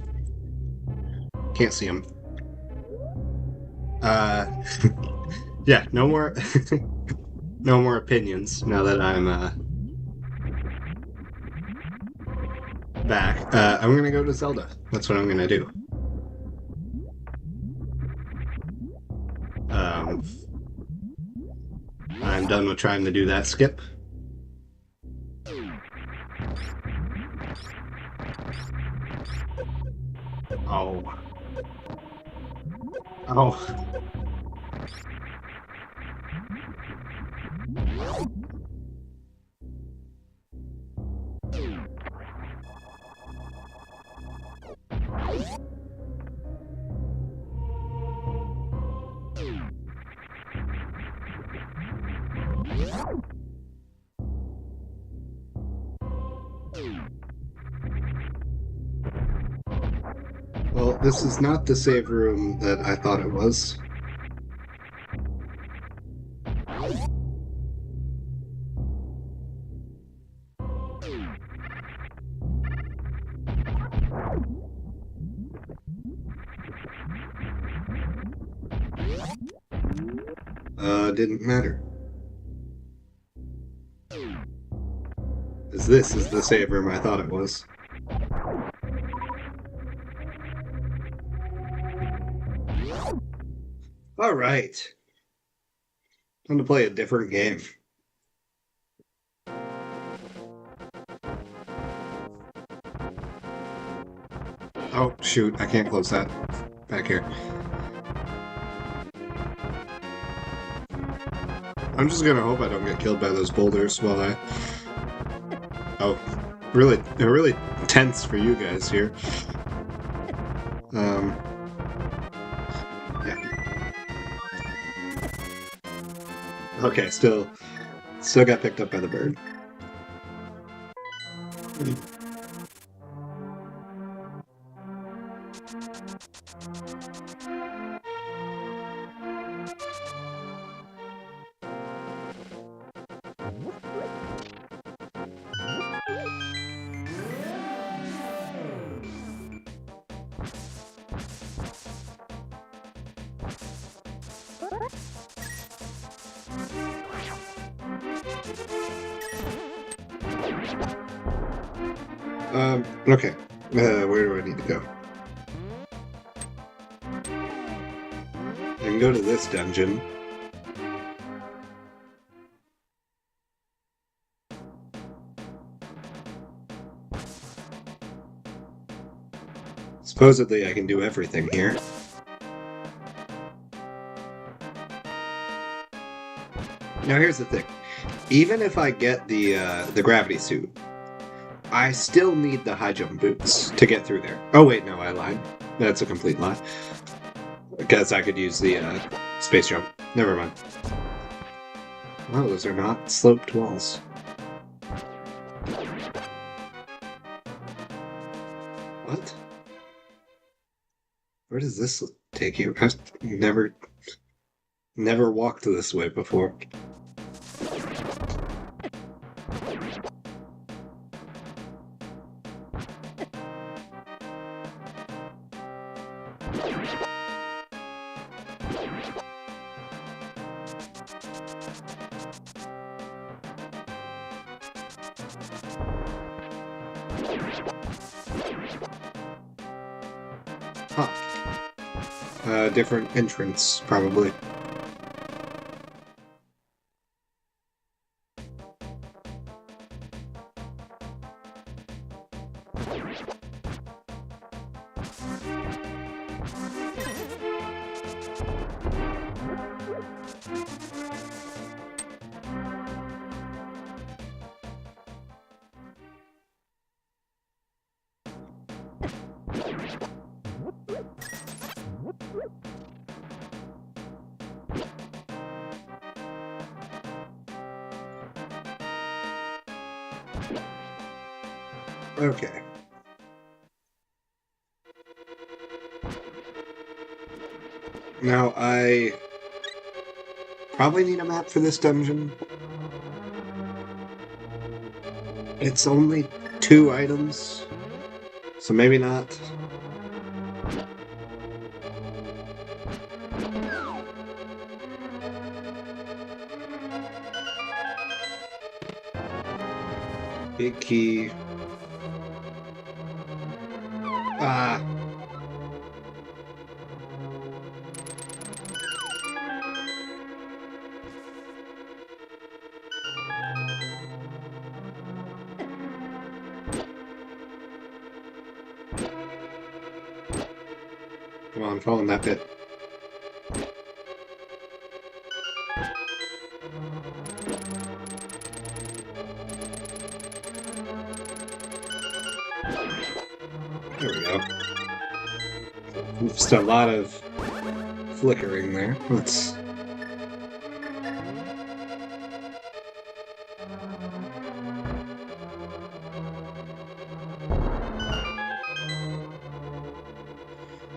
Can't see them. Yeah, no more... no more opinions now that I'm, back. I'm gonna go to Zelda. That's what I'm gonna do. I'm done with trying to do that skip. Oh. Oh. Well, this is not the save room that I thought it was. Didn't matter. As this is the save room I thought it was. Alright. Time to play a different game. Oh, shoot, I can't close that. Back here. I'm just gonna hope I don't get killed by those boulders while I... Oh, really tense for you guys here. Yeah. Okay, still got picked up by the bird. Okay. Where do I need to go? I can go to this dungeon. Supposedly I can do everything here. Now here's the thing. Even if I get the gravity suit, I still need the high jump boots to get through there. Oh wait, no, I lied. That's a complete lie. Because I could use the space jump. Never mind. Well, those are not sloped walls. What? Where does this take you? I've never walked this way before. Huh. Different entrance, probably. Okay. Now, I probably need a map for this dungeon. It's only 2 items. So maybe not. Big key. Ah. Come on, fall in that pit. There we go. Just a lot of flickering there. Let's...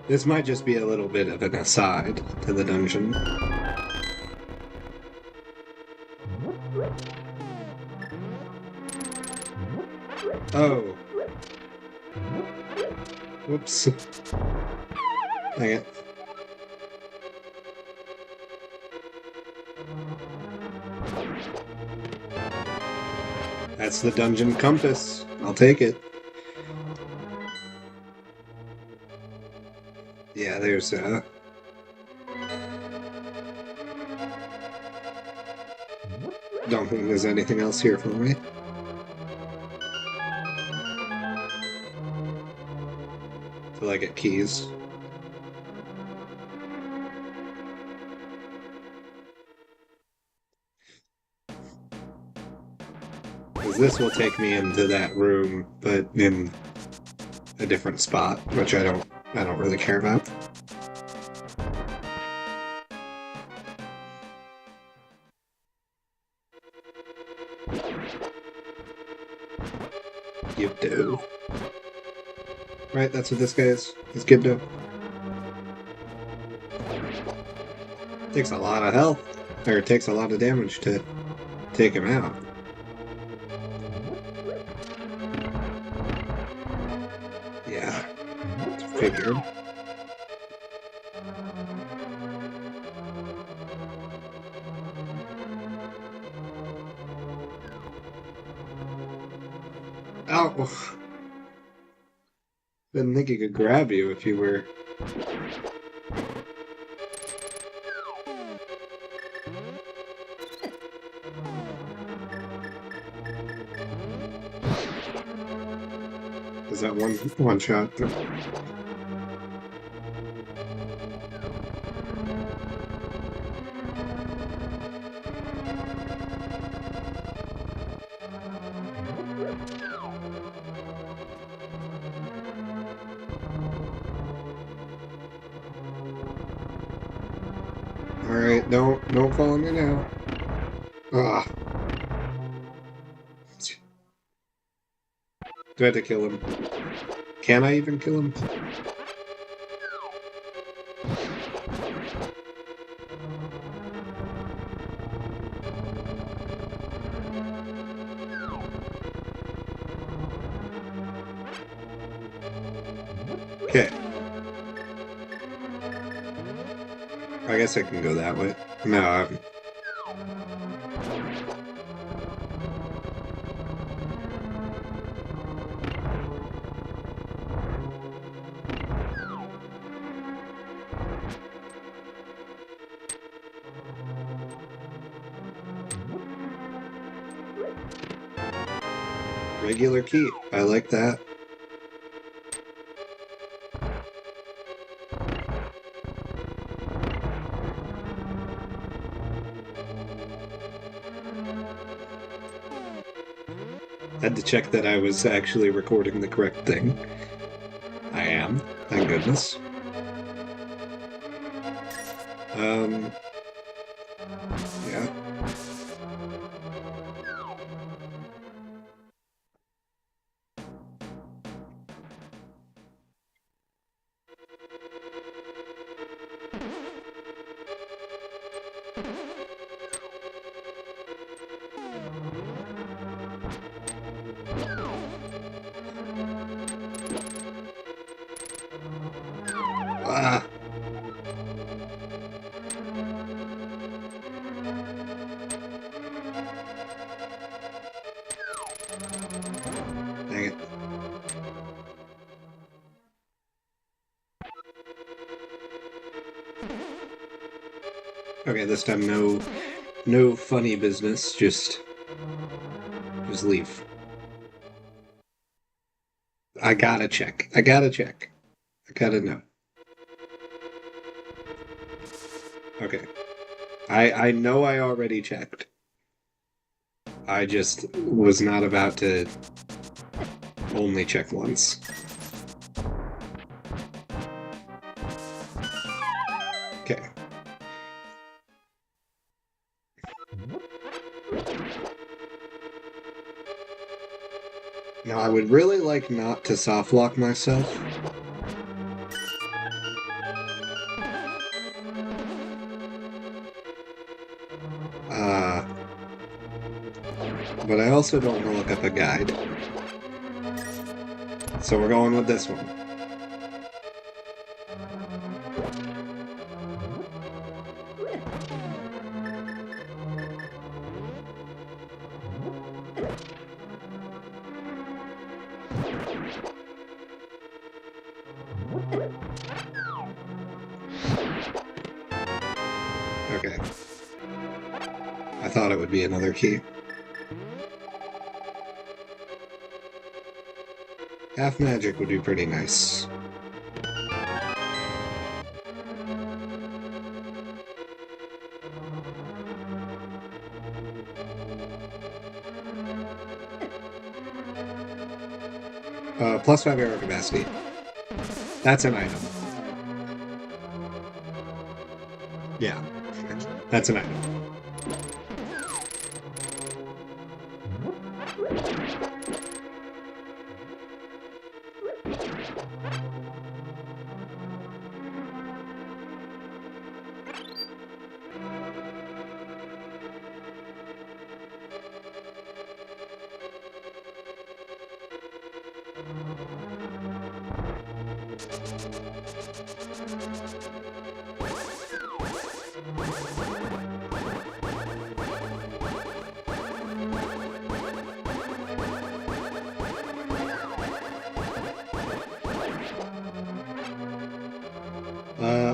This might just be a little bit of an aside to the dungeon. Oh. Whoops. Dang it. That's the dungeon compass. I'll take it. Yeah, there's don't think there's anything else here for me. Till I get keys. Because this will take me into that room, but in a different spot, which I don't really care about. Gibdo. Right, that's what this guy is. It's Gibdo. Takes a lot of health, or it takes a lot of damage to take him out. Yeah, it's figured. Oh! Didn't think he could grab you if you were... Is that one shot? Alright, don't fall on me now. Ah. Do I have to kill him? Can I even kill him? Okay. I guess I can go that way. No, I'm... Regular key. I like that. Had to check that I was actually recording the correct thing. I am. Thank goodness. Yeah. Okay, this time no funny business, just leave. I gotta check. I gotta know. Okay. I know I already checked. I just was not about to only check once. Okay. Now, I would really like not to soft lock myself. But I also don't want to look up a guide. So we're going with this one. Okay. I thought it would be another key. Half magic would be pretty nice. +5 arrow capacity. That's an item. Yeah, that's an item.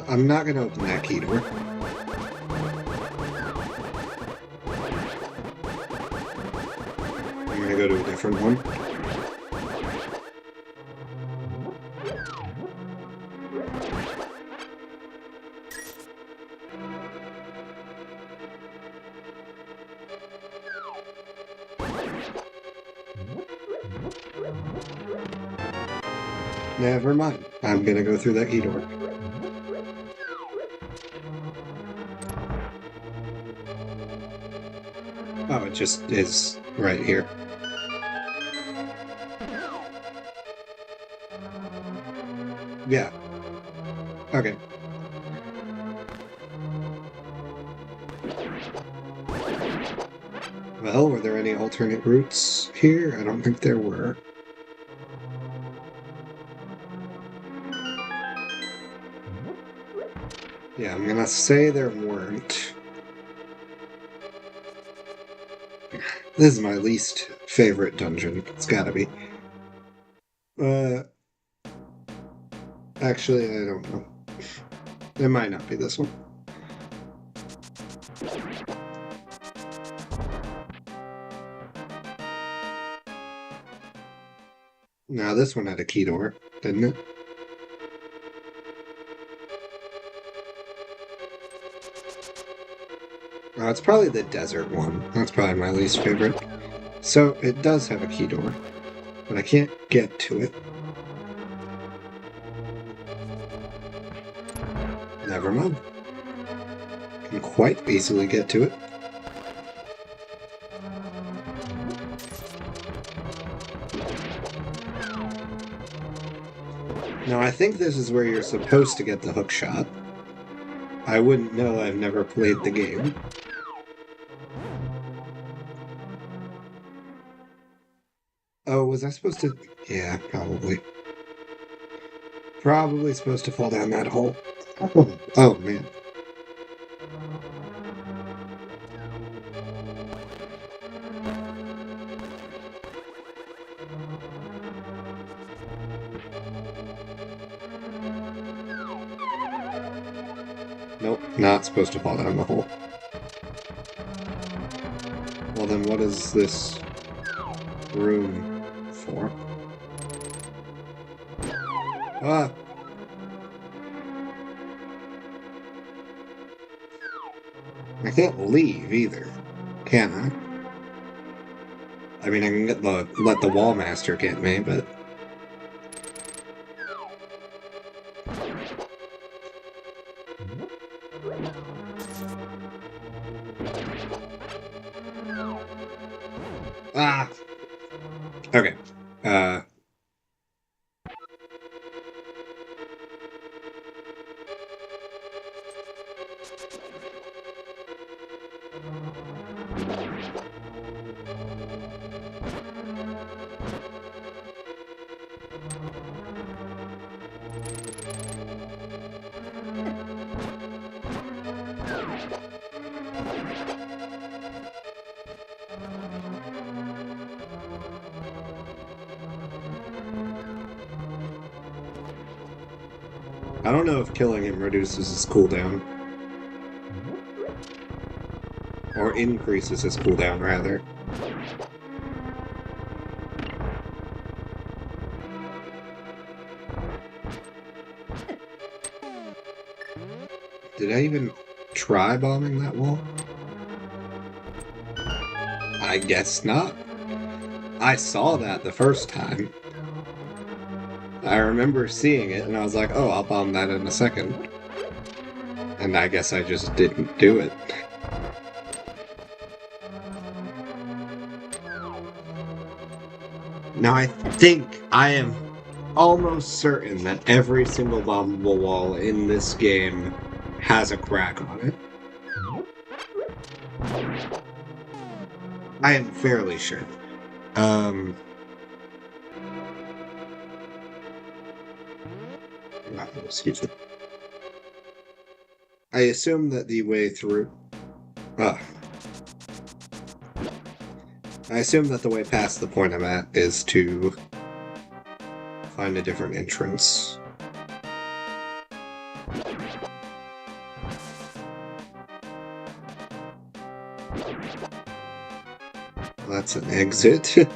I'm not gonna open that key door. I'm gonna go to a different one. Never mind. I'm gonna go through that key door. Oh, it just is right here. Yeah. Okay. Well, were there any alternate routes here? I don't think there were. Yeah, I'm gonna say there weren't. This is my least favorite dungeon. It's gotta be. Actually, I don't know. It might not be this one. Now, this one had a key door, didn't it? It's probably the desert one. That's probably my least favorite. So, it does have a key door, but I can't get to it. Never mind. Can quite easily get to it. Now, I think this is where you're supposed to get the hook shot. I wouldn't know, I've never played the game. Oh, was I supposed to? Yeah, probably. Probably supposed to fall down that hole. Oh, man. Nope, not supposed to fall down the hole. Well then what is this room for? Ah! I can't leave either, can I? I mean, I can let the wall master get me, but... Ah! Okay. I don't know if killing him reduces his cooldown. Or increases his cooldown, rather. Did I even try bombing that wall? I guess not. I saw that the first time. I remember seeing it, and I was like, oh, I'll bomb that in a second. And I guess I just didn't do it. Now I think I am almost certain that every single bombable wall in this game has a crack on it. I am fairly sure. Excuse me. I assume that the way through... I assume that the way past the point I'm at is to find a different entrance. That's an exit.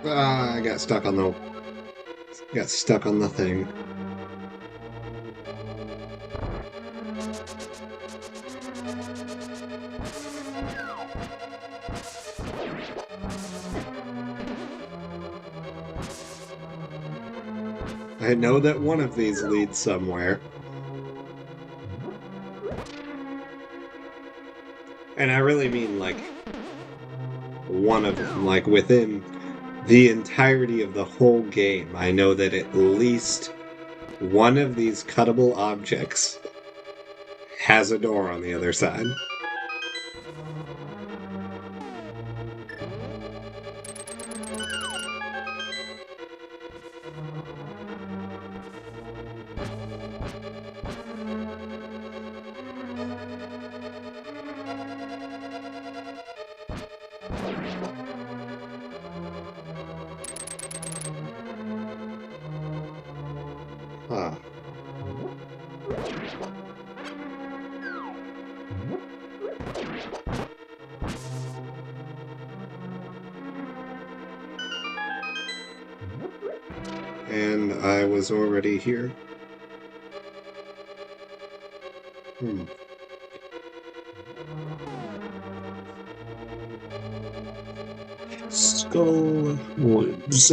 I got stuck on the thing. I know that one of these leads somewhere. And I really mean, like, one of them, like, within the entirety of the whole game, I know that at least one of these cuttable objects has a door on the other side. Huh. And I was already here. Skull Woods.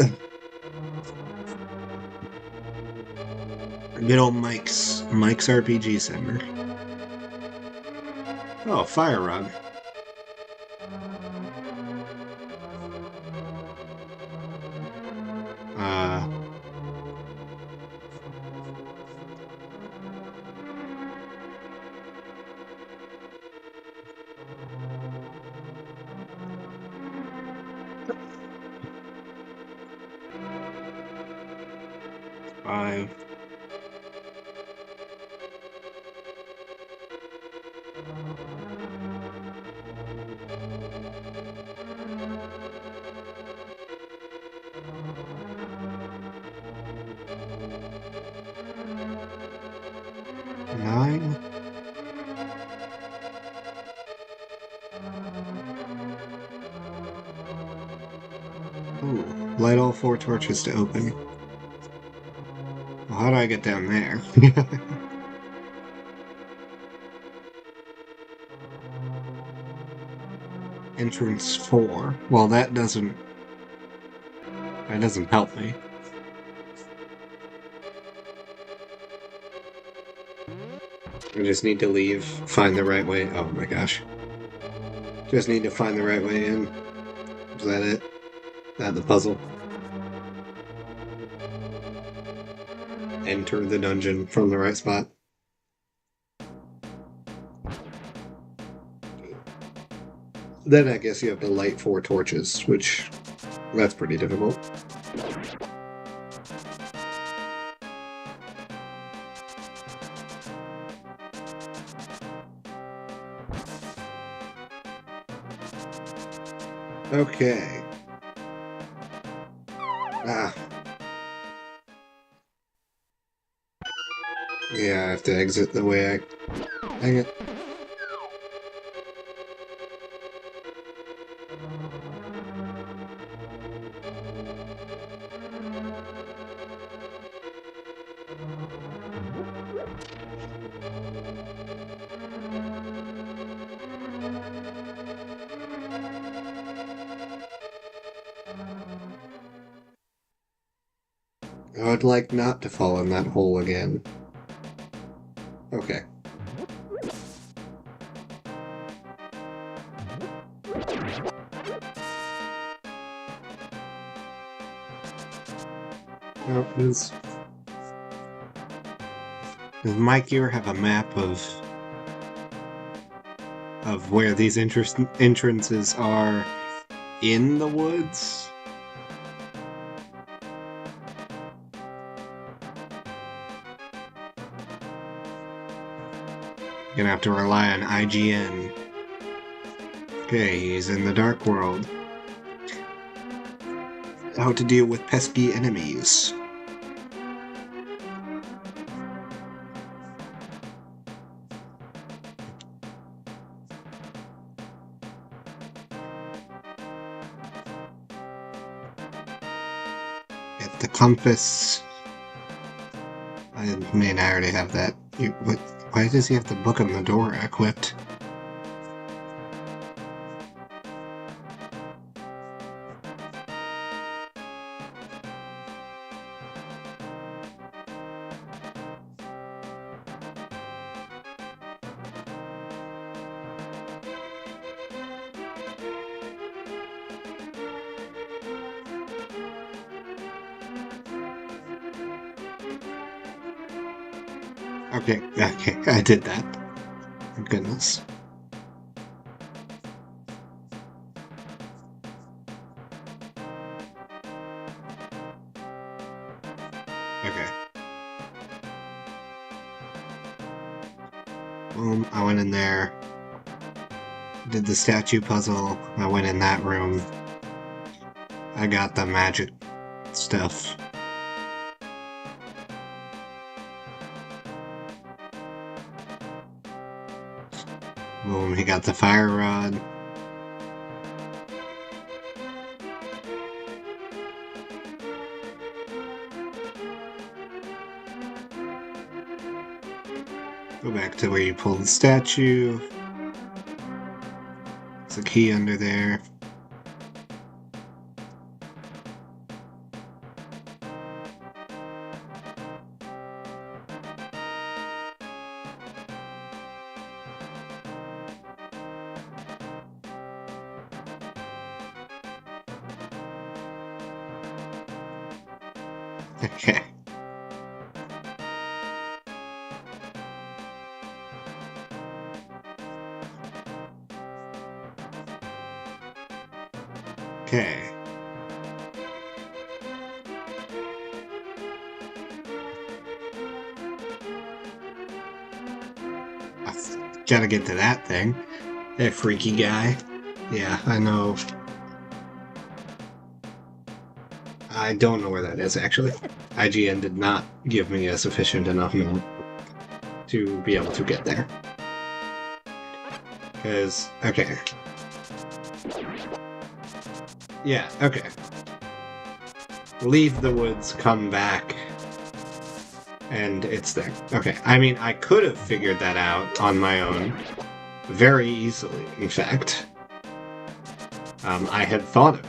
Good old Mike's RPG Center. Oh, fire rod. Five. Nine. Ooh, light all 4 torches to open. Well, how do I get down there? Entrance 4. Well, that doesn't help me. I just need to leave, find the right way. Oh my gosh. Just need to find the right way in. Is that it? Is that the puzzle? Enter the dungeon from the right spot. Then I guess you have to light 4 torches, which that's pretty difficult. Okay. Yeah, I have to exit the way I... Dang it. I would like not to fall in that hole again. Okay. Oh, does Mike here have a map of where these entrances are in the woods? Gonna have to rely on IGN. Okay, he's in the dark world. How to deal with pesky enemies. Get the compass. I mean, I already have that. Why does he have the book on the door equipped? Okay, I did that. Thank goodness. Okay. Boom, I went in there. Did the statue puzzle. I went in that room. I got the magic stuff. Boom, he got the fire rod. Go back to where you pulled the statue. There's a key under there. Okay. Okay. Gotta get to that thing. That freaky guy. Yeah, I know. I don't know where that is, actually. IGN did not give me a sufficient enough amount to be able to get there. Because, okay. Yeah, okay. Leave the woods, come back, and it's there. Okay, I mean, I could have figured that out on my own very easily, in fact. I had thought of it.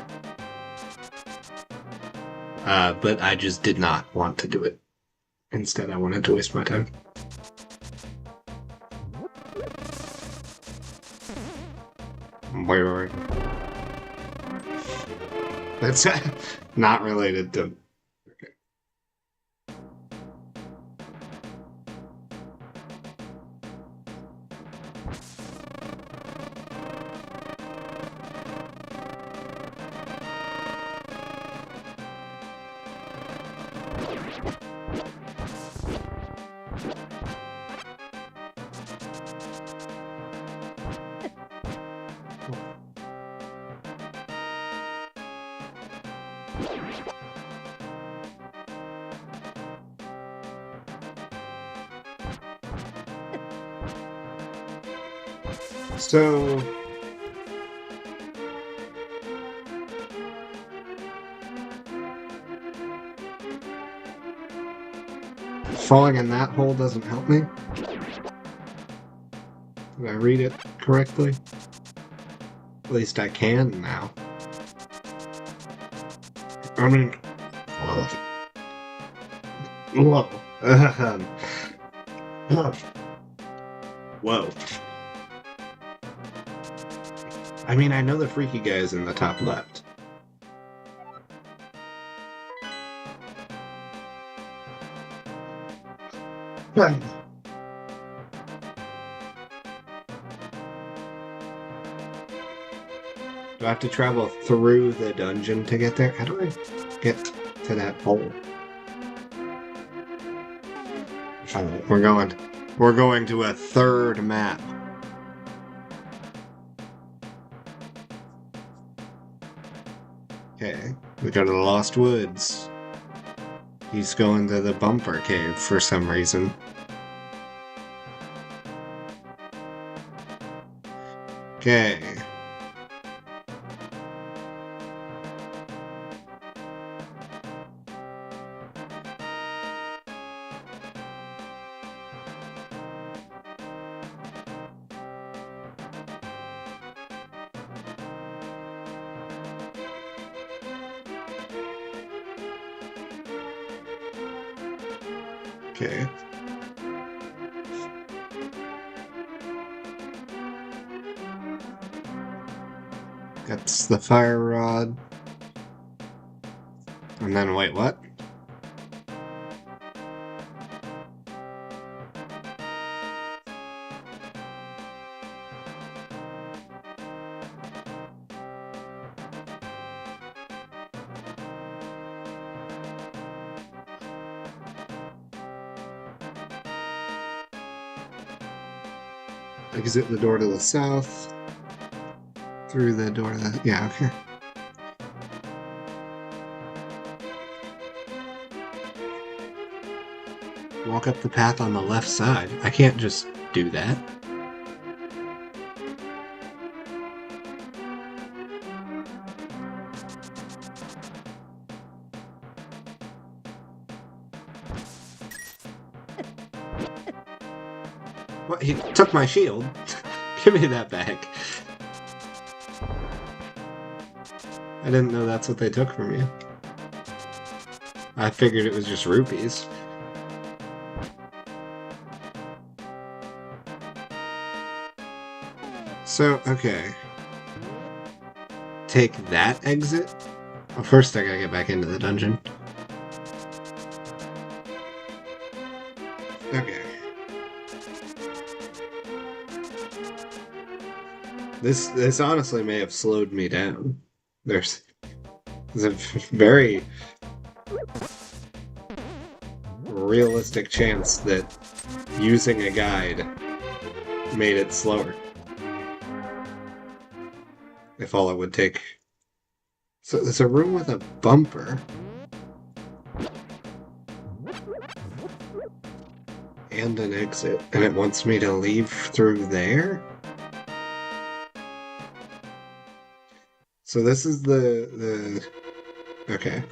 But I just did not want to do it. Instead, I wanted to waste my time. Wait. That's not related to... Okay. So... falling in that hole doesn't help me? Did I read it correctly? At least I can now. I mean... Whoa. Whoa. I mean, I know the freaky guy is in the top left. Do I have to travel through the dungeon to get there? How do I get to that hole? We're going to a third map. Okay, we go to the Lost Woods. He's going to the bumper cave for some reason. Okay. Okay. That's the fire rod. And then, wait, what? Exit the door to the south. Through the door to the... yeah, okay. Walk up the path on the left side. I can't just do that. What? He took my shield. Give me that back. I didn't know that's what they took from you. I figured it was just rupees. So, okay. Take that exit? Well, first I gotta get back into the dungeon. Okay. This honestly may have slowed me down. There's a very realistic chance that using a guide made it slower. If all it would take. So there's a room with a bumper. And an exit. And it wants me to leave through there? So this is the... Okay.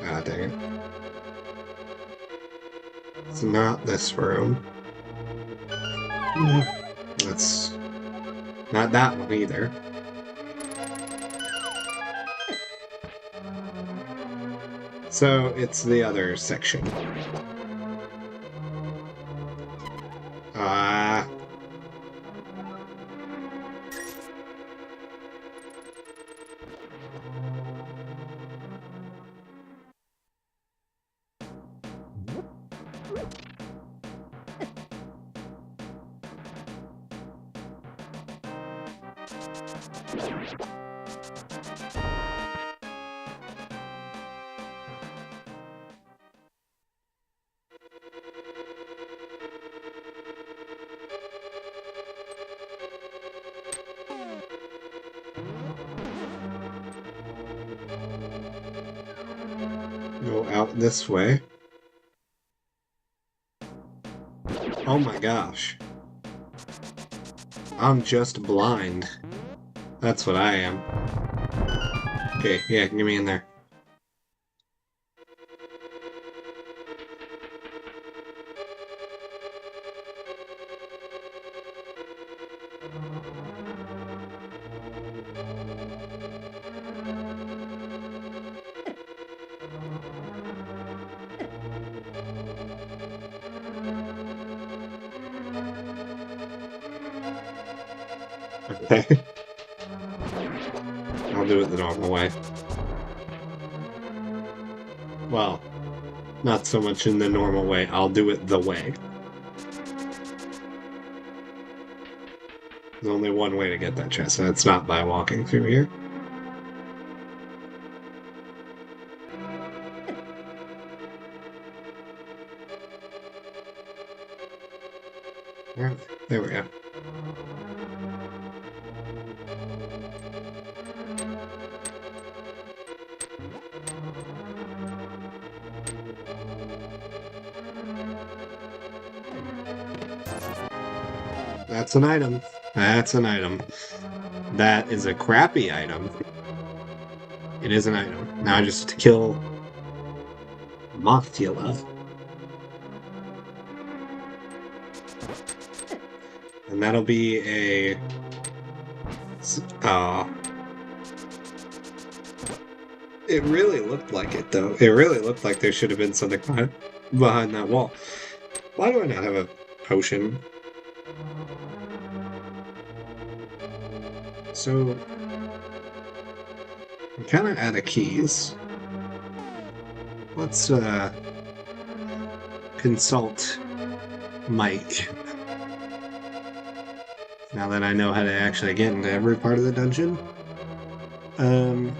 Ah, dang it. It's not this room. That's not that one either. So it's the other section. Go out this way. Oh my gosh. I'm just blind. That's what I am. Okay, yeah, get me in there. Okay. I'll do it the normal way. Well, not so much in the normal way. I'll do it the way. There's only one way to get that chest, and it's not by walking through here. There we go. That's an item. That's an item. That is a crappy item. It is an item. Now just to kill Mothula. And that'll be a... It really looked like it, though. It really looked like there should have been something behind that wall. Why do I not have a potion? So... I'm kind of out of keys. Let's, consult Mike. Now that I know how to actually get into every part of the dungeon. There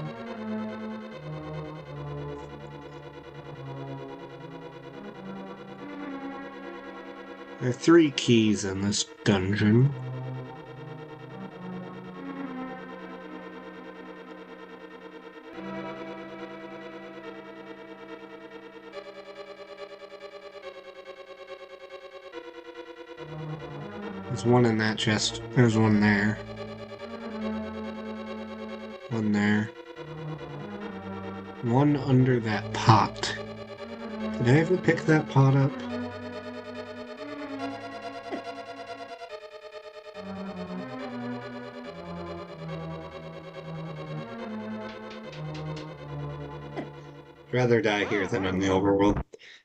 are 3 keys in this dungeon. There's one in that chest. There's one there. One there. one under that pot. Did I ever pick that pot up? I'd rather die here than in the overworld.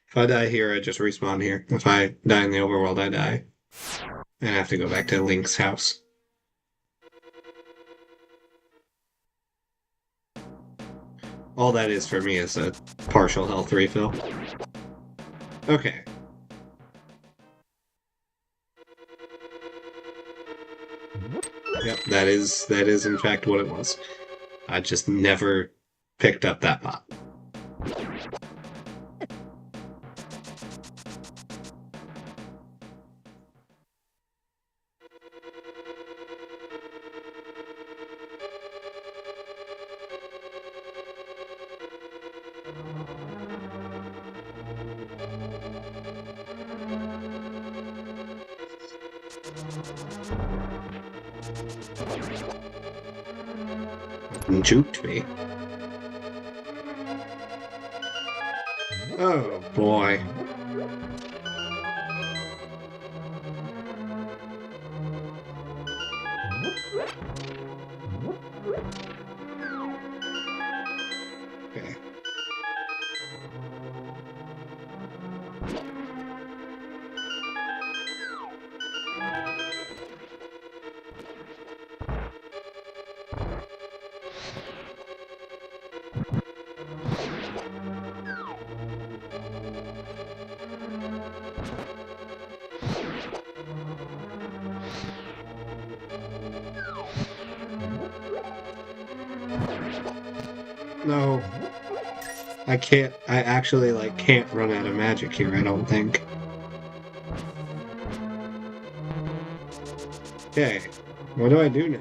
If I die here, I just respawn here. If I die in the overworld, I die. And I have to go back to Link's house. All that is for me is a partial health refill. Okay. Yep, that is in fact what it was. I just never picked up that pot. Juked me. Oh boy. Okay. No. I can't. I actually, like, can't run out of magic here, I don't think. Okay. What do I do now?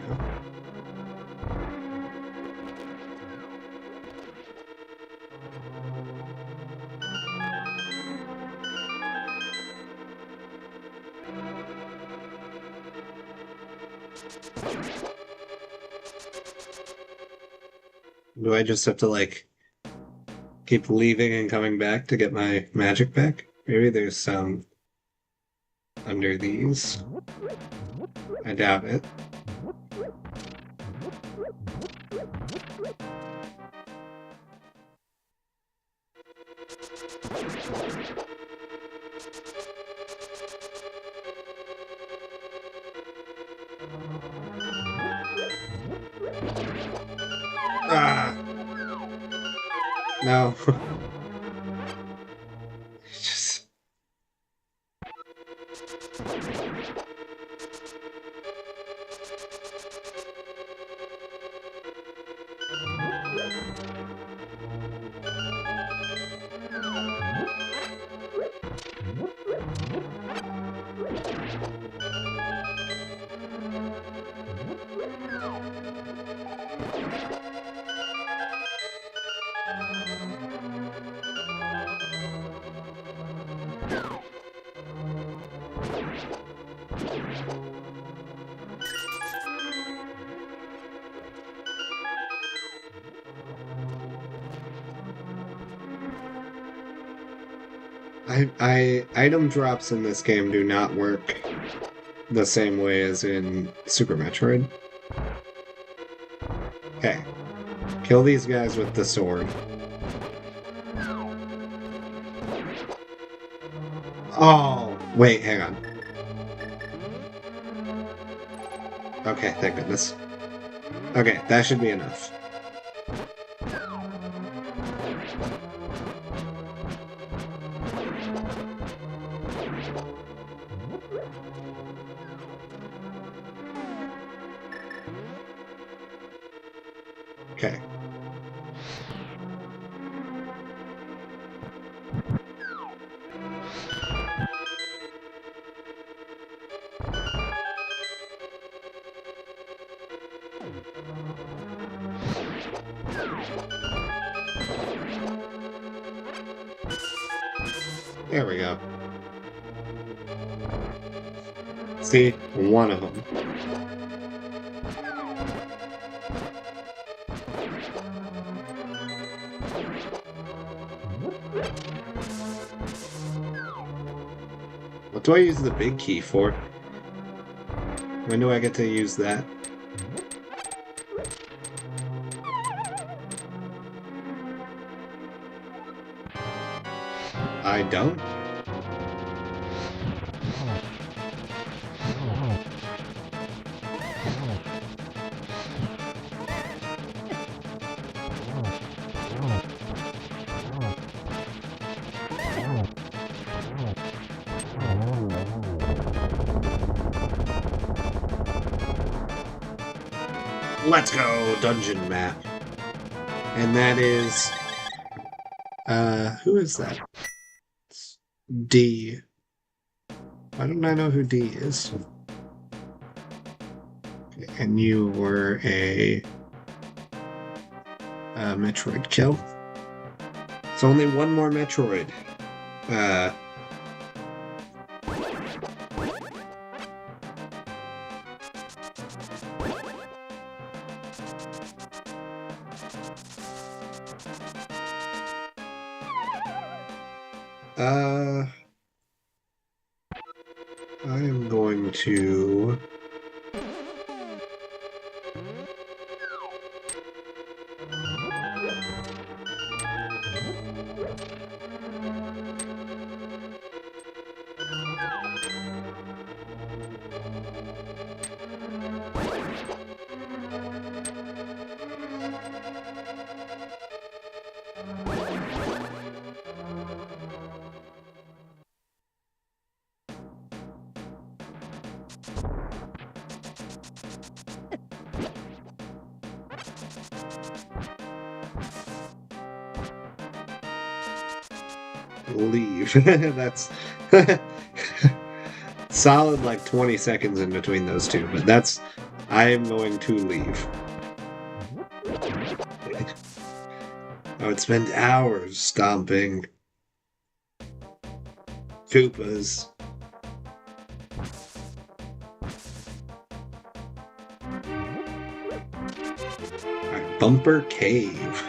Do I just have to, like, keep leaving and coming back to get my magic back? Maybe there's some under these. I doubt it. Ah! No. Just... item drops in this game do not work the same way as in Super Metroid. Okay. Kill these guys with the sword. Oh, wait, hang on. Okay, thank goodness. Okay, that should be enough. Okay. There we go. See? One of them. do I use the big key for? When do I get to use that? I don't. Let's go, dungeon map. And that is... who is that? It's D. Why don't I know who D is? Okay, and you were a Metroid kill. It's only one more Metroid. I am going to... leave. That's solid, like 20 seconds in between those two, but that's... I am going to leave. I would spend hours stomping Koopas. Alright, Bumper Cave.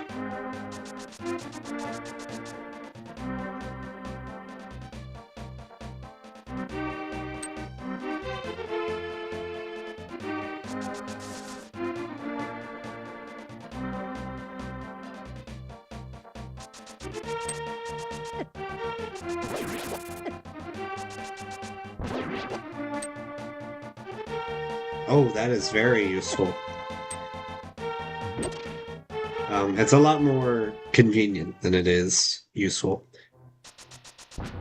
Oh, that is very useful. It's a lot more convenient than it is useful.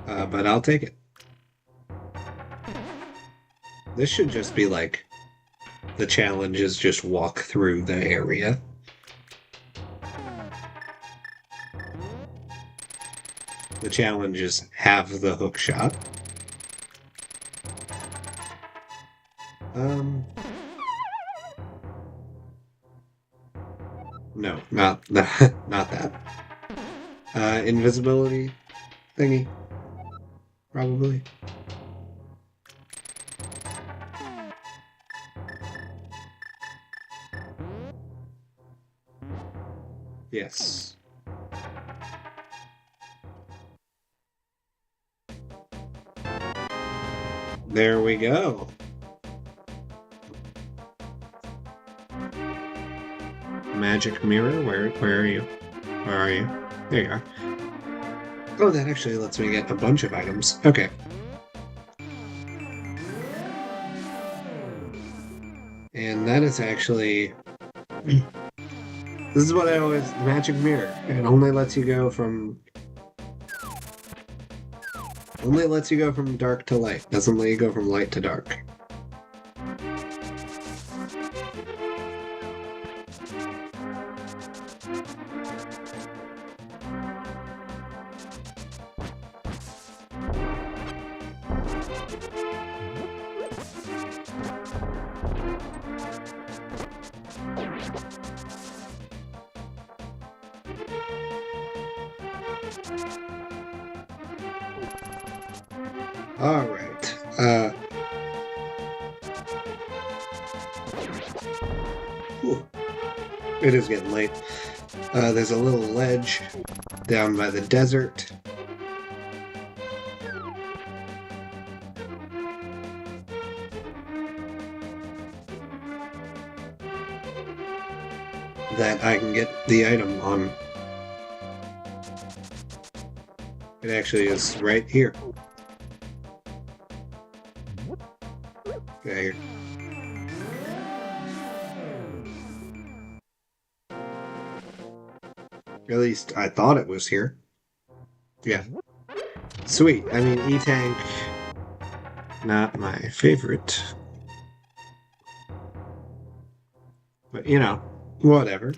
But I'll take it. This should just be like... the challenge is just walk through the area. The challenge is have the hook shot. No, not that. Not that. Invisibility thingy. Probably. Yes. There we go. Magic mirror, where are you? Where are you? There you are. Oh, that actually lets me get a bunch of items. Okay. And that is actually... This is what I always... The magic mirror. It only lets you go from... Only lets you go from dark to light. Doesn't let you go from light to dark. Alright, it is getting late. There's a little ledge down by the desert. that I can get the item on. It actually is right here. Okay, here. At least I thought it was here. Yeah. Sweet. I mean, E-Tank, not my favorite. But, you know, whatever.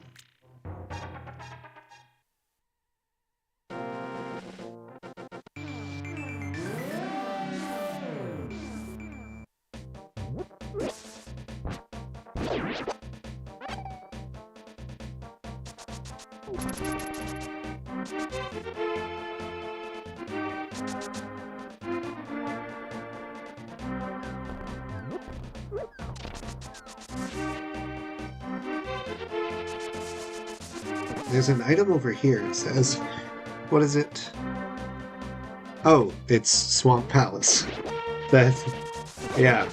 There's an item over here, it says. What is it? Oh, it's Swamp Palace. That's... yeah.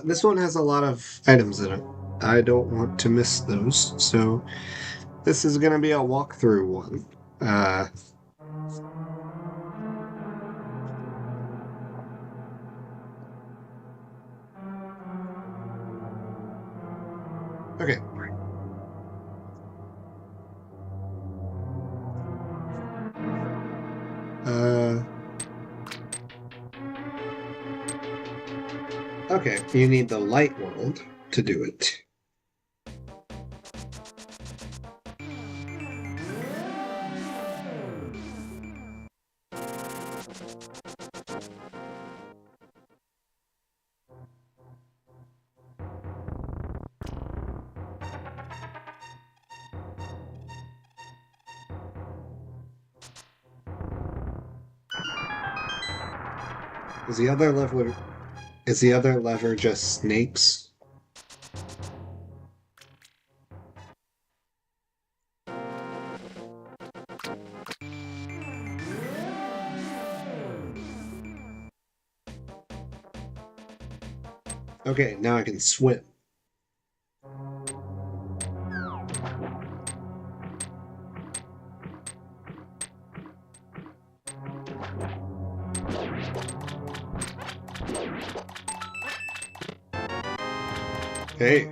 This one has a lot of items in it. I don't want to miss those, so this is gonna be a walkthrough one. Okay. Okay, you need the light world to do it. Is the other lever just snakes? Okay, now I can swim. Hey.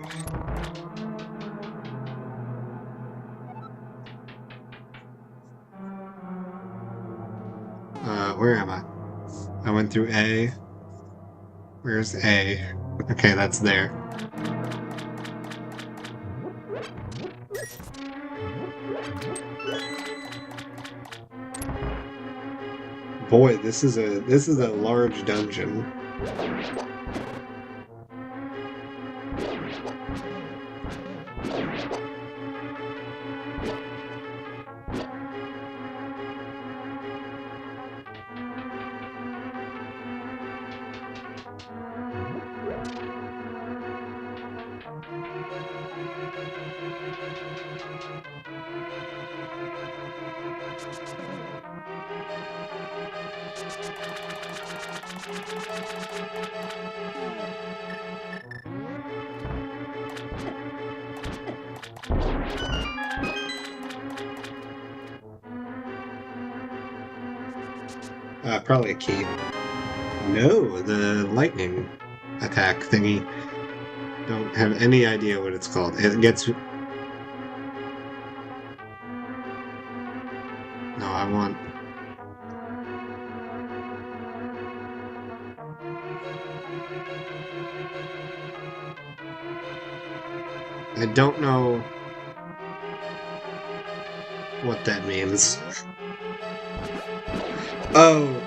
Where am I? I went through A. Where's A? Okay, that's there. Boy, this is a large dungeon. Probably a key. No, the lightning attack thingy. Don't have any idea what it's called. It gets... No, I want... I don't know what that means. Oh,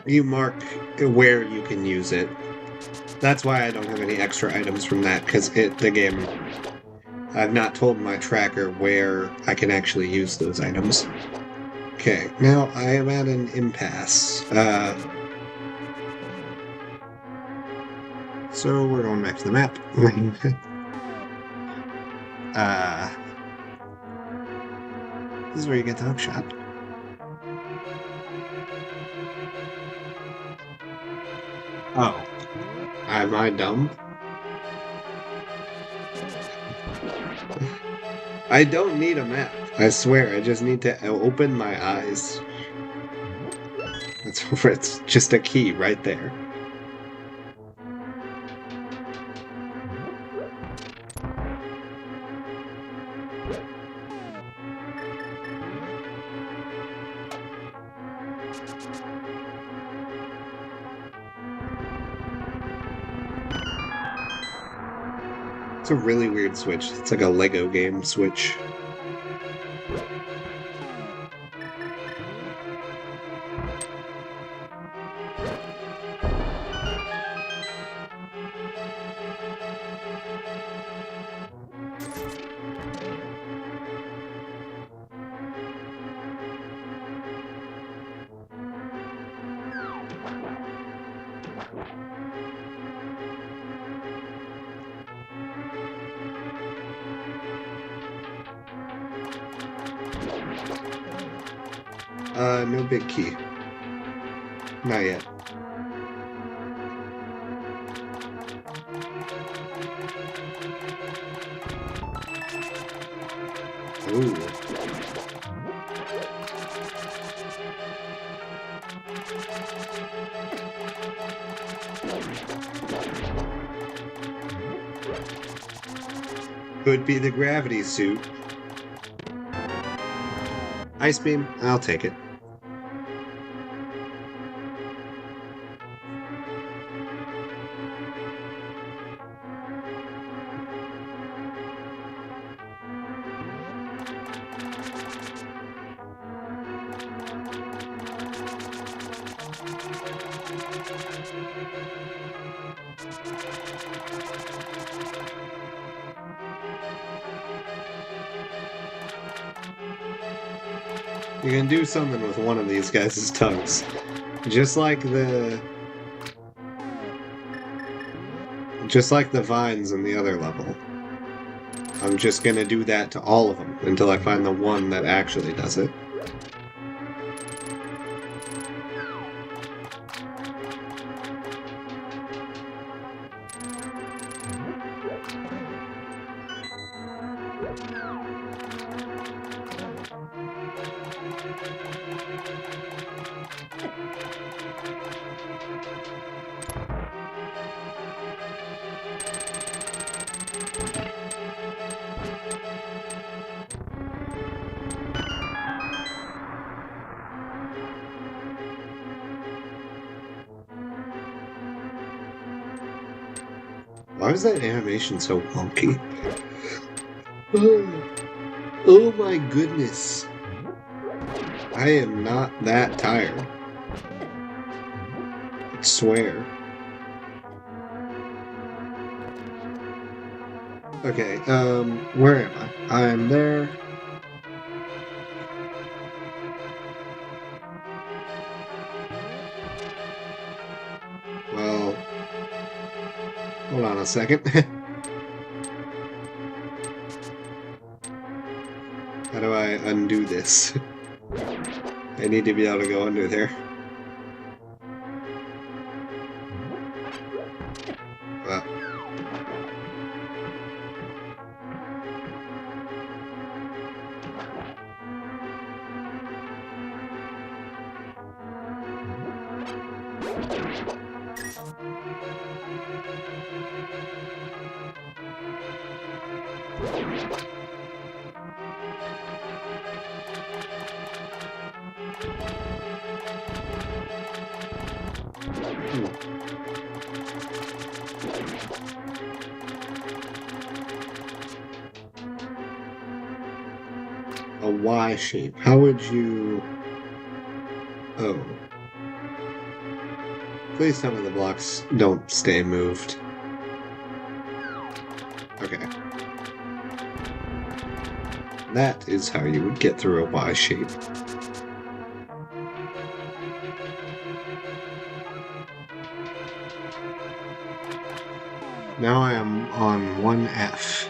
you mark where you can use it. That's why I don't have any extra items from that, because the game... I've not told my tracker where I can actually use those items. Okay, now I am at an impasse. So we're going back to the map. This is where you get the hookshot. Oh. Am I dumb? I don't need a map. I swear, I just need to open my eyes. It's just a key right there. It's a really weird switch. It's like a Lego game switch. No big key. Not yet. Ooh. Could be the gravity suit. Ice beam, I'll take it. You can do something with one of these guys' tongues. Just like the vines in the other level. I'm just gonna do that to all of them until I find the one that actually does it. Why was that animation so wonky? Oh my goodness. I am not that tired. I swear. Okay, where am I? I'm there. Well, hold on a second. How do I undo this? I need to be able to go under there. Well. A Y shape. How would you... Oh. Please tell me the blocks don't stay moved. Okay. That is how you would get through a Y shape. Now I am on 1F.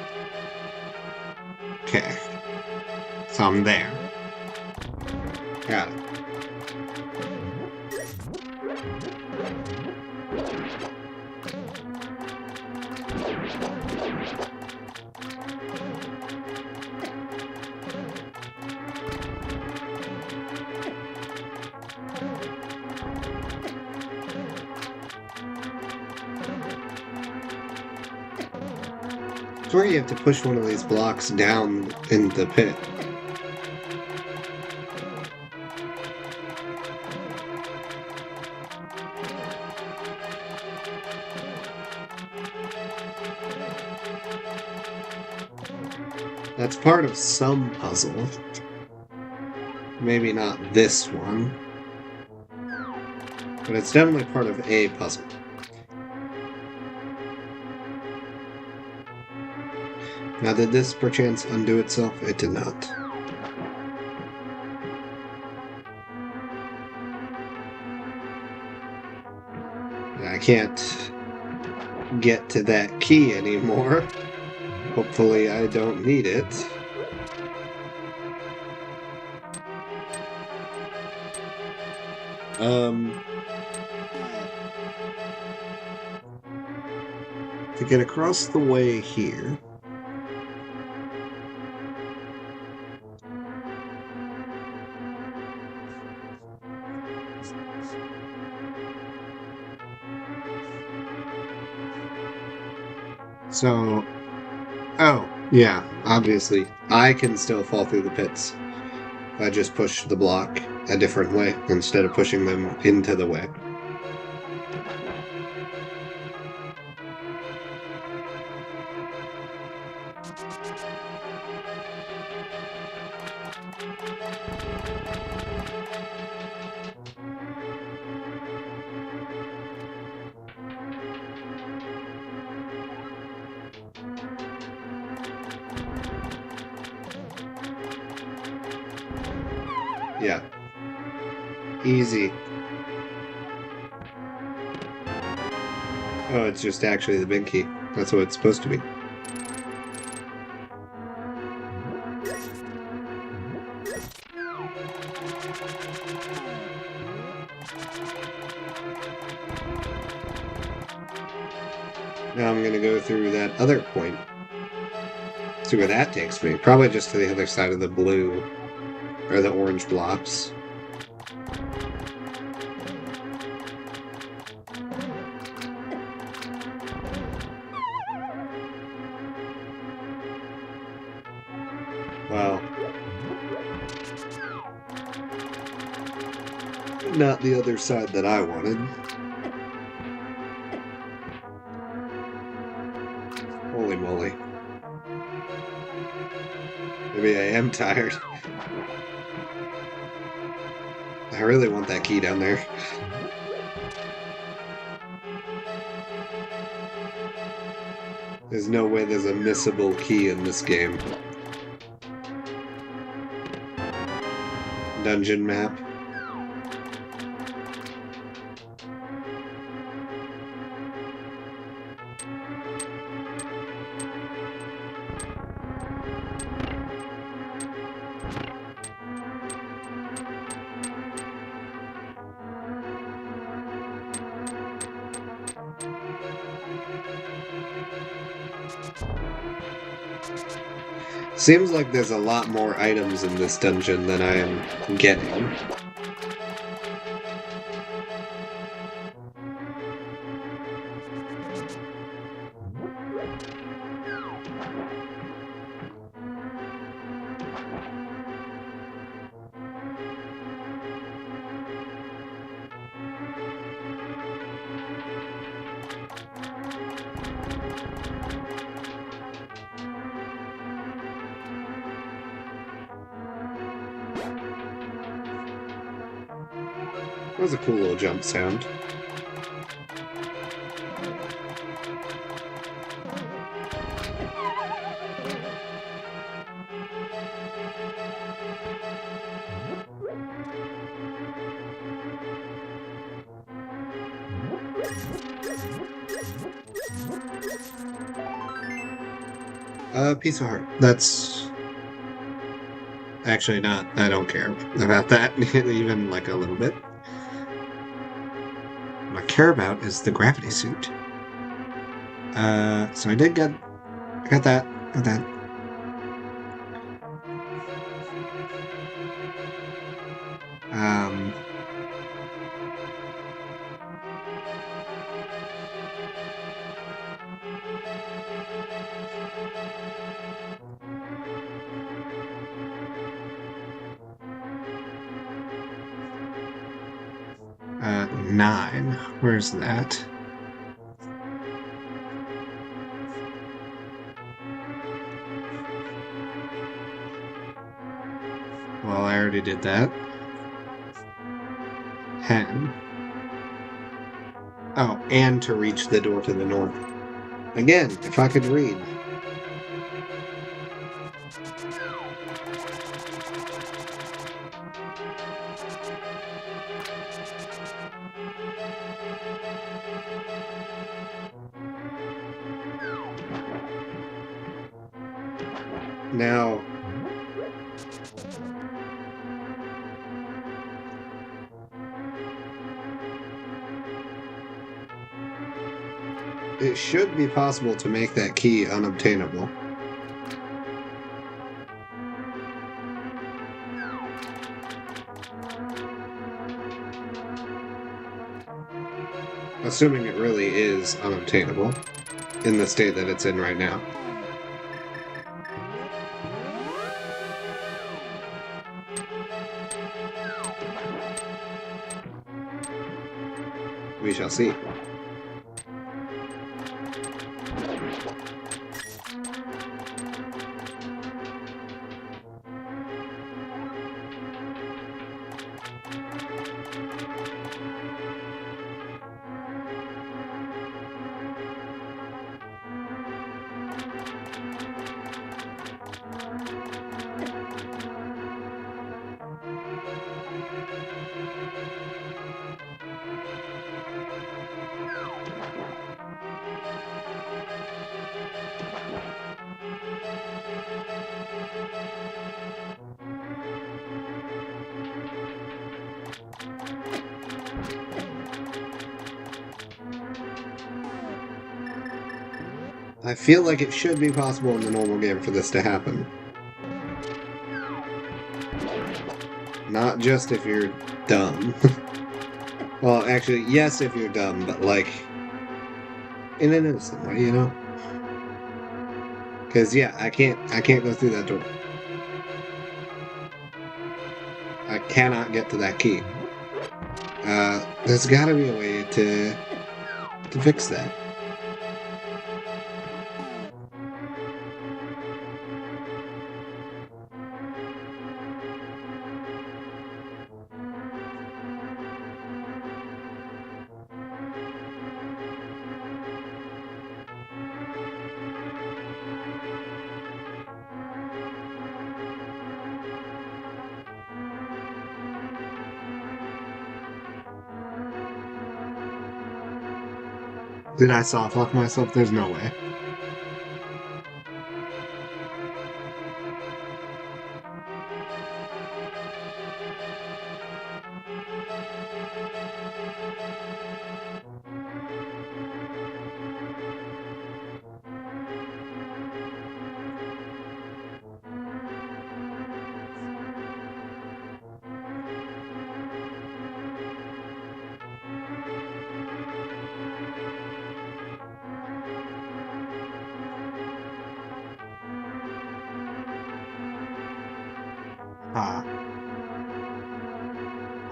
Okay. So I'm there. Got it. swear you have to push one of these blocks down in the pit. That's part of some puzzle. Maybe not this one. But it's definitely part of a puzzle. Now, did this perchance undo itself? It did not. I can't get to that key anymore. Hopefully I don't need it. To get across the way here... So... Oh, yeah, obviously. I can still fall through the pits. I just push the block a different way instead of pushing them into the way. Yeah. Easy. Oh, it's just actually the big key. That's what it's supposed to be. Now I'm gonna go through that other point. See where that takes me. Probably just to the other side of the blue, or the orange blocks. Wow. Not the other side that I wanted. Holy moly. Maybe I am tired. I really want that key down there. There's no way there's a missable key in this game. Dungeon map. Seems like there's a lot more items in this dungeon than I am getting. That was a cool little jump sound. Piece of heart. That's actually not. I don't care about that even like a little bit. What I care about is the gravity suit. So I did get. I got that. Got that. 9. Where's that? Well, I already did that. 10. Oh, and to reach the door to the north. Again, if I could read. Now, it should be possible to make that key unobtainable. Assuming it really is unobtainable in the state that it's in right now. We shall see. I feel like it should be possible in the normal game for this to happen. Not just if you're dumb. Well, actually, yes if you're dumb, but like, in an innocent way, you know? Because, yeah, I can't go through that door. I cannot get to that key. There's gotta be a way to fix that. Did I soft lock myself? There's no way.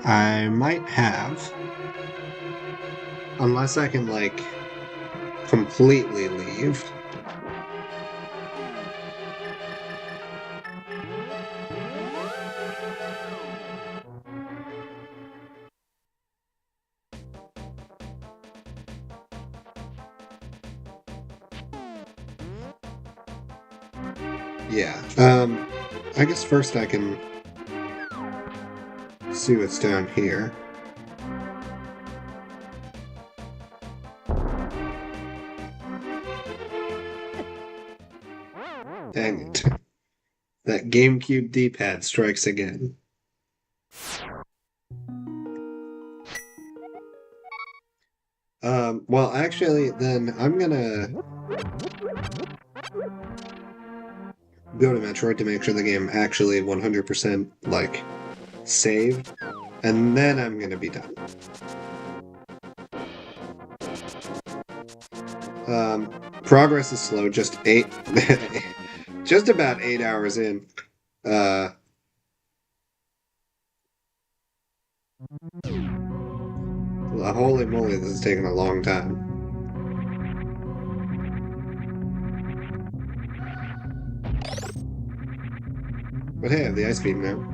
I might have. Unless I can, like, completely leave. Yeah, I guess first I can see what's down here. Dang it. That GameCube D-pad strikes again. Well, actually, then I'm gonna go to Metroid to make sure the game actually 100% like saved, and then I'm gonna be done. Progress is slow, just just about 8 hours in. Holy moly, this is taking a long time. But hey, I have the ice beam now.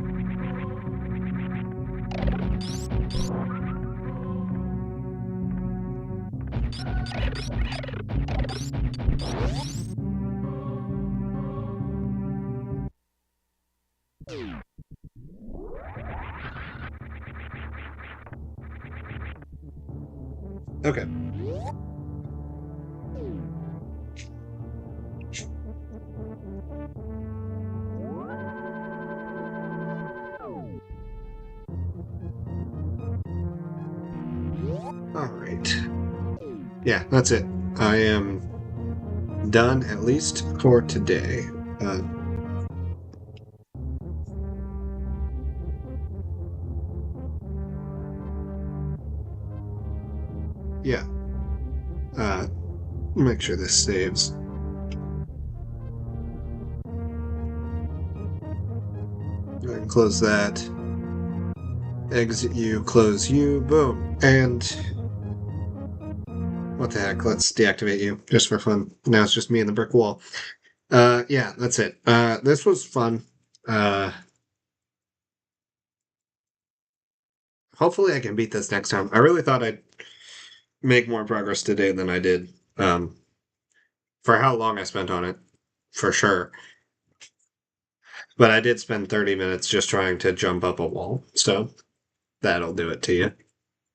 Okay. Alright. Yeah, that's it. I am done, at least for today. Yeah. Make sure this saves. Go ahead and close that. Exit you, close you, boom. And what the heck, let's deactivate you, just for fun. Now it's just me and the brick wall. Yeah, that's it. This was fun. Hopefully I can beat this next time. I really thought I'd make more progress today than I did. For how long I spent on it, for sure. But I did spend 30 minutes just trying to jump up a wall, so that'll do it to you.